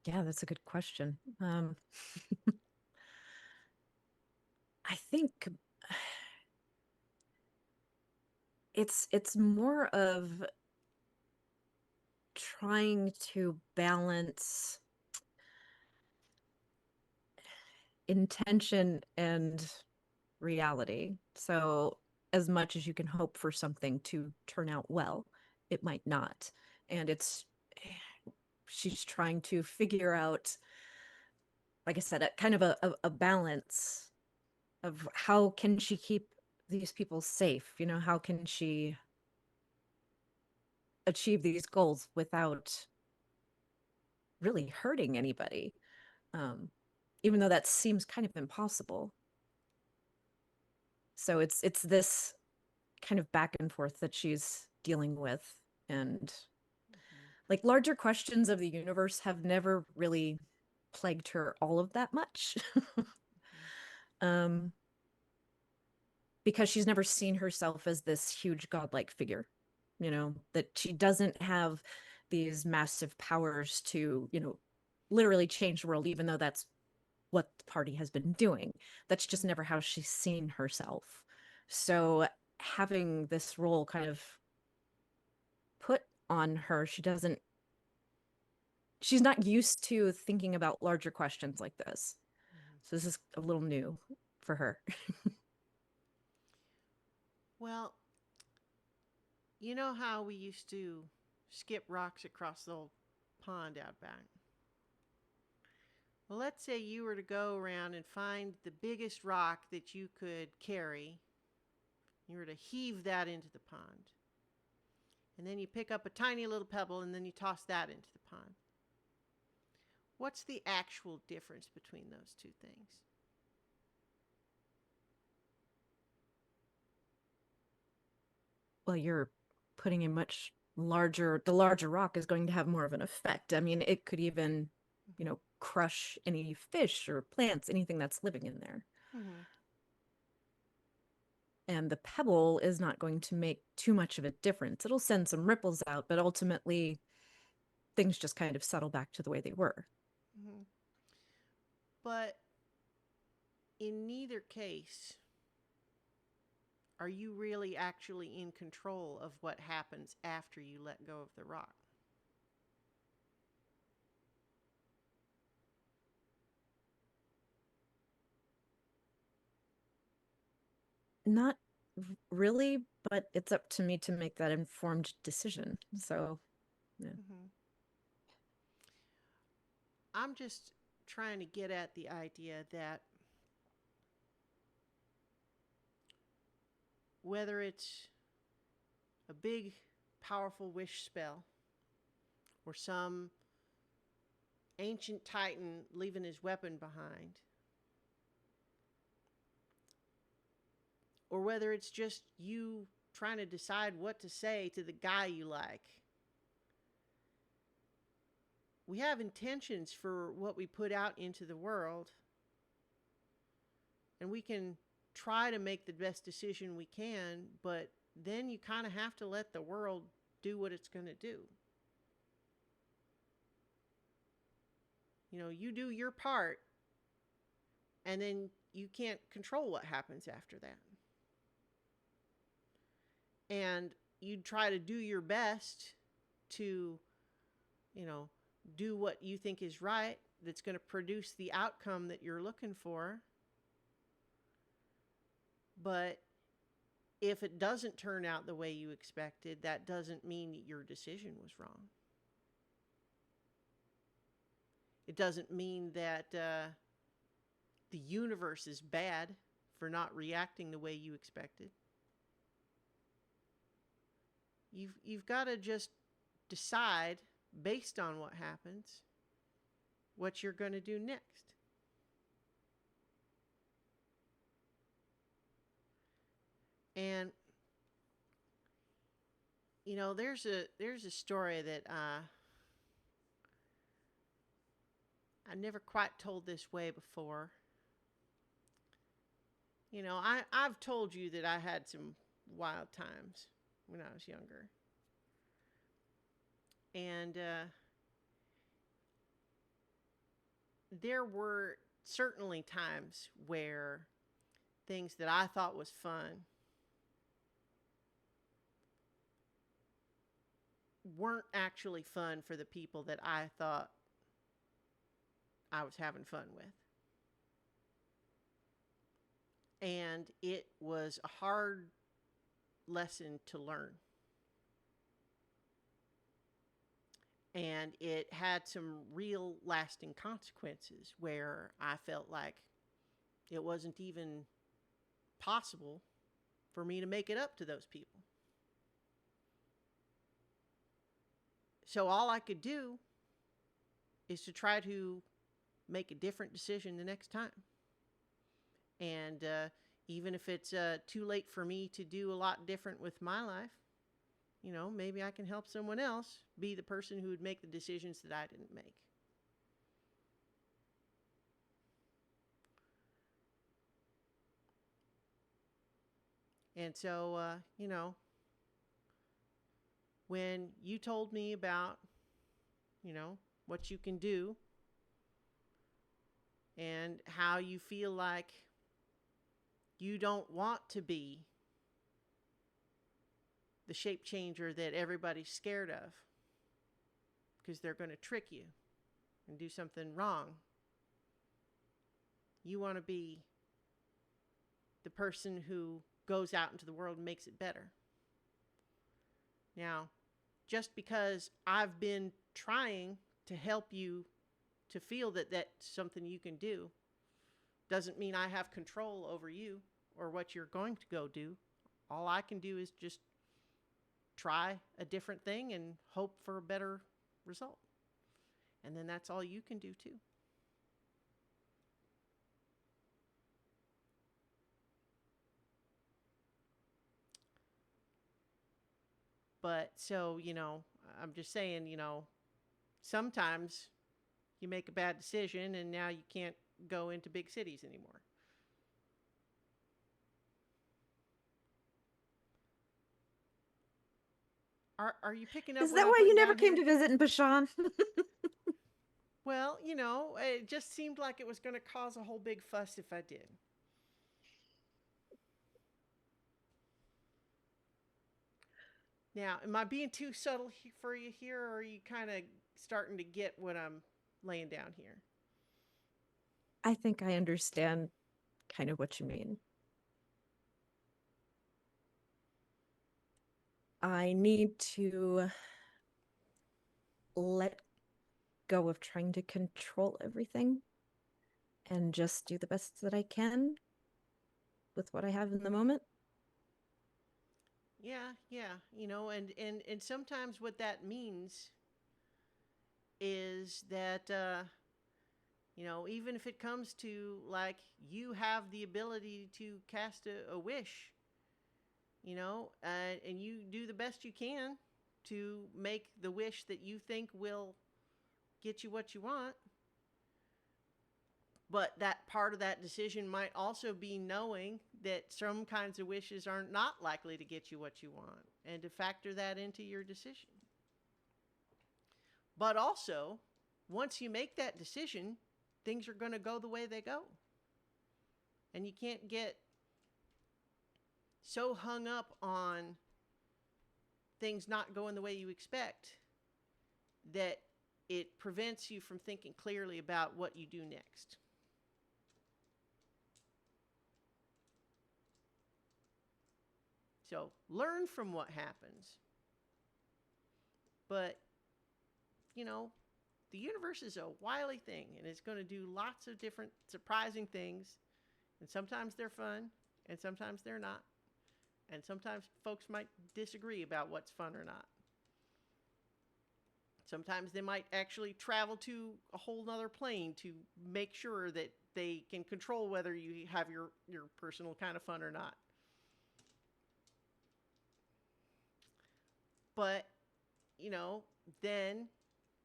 Yeah, that's a good question. I think it's more of trying to balance intention and reality. So as much as you can hope for something to turn out well, it might not. And she's trying to figure out, like I said, a kind of a balance of how can she keep these people safe? You know, how can she achieve these goals without really hurting anybody? Even though that seems kind of impossible. So it's this kind of back and forth that she's dealing with. And like larger questions of the universe have never really plagued her all of that much. Because she's never seen herself as this huge godlike figure, you know, that she doesn't have these massive powers to, you know, literally change the world, even though that's what the party has been doing. That's just never how she's seen herself. So having this role kind of put on her, she's not used to thinking about larger questions like this. So this is a little new for her. Well, you know how we used to skip rocks across the old pond out back? Well, let's say you were to go around and find the biggest rock that you could carry. You were to heave that into the pond. And then you pick up a tiny little pebble and then you toss that into the pond. What's the actual difference between those two things? Well, you're putting a the larger rock is going to have more of an effect. I mean, it could even, you know, crush any fish or plants, anything that's living in there. Mm-hmm. And the pebble is not going to make too much of a difference. It'll send some ripples out, but ultimately things just kind of settle back to the way they were. Mm-hmm. But in neither case are you really actually in control of what happens after you let go of the rock. Not really, but it's up to me to make that informed decision. So, yeah. Mm-hmm. I'm just trying to get at the idea that whether it's a big, powerful wish spell or some ancient titan leaving his weapon behind, or whether it's just you trying to decide what to say to the guy you like, we have intentions for what we put out into the world, and we can try to make the best decision we can, but then you kind of have to let the world do what it's going to do. You know, you do your part, and then you can't control what happens after that. And you try to do your best to, you know, do what you think is right, that's going to produce the outcome that you're looking for. But if it doesn't turn out the way you expected, that doesn't mean that your decision was wrong. It doesn't mean that the universe is bad for not reacting the way you expected. You've got to just decide, based on what happens, what you're going to do next. And you know, there's a story that I never quite told this way before. You know, I've told you that I had some wild times when I was younger. And there were certainly times where things that I thought was fun weren't actually fun for the people that I thought I was having fun with. And it was a hard lesson to learn. And it had some real lasting consequences where I felt like it wasn't even possible for me to make it up to those people. So all I could do is to try to make a different decision the next time. And even if it's too late for me to do a lot different with my life, you know, maybe I can help someone else be the person who would make the decisions that I didn't make. And so, you know, when you told me about, you know, what you can do and how you feel like you don't want to be the shape changer that everybody's scared of because they're going to trick you and do something wrong. You want to be the person who goes out into the world and makes it better. Now, just because I've been trying to help you to feel that that's something you can do doesn't mean I have control over you or what you're going to go do. All I can do is just try a different thing and hope for a better result. And then that's all you can do too. But so, you know, I'm just saying, you know, sometimes you make a bad decision and now you can't go into big cities anymore. Are you picking up Is what that I'm why you putting never down came here? to visit in Bashan? Well, you know, it just seemed like it was going to cause a whole big fuss if I did. Now, am I being too subtle for you here, or are you kind of starting to get what I'm laying down here? I think I understand kind of what you mean. I need to let go of trying to control everything and just do the best that I can with what I have in the moment. Yeah, yeah, you know, and sometimes what that means is that you know, even if it comes to like you have the ability to cast a wish, you know, and you do the best you can to make the wish that you think will get you what you want. But that part of that decision might also be knowing that some kinds of wishes are not likely to get you what you want, and to factor that into your decision. But also, once you make that decision, things are going to go the way they go. And you can't get so hung up on things not going the way you expect that it prevents you from thinking clearly about what you do next. So learn from what happens. But, you know, the universe is a wily thing, and it's going to do lots of different surprising things. And sometimes they're fun, and sometimes they're not. And sometimes folks might disagree about what's fun or not. Sometimes they might actually travel to a whole nother plane to make sure that they can control whether you have your personal kind of fun or not. But, you know, then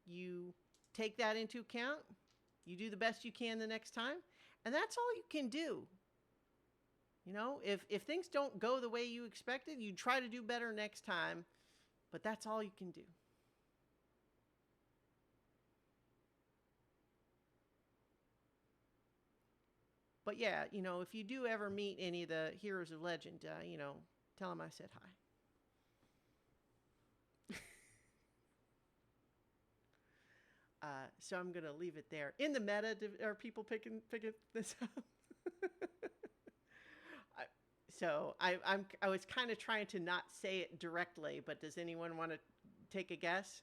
you take that into account. You do the best you can the next time. And that's all you can do. You know, if things don't go the way you expected, you try to do better next time. But that's all you can do. But yeah, you know, if you do ever meet any of the heroes of legend, you know, tell them I said hi. So I'm going to leave it there. In the meta, are people picking this up? I was kind of trying to not say it directly, but does anyone want to take a guess?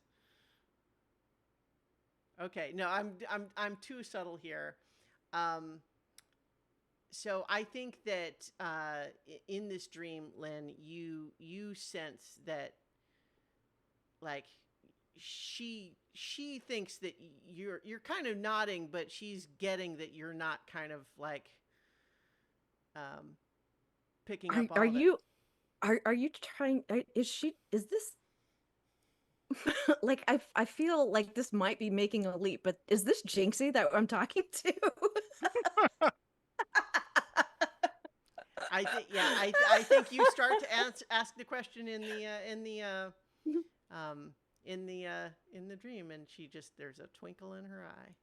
Okay, no, I'm too subtle here. So I think that in this dream, Lynn, you sense that like she thinks that you're kind of nodding, but she's getting that you're not kind of like picking up all Are of it. you are you trying? Is this like I feel like this might be making a leap, but is this Jinxie that I'm talking to? I think yeah, I think you start to ask the question in the dream, and she just there's a twinkle in her eye.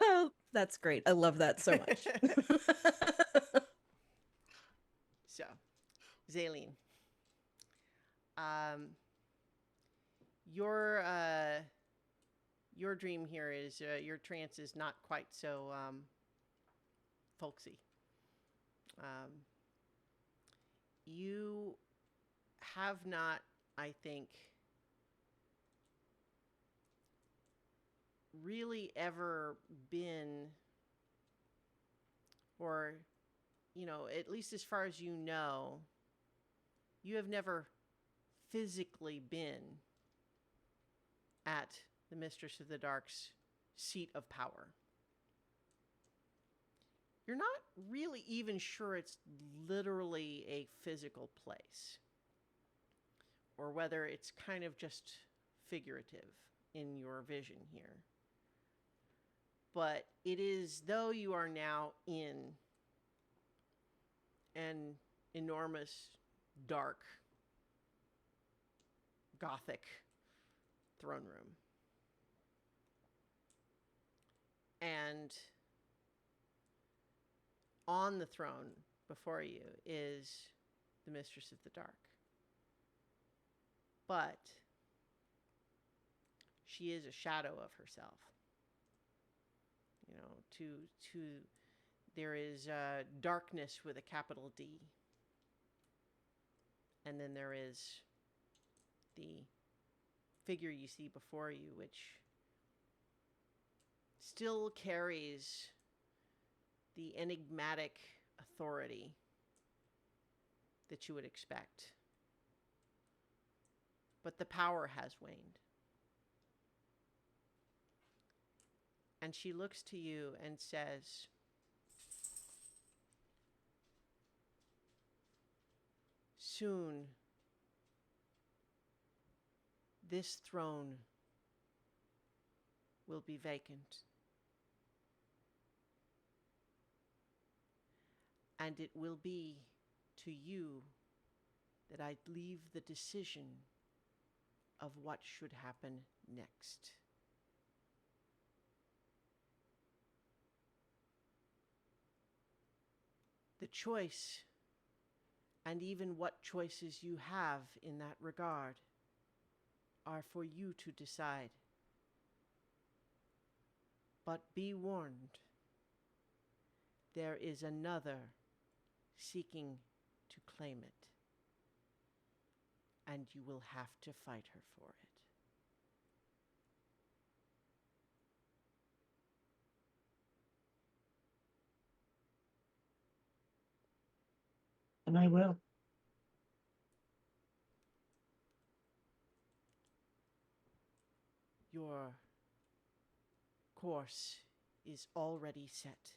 Oh, that's great. I love that so much. So, Zaleen, um, your dream here is your trance is not quite so folksy. You have not, I think, really ever been, or, you know, at least as far as you know, you have never physically been at the Mistress of the Dark's seat of power. You're not really even sure it's literally a physical place, or whether it's kind of just figurative in your vision here. But it is though you are now in an enormous, dark, Gothic throne room. And on the throne before you is the Mistress of the Dark. But she is a shadow of herself. You know, to there is darkness with a capital D. And then there is the figure you see before you, which still carries the enigmatic authority that you would expect. But the power has waned. And she looks to you and says, soon, this throne will be vacant. And it will be to you that I leave the decision of what should happen next. The choice, and even what choices you have in that regard, are for you to decide. But be warned, there is another seeking to claim it, and you will have to fight her for it. And I will. Your course is already set.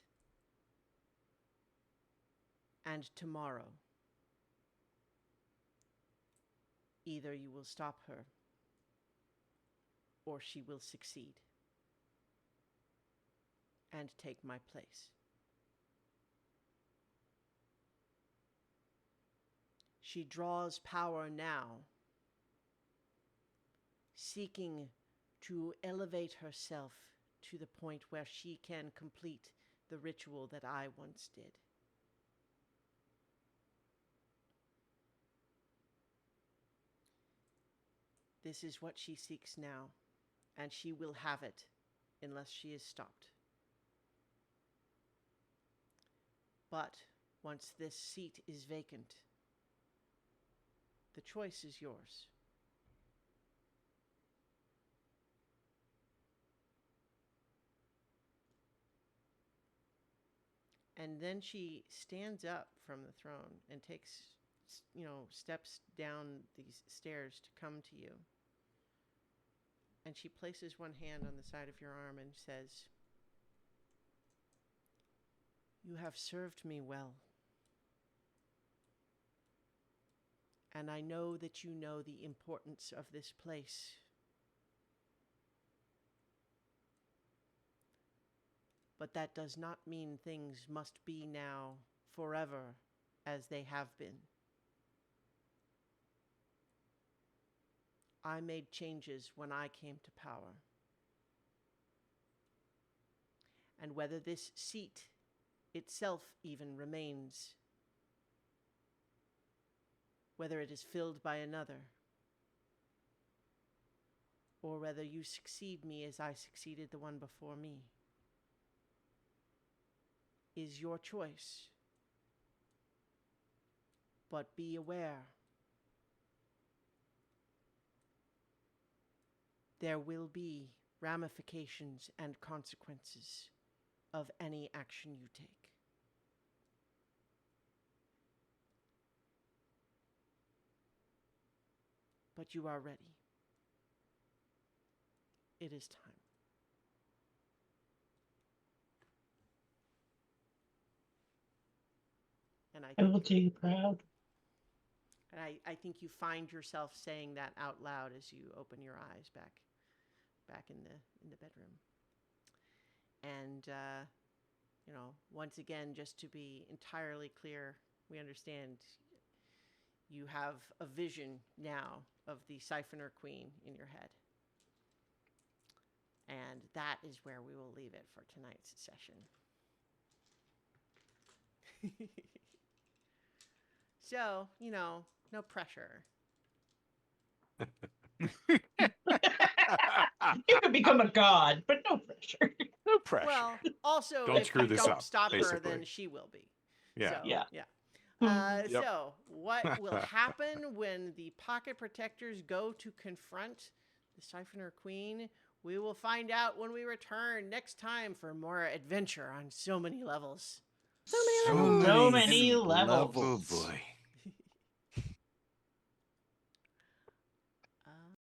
And tomorrow, either you will stop her or she will succeed and take my place. She draws power now, seeking to elevate herself to the point where she can complete the ritual that I once did. This is what she seeks now, and she will have it unless she is stopped. But once this seat is vacant, the choice is yours. And then she stands up from the throne and takes, steps down these stairs to come to you. And she places one hand on the side of your arm and says, "You have served me well. And I know that you know the importance of this place. But that does not mean things must be now forever as they have been. I made changes when I came to power. And whether this seat itself even remains, whether it is filled by another, or whether you succeed me as I succeeded the one before me, is your choice. But be aware, there will be ramifications and consequences of any action you take. But you are ready. It is time." And I will do you proud. And I think you find yourself saying that out loud as you open your eyes back in the bedroom. And once again, just to be entirely clear, we understand you have a vision now of the Siphoner Queen in your head. And that is where we will leave it for tonight's session. So, no pressure. You could become a god, but no pressure. No pressure. Well, also, Don't if screw you this don't up, stop her, basically. then she will be. Yeah. So, Yeah. yeah. Mhm. Yep. So, what will happen when the pocket protectors go to confront the Siphoner Queen? We will find out when we return next time for more adventure on so many levels. So many So levels. So many levels. Oh boy.